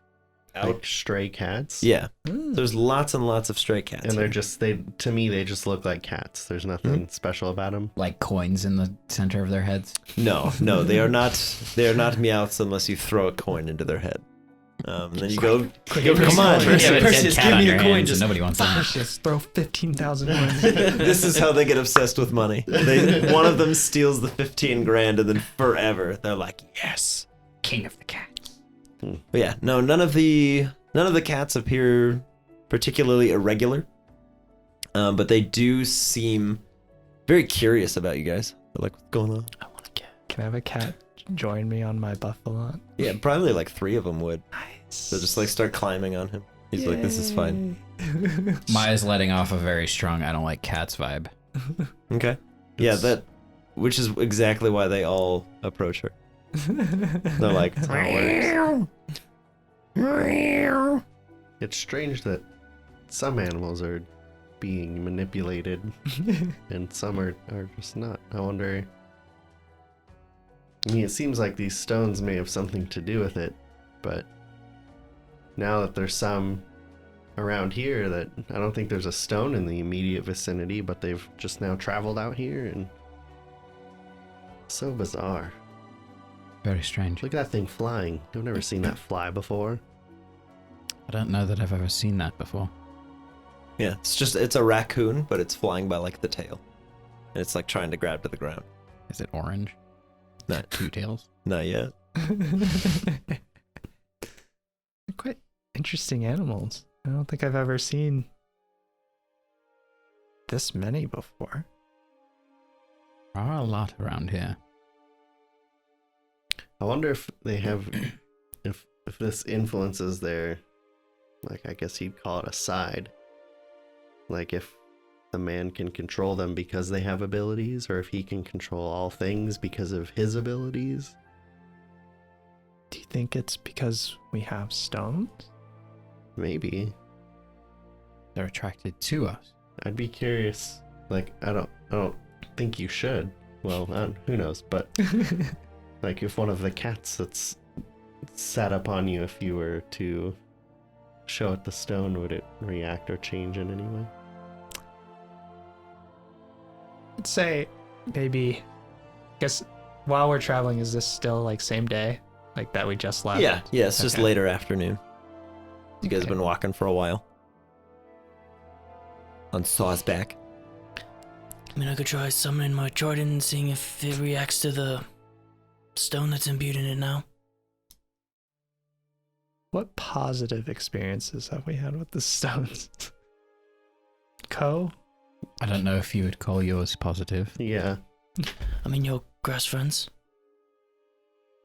S6: out.
S3: like stray cats?
S6: Yeah, there's lots and lots of stray cats.
S3: And they're
S6: here.
S3: just to me they just look like cats. There's nothing special about them.
S2: Like coins in the center of their heads.
S6: no, they are not meowths unless you throw a coin into their head. Then you go, come on.
S4: Perseus, give me a coin. Just
S2: Nobody wants that.
S5: Just throw 15,000 coins.
S6: This is how they get obsessed with money. One of them steals the 15 grand and then forever they're like, yes.
S2: King of the cats.
S6: But yeah, no, none of the cats appear particularly irregular. But they do seem very curious about you guys. They're like, what's going on?
S5: Can I have a cat join me on my buffalo?
S6: Yeah, probably like 3 of them would. So just like start climbing on him. He's like, this is fine.
S2: Maya's letting off a very strong I don't like cats vibe.
S6: Okay. Yeah, which is exactly why they all approach her. They're like, that's how it works.
S3: It's strange that some animals are being manipulated and some are just not. I wonder. I mean, it seems like these stones may have something to do with it, but now that there's some around here that I don't think there's a stone in the immediate vicinity, but they've just now traveled out here and so bizarre.
S2: Very strange.
S3: Look at that thing flying. I've never seen that fly before.
S2: I don't know that I've ever seen that before.
S6: Yeah, it's a raccoon, but it's flying by like the tail. And it's like trying to grab to the ground.
S2: Is it orange?
S6: Not,
S2: Two tails?
S6: not yet.
S5: They're quite interesting animals. I don't think I've ever seen this many before.
S2: There are a lot around here.
S3: I wonder if they have, if this influences their, like, I guess you'd call it a side. Like if the man can control them because they have abilities, or if he can control all things because of his abilities.
S5: Do you think it's because we have stones?
S3: Maybe.
S2: They're attracted to us.
S3: I'd be curious. Like, I don't think you should. Well, who knows? But like, if one of the cats that's sat upon you, if you were to show it the stone, would it react or change in any way?
S5: I'd say maybe. I guess while we're traveling, is this still like same day, like that we just left?
S6: Yeah, it's just
S5: Okay.
S6: later afternoon. You guys have
S5: Okay.
S6: been walking for a while. On Saw's back.
S4: I mean, I could try summoning my trident and seeing if it reacts to the stone that's imbued in it now.
S5: What positive experiences have we had with the stones?
S2: I don't know if you would call yours positive.
S3: Yeah.
S4: I mean, your grass friends.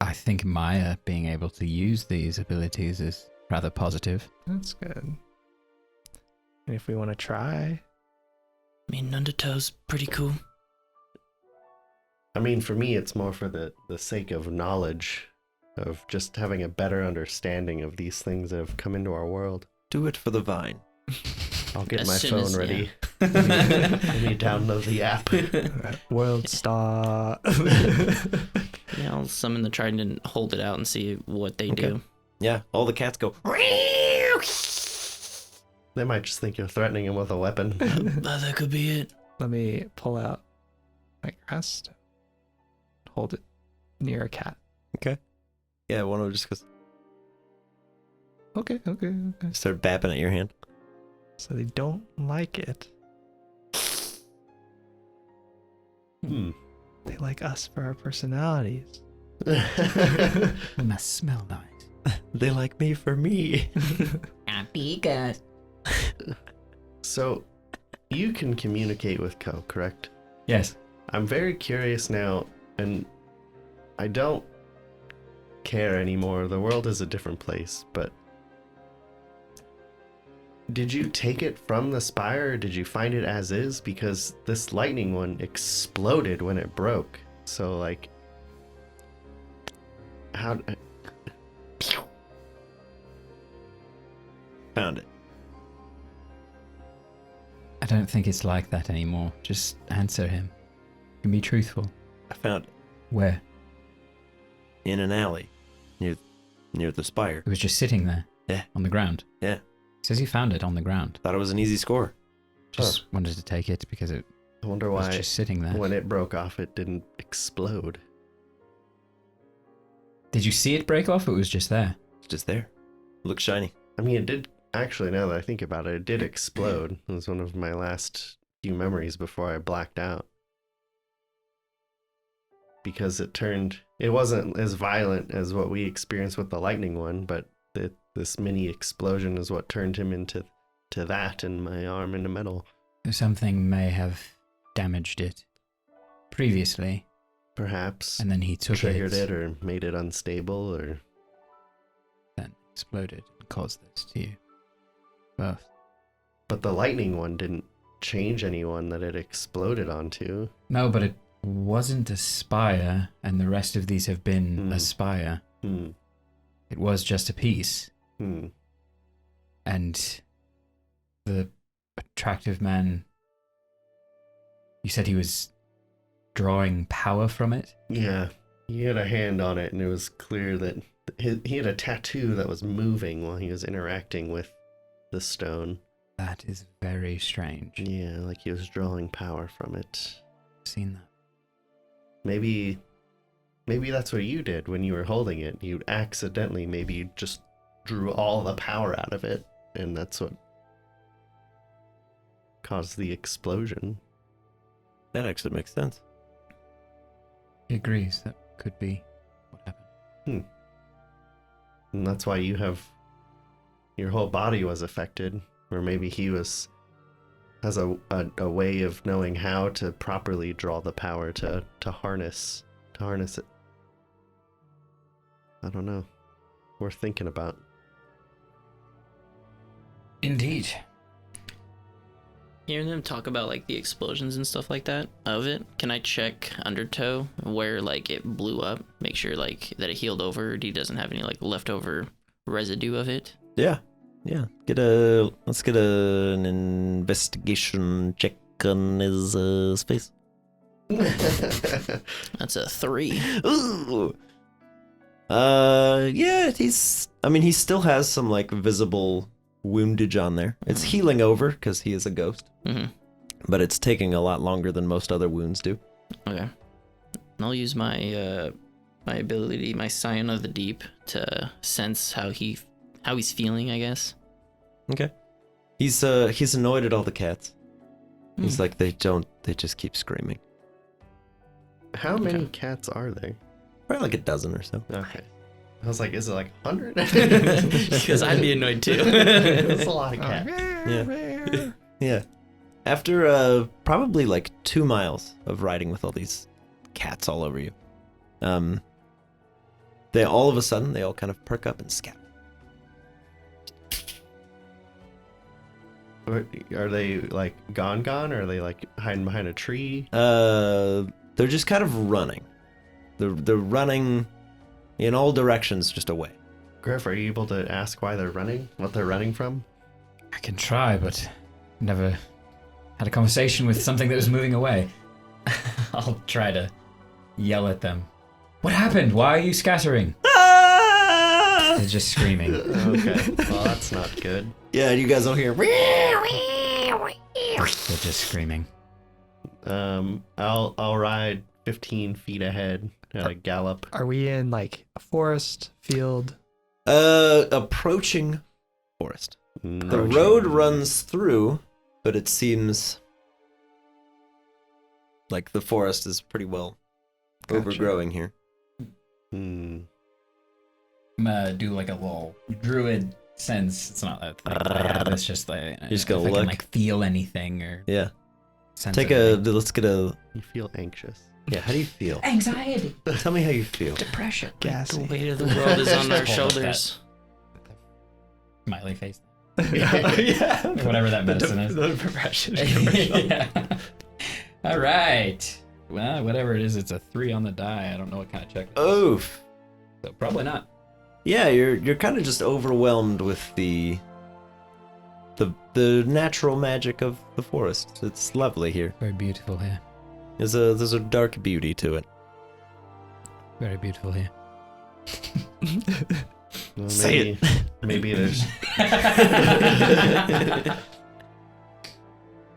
S2: I think Maya being able to use these abilities is rather positive.
S5: That's good. And if we want to try,
S4: I mean, Undertow's pretty cool.
S3: I mean, for me, it's more for the sake of knowledge, of just having a better understanding of these things that have come into our world.
S6: Do it for the vine.
S3: I'll get
S4: As
S3: my
S4: soon
S3: phone
S4: as-
S3: ready. Let me download the app.
S5: World Star.
S4: Yeah, I'll summon the trident and hold it out and see what they do.
S6: Yeah, all the cats go.
S3: They might just think you're threatening him with a weapon.
S4: That could be it.
S5: Let me pull out my grass, hold it near a cat.
S6: Yeah, one of them just goes,
S5: Okay.
S6: start bapping at your hand.
S5: So they don't like it. They like us for our personalities.
S2: We must smell nice.
S6: They like me for me.
S7: Happy good.
S3: So, you can communicate with Ko, correct?
S2: Yes.
S3: I'm very curious now, and I don't care anymore. The world is a different place, but did you take it from the spire, or did you find it as is? Because this lightning one exploded when it broke. So, like, how...
S6: Found it.
S2: I don't think it's like that anymore. Just answer him. You can be truthful.
S6: I found it
S2: Where?
S6: in an alley near the spire.
S2: It was just sitting there.
S6: Yeah.
S2: On the ground.
S6: Yeah.
S2: Says he found it on the ground.
S6: Thought it was an easy score.
S2: Just wanted to take it because it
S3: I wonder
S2: was
S3: why
S2: just sitting there.
S3: when it broke off, it didn't explode.
S2: Did you see it break off? It was just there.
S6: It's just there. Looks shiny.
S3: I mean, it did... Actually, now that I think about it, it did explode. It was one of my last few memories before I blacked out. Because it wasn't as violent as what we experienced with the lightning one, but this mini explosion is what turned him into that, and my arm into metal.
S2: Something may have damaged it previously,
S3: Perhaps
S2: and then he took
S3: triggered it or made it unstable, or...
S2: exploded and caused this to you both.
S3: But the lightning one didn't change anyone that it exploded onto.
S2: No, but it wasn't a spire, and the rest of these have been a spire. It was just a piece. And the attractive man, you said he was drawing power from it?
S3: Yeah, he had a hand on it, and it was clear that he had a tattoo that was moving while he was interacting with the stone.
S2: That is very strange.
S3: Yeah, like he was drawing power from it.
S2: I've seen that.
S3: Maybe that's what you did when you were holding it. You accidentally maybe just drew all the power out of it, and that's what caused the explosion.
S6: That actually makes sense.
S2: He agrees that could be what happened.
S3: And that's why your whole body was affected, or maybe he has a way of knowing how to properly draw the power to harness it. I don't know. Worth thinking about.
S2: Indeed.
S4: Hearing them talk about like the explosions and stuff like that of it, can I check Undertow where like it blew up? Make sure like that it healed over. He doesn't have any like leftover residue of it.
S6: Yeah. Let's get an investigation check on his face.
S4: That's a 3.
S6: Ooh. Yeah, he still has some like visible woundage on there. It's healing over because he is a ghost. But it's taking a lot longer than most other wounds do.
S4: Okay. I'll use my my ability, my Scion of the Deep, to sense how he's feeling, I guess.
S6: Okay. He's annoyed at all the cats. He's like, they just keep screaming.
S3: How many cats are there?
S6: Probably like a dozen or so.
S3: Okay. I was like, is it like 100?
S4: Because I'd be annoyed too.
S3: That's a lot of cats.
S6: Yeah. Yeah. After probably like 2 miles of riding with all these cats all over you, they all of a sudden they all kind of perk up and scatter.
S3: Are they like gone, or are they like hiding behind a tree?
S6: They're just kind of running. They're running in all directions, just away.
S3: Griff, are you able to ask why they're running? What they're running from?
S2: I can try, but never had a conversation with something that was moving away. I'll try to yell at them. What happened? Why are you scattering? They're just screaming.
S3: Okay, well that's not good.
S6: Yeah, you guys don't hear.
S2: They're just screaming.
S3: I'll ride 15 feet ahead at a gallop.
S5: Are we in like a forest, field?
S6: Approaching forest. The road runs through, but it seems like the forest is pretty well overgrowing here.
S2: I'm gonna do like a little druid sense. It's not that thing. It's just like
S6: You just gotta
S2: if I
S6: look.
S2: can, like feel anything or
S6: Yeah.
S2: sense
S6: Take
S2: anything.
S6: let's get a.
S3: You feel anxious.
S6: Yeah, how do you feel?
S7: Anxiety,
S6: Tell me how you feel.
S7: depression.
S4: The
S5: Gassy.
S4: weight of the world is on our
S2: Just hold up
S4: shoulders.
S2: smiley face.
S5: Yeah.
S2: Whatever that medicine is.
S5: The depression.
S2: Yeah. All right. Well, whatever it is, it's a 3 on the die. I don't know what kind of check.
S6: Oof.
S2: So probably not.
S6: Yeah, you're kind of just overwhelmed with the natural magic of the forest. It's lovely here.
S2: Very beautiful here.
S6: There's a dark beauty to it.
S2: Very beautiful here.
S3: Well,
S6: Say
S3: maybe there's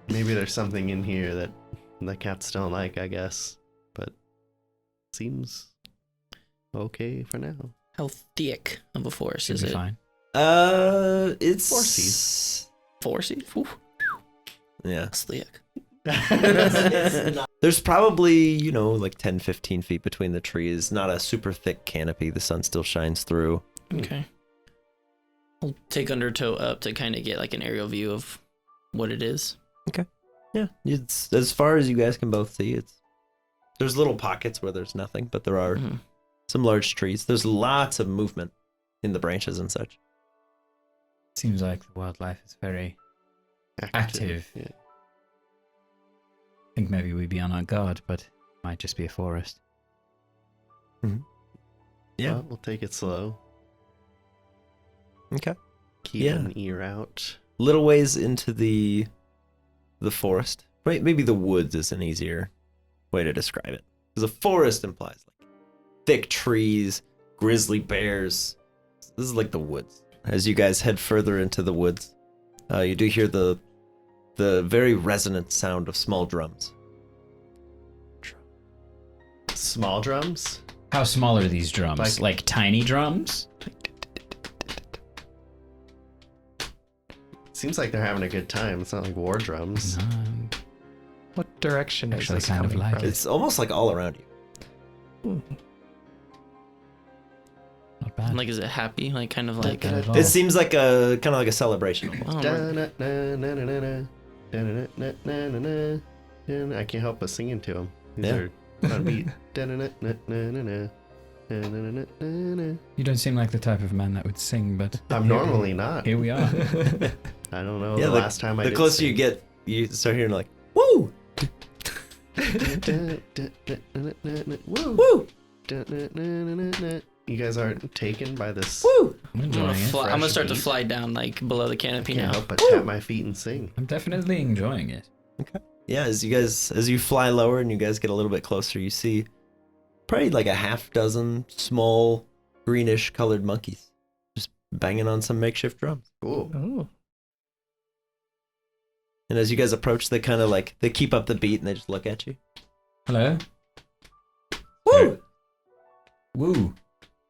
S3: maybe there's something in here that the cats don't like, I guess. But seems okay for now.
S4: How thick of a forest
S2: Should
S4: is
S2: be
S4: it?
S2: fine.
S6: It's
S3: 4 Cs.
S4: 4 feet? Whew,
S6: Yeah.
S4: that's thick.
S6: There's probably, like 10, 15 feet between the trees. Not a super thick canopy. The sun still shines through.
S4: Okay. I'll take Undertow up to kind of get like an aerial view of what it is.
S6: Yeah, it's as far as you guys can both see. There's little pockets where there's nothing, but there are some large trees. There's lots of movement in the branches and such.
S2: Seems like the wildlife is very active.
S3: Yeah.
S2: I think maybe we'd be on our guard, but it might just be a forest.
S6: Yeah.
S3: Well, we'll take it slow.
S6: Okay.
S3: Keep
S6: Yeah.
S3: an ear out.
S6: Little ways into the forest. Right, maybe the woods is an easier way to describe it. Because a forest implies like thick trees, grizzly bears. This is like the woods. As you guys head further into the woods, you do hear the very resonant sound of small drums.
S3: Small drums?
S2: How small are these drums? Like tiny drums?
S3: Seems like they're having a good time. It's not like war drums.
S2: No.
S5: What direction is
S2: Actually,
S5: this
S2: kind of
S5: coming
S2: like
S5: from?
S6: It's almost like all around you.
S2: Not bad.
S4: Like, is it happy? Like, kind of like.
S2: Not at all.
S6: It seems like a kind of like a celebration almost.
S4: Oh, we're-
S3: I can't help but singing to them. These
S6: Yeah.
S3: are on beat.
S2: You don't seem like the type of man that would sing, but
S3: I'm normally not.
S2: here we are.
S3: I don't know
S6: Yeah,
S3: the last time I
S6: The
S3: did
S6: closer
S3: sing.
S6: you get, you start hearing like, woo!
S3: Woo!
S6: Woo!
S3: You guys aren't taken by this.
S6: Woo!
S2: I'm
S4: I'm gonna,
S2: enjoying it.
S4: I'm gonna
S3: Fresh
S4: start to
S3: beat.
S4: fly down like below the
S3: I
S4: canopy
S3: can't
S4: now.
S3: help but tap my feet and sing.
S2: I'm definitely enjoying it.
S6: Yeah, as you fly lower and you guys get a little bit closer, you see probably like a half dozen small greenish colored monkeys just banging on some makeshift drums.
S3: Cool.
S5: Oh,
S6: And as you guys approach, they kind of like, they keep up the beat and they just look at you.
S2: Hello?
S6: Woo!
S2: Woo.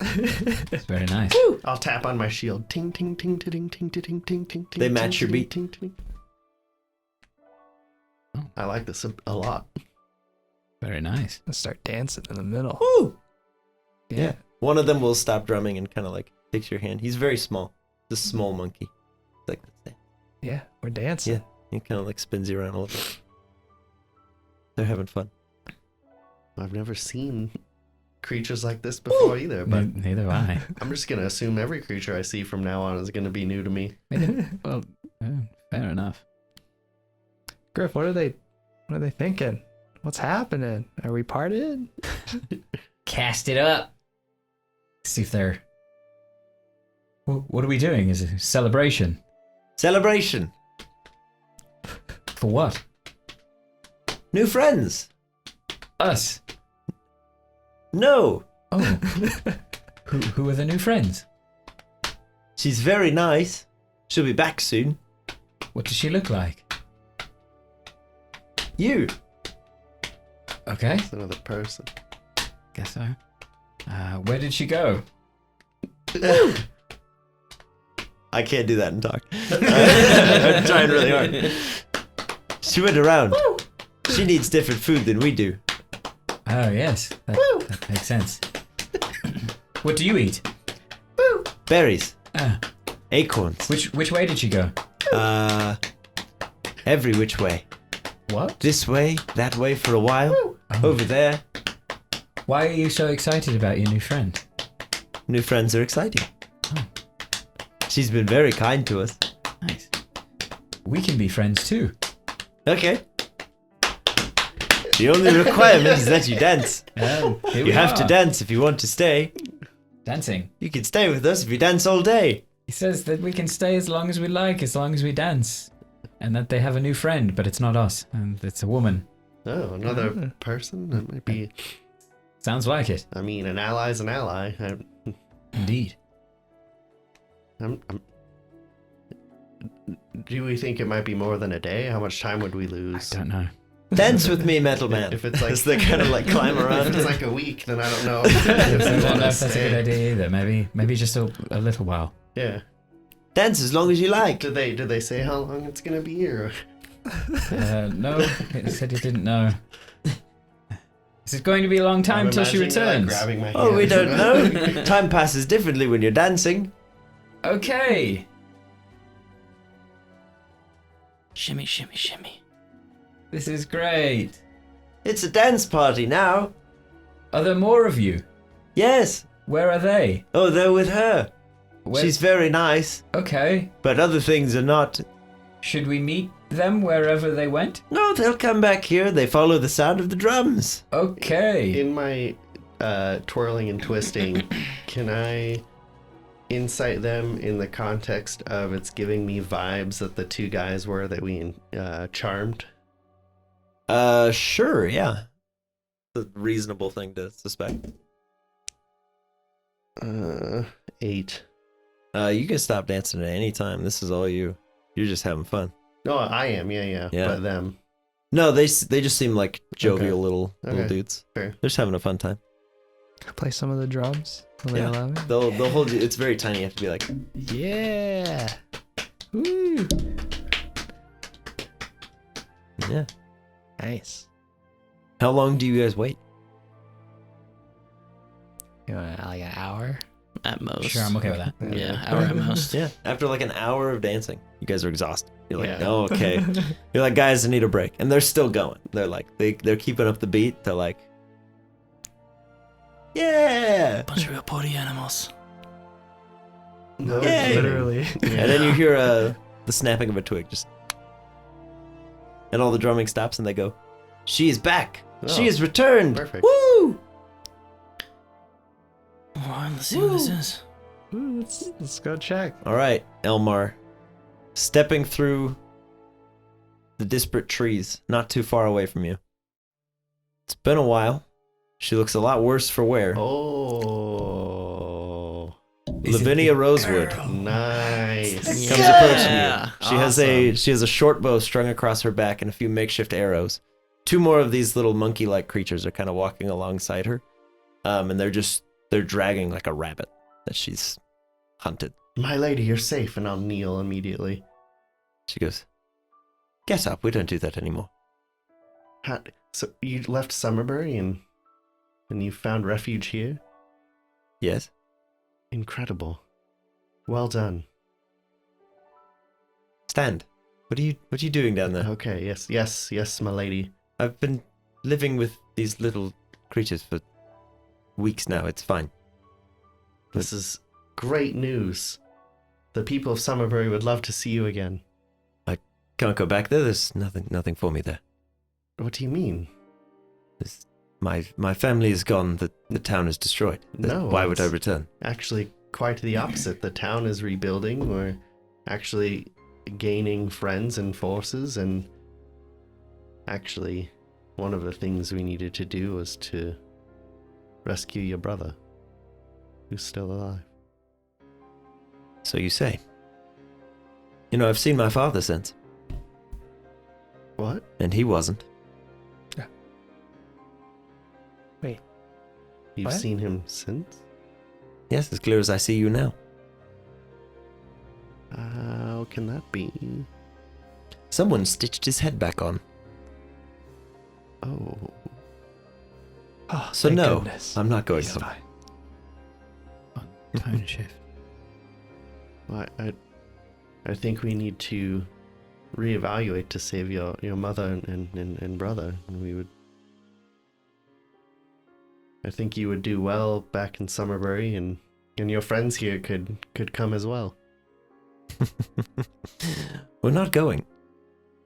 S2: It's very nice.
S3: I'll tap on my shield. Ting ting ting ting ting ting ting ting ting.
S6: They match your beat.
S3: Ting, ting.
S2: Oh.
S3: I like this a lot.
S2: Very nice.
S5: let's start dancing in the middle.
S6: Woo!
S5: Yeah.
S6: One of them will stop drumming and kind of like takes your hand. He's very small. It's a small monkey. It's like, let's dance.
S5: Yeah, we're dancing.
S6: Yeah. He kind of like spins you around a little bit. They're having fun.
S3: I've never seen creatures like this before either, but
S2: Neither have I.
S3: I'm just gonna assume every creature I see from now on is gonna be new to me.
S2: Well, fair enough.
S5: Griff, what are they thinking? What's happening? Are we parted?
S2: Cast it up. See if they're. What are we doing? Is it a celebration?
S6: Celebration!
S2: For what?
S6: New friends!
S2: Us.
S6: No!
S2: Oh. Who are the new friends?
S6: She's very nice. She'll be back soon.
S2: What does she look like?
S6: You!
S2: Okay,
S3: It's another person.
S2: guess so. Where did she go?
S6: I can't do that and talk. I'm trying really hard. She went around. She needs different food than we do.
S2: Oh yes, that makes sense. What do you eat?
S6: Berries.
S2: Ah,
S6: Acorns.
S2: which way did she go?
S6: Every which way.
S2: What?
S6: This way, that way for a while. Over there.
S2: Why are you so excited about your new friend?
S6: New friends are exciting.
S2: Oh.
S6: She's been very kind to us.
S2: Nice. We can be friends too.
S6: Okay. The only requirement is that you dance.
S2: Here
S6: You
S2: we
S6: have to
S2: are.
S6: dance if you want to stay.
S2: Dancing.
S6: You can stay with us if you dance all day.
S2: He says that we can stay as long as we like, as long as we dance. And that they have a new friend, but it's not us. And it's a woman.
S3: Oh, another person? That might be.
S2: Sounds like it.
S3: I mean, an ally's an ally.
S2: Indeed.
S3: Do we think it might be more than a day? How much time would we
S2: I
S3: lose?
S2: don't know.
S6: Dance with me, Metal Man.
S3: If it's like
S6: As they kind of like climb
S3: if
S6: around.
S3: it's like a week, then I don't know.
S2: I
S3: if
S2: don't
S3: we
S2: know
S3: want to
S2: if that's a good
S3: stay.
S2: idea either. Maybe just a little while.
S3: Yeah.
S6: Dance as long as you like.
S3: Did they say how long it's gonna be, or?
S2: No, he said he didn't know. Is it going to be a long time
S3: I'm
S2: till she
S3: imagining, like,
S2: returns?
S3: grabbing my
S6: Oh, we
S3: hands.
S6: don't know. Time passes differently when you're dancing.
S2: Okay.
S4: Shimmy, shimmy, shimmy.
S2: This is great.
S6: It's a dance party now.
S2: Are there more of you?
S6: Yes.
S2: Where are they?
S6: Oh, they're with her. She's very nice,
S2: Okay.
S6: but other things are not.
S2: Should we meet them wherever they went?
S6: No, they'll come back here. They follow the sound of the drums.
S2: Okay.
S3: In my twirling and twisting, can I insight them in the context of it's giving me vibes that the two guys were that we charmed?
S6: Sure, yeah. It's a reasonable thing to suspect.
S3: 8.
S6: You can stop dancing at any time. This is all you. You're just having fun.
S3: No, I am. Yeah. But them.
S6: No, they just seem like jovial little dudes.
S3: Fair.
S6: They're just having a fun time.
S5: Can I play some of the drums? Will they allow me?
S6: They'll hold you. It's very tiny. You have to be like,
S5: Yeah. Woo.
S6: yeah.
S5: Nice.
S6: How long do you guys wait?
S5: You want like an hour?
S4: At most.
S2: Sure, I'm okay with that.
S4: Yeah, hour at most.
S6: Yeah. After like an hour of dancing, you guys are exhausted. You're like,
S3: Yeah.
S6: oh, okay. You're like, guys, I need a break, and they're still going. They're like, they're keeping up the beat. They're like, yeah.
S4: Bunch of real party animals.
S3: No,
S6: Yay.
S5: Literally.
S6: And then you hear the snapping of a twig, just, and all the drumming stops, and they go, "She is back. She
S3: Oh,
S6: has returned.
S3: perfect.
S6: Woo!"
S4: Alright, let's see what this is.
S5: Ooh, let's go check.
S6: All right, Elmar, stepping through the disparate trees, not too far away from you. It's been a while. She looks a lot worse for wear.
S3: Oh,
S6: Lavinia Rosewood
S3: nice.
S6: comes approaching
S4: Yeah.
S6: you. She has a short bow strung across her back and a few makeshift arrows. Two more of these little monkey-like creatures are kind of walking alongside her, and they're dragging like a rabbit that she's hunted.
S3: My lady, you're safe, and I'll kneel immediately.
S6: She goes, "Get up. We don't do that anymore."
S3: So you left Summerbury and you found refuge here?
S6: Yes.
S3: Incredible. Well done.
S6: Stand. What are you doing down there?
S3: Okay, yes, my lady.
S6: I've been living with these little creatures for weeks now. It's fine.
S3: This is great news. The people of Summerbury would love to see you again.
S6: Can't go back there. There's nothing for me there.
S3: What do you mean?
S6: My family is gone. The town is destroyed.
S3: No,
S6: Why would I
S3: it's-
S6: return?
S3: Actually, quite the opposite. The town is rebuilding. We're actually gaining friends and forces, and actually, one of the things we needed to do was to rescue your brother, who's still alive.
S6: So you say. You know, I've seen my father since,
S3: What?
S6: and he wasn't.
S3: You've
S5: What?
S3: seen him since?
S6: Yes, as clear as I see you now.
S3: How can that be?
S6: Someone stitched his head back on.
S3: Oh.
S5: Oh,
S6: So
S5: thank
S6: no,
S5: goodness.
S6: I'm not going
S5: He's
S6: home.
S5: fine.
S2: Tone shift.
S3: Well, I think we need to reevaluate to save your mother and brother. And I think you would do well back in Summerbury, and your friends here could come as well.
S6: We're not going,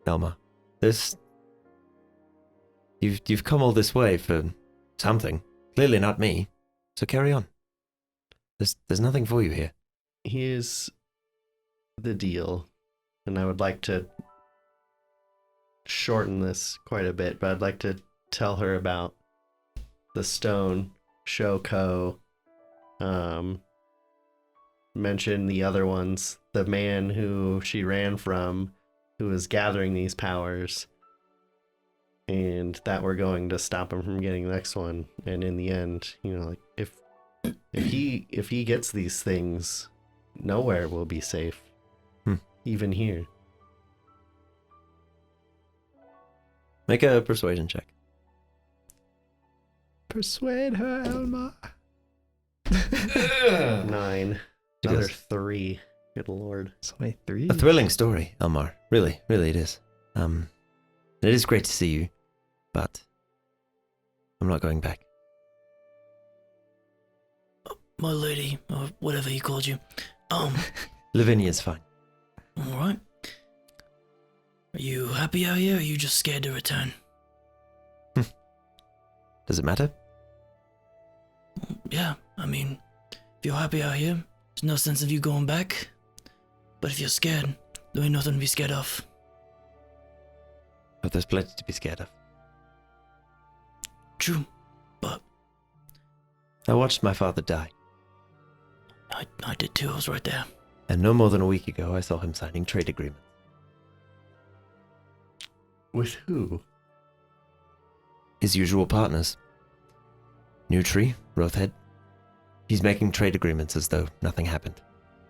S6: Elma. You've come all this way for something. Clearly not me. So carry on. There's nothing for you here.
S3: Here's the deal, and I would like to shorten this quite a bit, but I'd like to tell her about the stone, Shoko, mention the other ones, the man who she ran from, who was gathering these powers, and that we're going to stop him from getting the next one. And in the end, like if he gets these things, nowhere will be safe. Even here.
S6: Make a persuasion check.
S5: Persuade her, Elmar.
S3: 9.
S6: It
S3: Another
S6: is.
S3: 3. Good lord.
S5: It's only 3.
S6: A thrilling story, Elmar. Really, really it is. It is great to see you, but I'm not going back.
S4: My lady, or whatever he called you.
S6: Lavinia's fine.
S8: All right. Are you happy out here, or are you just scared to return?
S6: Does it matter?
S8: Yeah, I mean, if you're happy out here, there's no sense of you going back. But if you're scared, there ain't nothing to be scared of.
S6: But there's plenty to be scared of.
S8: True, but
S6: I watched my father die,
S8: I did too. I was right there.
S6: and no more than a week ago I saw him signing trade agreements.
S3: With who?
S6: His usual partners. Nutri, Rothhead. He's making trade agreements as though nothing happened.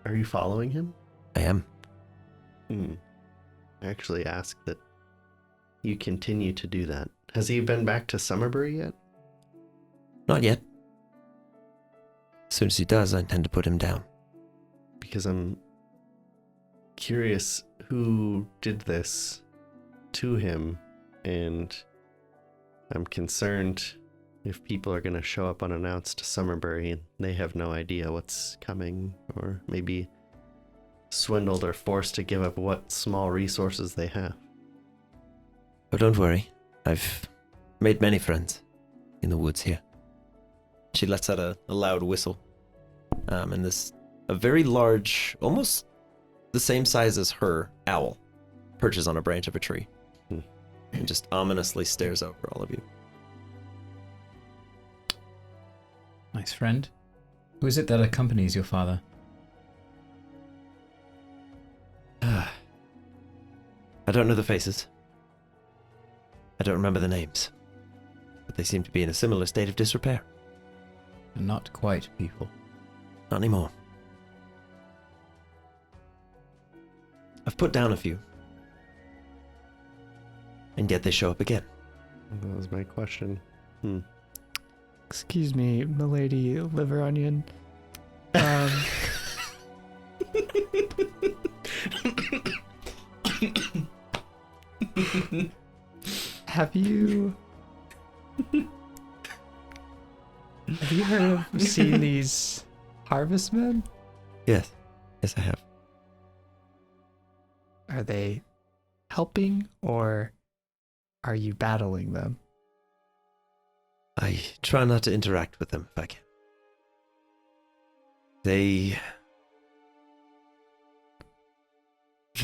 S3: Are you following him?
S6: I am.
S3: I actually ask that you continue to do that. Has he been back to Summerbury yet?
S6: Not yet. As soon as he does, I intend to put him down.
S3: Because I'm curious who did this to him, and I'm concerned if people are going to show up unannounced to Summerbury and they have no idea what's coming, or maybe swindled or forced to give up what small resources they have.
S6: But don't worry, I've made many friends in the woods here. She lets out a loud whistle. And this, a very large, almost the same size as her, owl, perches on a branch of a tree. And just ominously stares over all of you.
S2: Nice friend. Who is it that accompanies your father?
S6: I don't know the faces. I don't remember the names. But they seem to be in a similar state of disrepair.
S2: Not quite people.
S6: Not anymore. I've put down a few. And yet they show up again.
S3: That was my question.
S5: Excuse me, milady liver onion. Have you heard of seen these harvestmen?
S6: Yes. Yes, I have.
S5: Are they helping, or are you battling them?
S6: I try not to interact with them if I can. They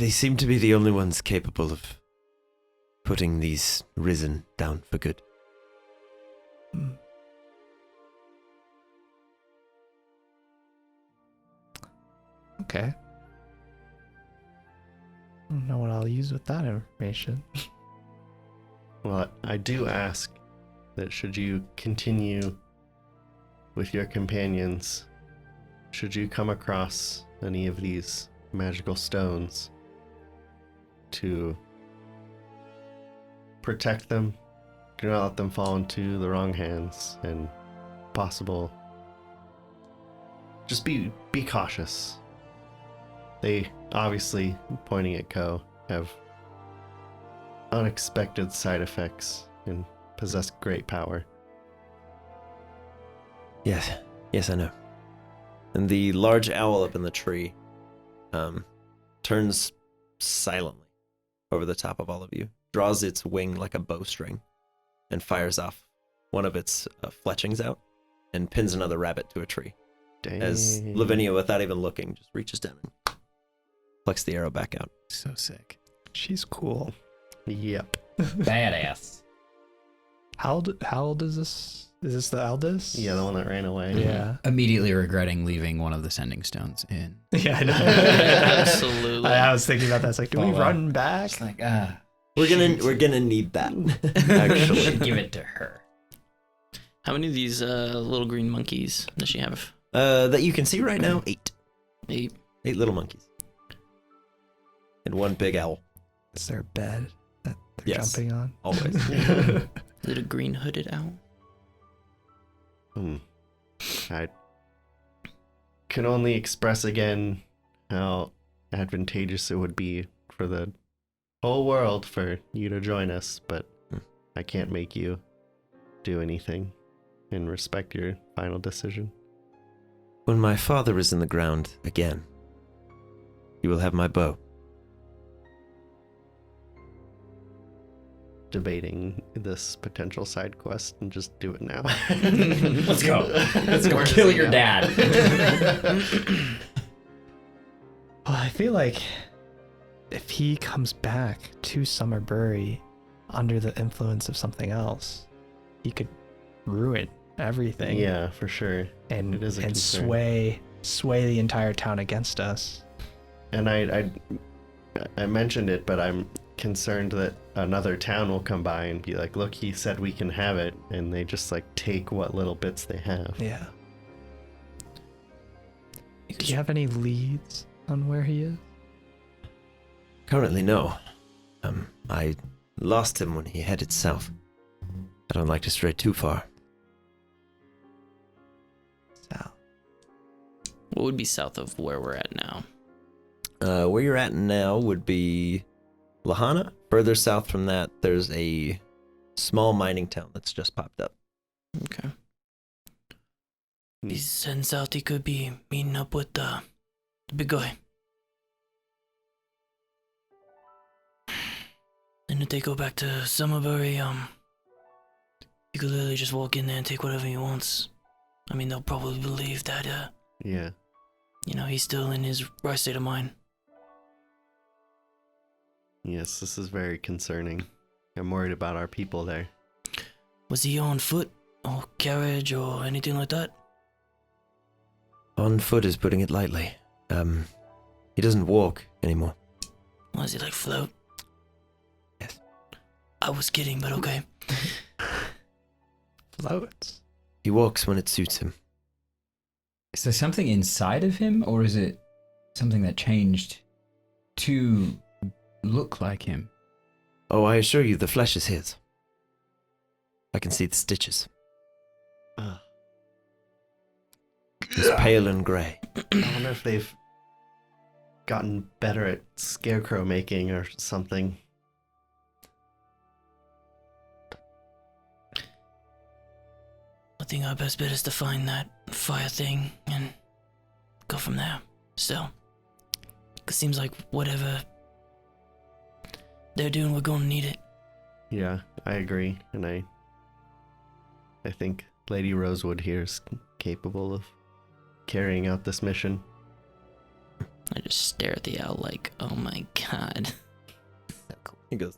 S6: seem to be the only ones capable of putting these risen down for good.
S5: Okay. I don't know what I'll use with that information.
S3: Well, I do ask that should you continue with your companions, should you come across any of these magical stones, to protect them, do not let them fall into the wrong hands, and possible, just be cautious. They obviously, pointing at Ko, have unexpected side effects and possess great power.
S6: Yes. Yes, I know. And the large owl up in the tree turns silently over the top of all of you, draws its wing like a bowstring, and fires off one of its fletchings out, and pins another rabbit to a tree.
S3: Dang.
S6: As Lavinia, without even looking, just reaches down and plucks the arrow back out.
S2: So sick.
S5: She's cool.
S3: Yep.
S7: Badass.
S5: How old is this? Is this the eldest?
S3: Yeah, the one that ran away.
S5: Yeah.
S2: Immediately regretting leaving one of the sending stones in.
S5: Yeah, I know.
S4: Absolutely.
S5: I was thinking about that. It's like, do we run back?
S2: It's like,
S6: We're gonna need that. Actually,
S7: Give it to her.
S4: How many of these little green monkeys does she have?
S6: that you can see right now, 8.
S4: 8.
S6: 8 little monkeys, and 1 big owl.
S5: Is there a bed that they're
S6: Yes.
S5: jumping on?
S6: Always.
S4: Is it a green hooded owl?
S3: I can only express again how advantageous it would be for the whole world for you to join us, but I can't make you do anything and respect your final decision.
S6: When my father is in the ground again, you will have my bow.
S3: Debating this potential side quest and just do it now.
S2: Let's go. Let's go
S3: Where does
S2: kill
S3: it
S2: your
S3: go?
S2: dad.
S5: Well, I feel like if he comes back to Summerbury under the influence of something else, he could ruin everything.
S3: Yeah, for sure.
S5: And
S3: It is a
S5: and
S3: concern.
S5: sway the entire town against us.
S3: And I mentioned it, but I'm concerned that another town will come by and be like, look, he said we can have it, and they just like take what little bits they have.
S5: Yeah. Do you have any leads on where he is?
S6: Currently, no. I lost him when he headed south. I don't like to stray too far.
S5: South.
S4: What would be south of where we're at now?
S6: Where you're at now would be Lahana. Further south from that, there's a small mining town that's just popped up.
S4: Okay.
S8: He's heading south. He could be meeting up with the big guy. And if they go back to Summerbury, you could literally just walk in there and take whatever he wants. I mean, they'll probably believe that,
S3: Yeah.
S8: he's still in his right state of mind.
S3: Yes, this is very concerning. I'm worried about our people there.
S8: Was he on foot or carriage or anything like that?
S6: On foot is putting it lightly. He doesn't walk anymore.
S8: Was he like float?
S6: Yes.
S8: I was kidding, but okay.
S5: Floats.
S6: He walks when it suits him.
S2: Is there something inside of him, or is it something that changed to look like him?
S6: Oh, I assure you, the flesh is his. I can see the stitches.
S3: Ugh.
S6: He's pale and grey.
S3: I wonder if they've gotten better at scarecrow making or something.
S8: I think our best bet is to find that fire thing and go from there. Still, it seems like whatever they're doing, we're going to need it.
S3: Yeah, I agree, and I think Lady Rosewood here is capable of carrying out this mission.
S4: I just stare at the owl like, oh my god.
S6: He goes,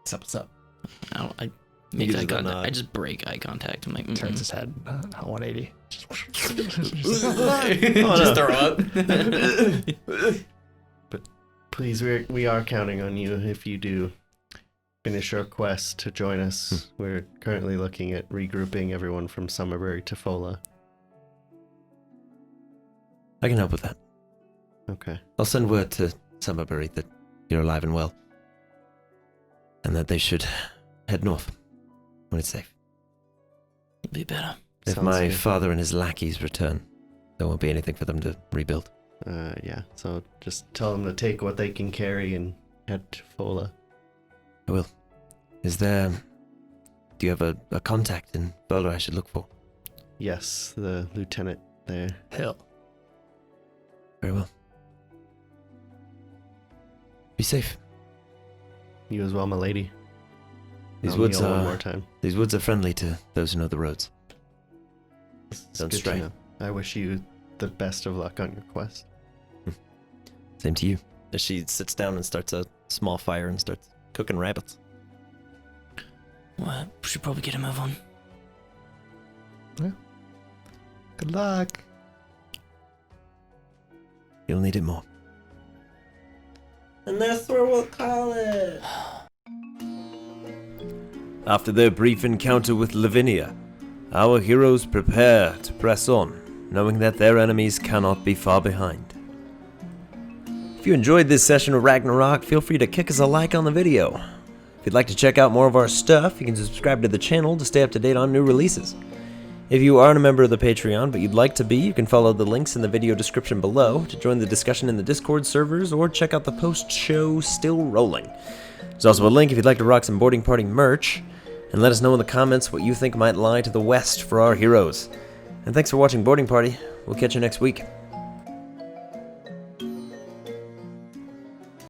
S2: What's up?
S4: I make
S6: gives
S4: eye
S6: it a
S4: contact.
S6: nod.
S4: I just break eye contact. I'm like,
S5: Turns his head 180.
S2: Just throw up.
S3: Please, we are counting on you if you do finish your quest to join us. We're currently looking at regrouping everyone from Summerbury to Fola.
S6: I can help with that.
S3: Okay.
S6: I'll send word to Summerbury that you're alive and well. And that they should head north when it's safe.
S8: It'll be better.
S6: If
S3: Sounds
S6: my
S3: good.
S6: father and his lackeys return, there won't be anything for them to rebuild.
S3: Yeah, so just tell them to take what they can carry and head to Fola.
S6: I will. Do you have a contact in Boulder I should look for?
S3: Yes, the lieutenant there.
S5: Hill.
S6: Very well. Be safe.
S3: You as well, my lady.
S6: These
S3: I'll
S6: woods
S3: kneel one
S6: are
S3: more time.
S6: these woods are friendly to those who know the roads.
S3: It's
S6: Don't
S3: good to
S6: stray.
S3: know. I wish you the best of luck on your quest.
S6: Same to you. As she sits down and starts a small fire and starts cooking rabbits.
S8: Well, we should probably get a move on.
S5: Good luck.
S6: You'll need it more.
S3: And that's where we'll call it.
S1: After their brief encounter with Lavinia, our heroes prepare to press on, knowing that their enemies cannot be far behind. If you enjoyed this session of Ragnarok, feel free to kick us a like on the video. If you'd like to check out more of our stuff, you can subscribe to the channel to stay up to date on new releases. If you aren't a member of the Patreon, but you'd like to be, you can follow the links in the video description below to join the discussion in the Discord servers or check out the post-show Still Rolling. There's also a link if you'd like to rock some Boarding Party merch, and let us know in the comments what you think might lie to the west for our heroes. And thanks for watching Boarding Party. We'll catch you next week.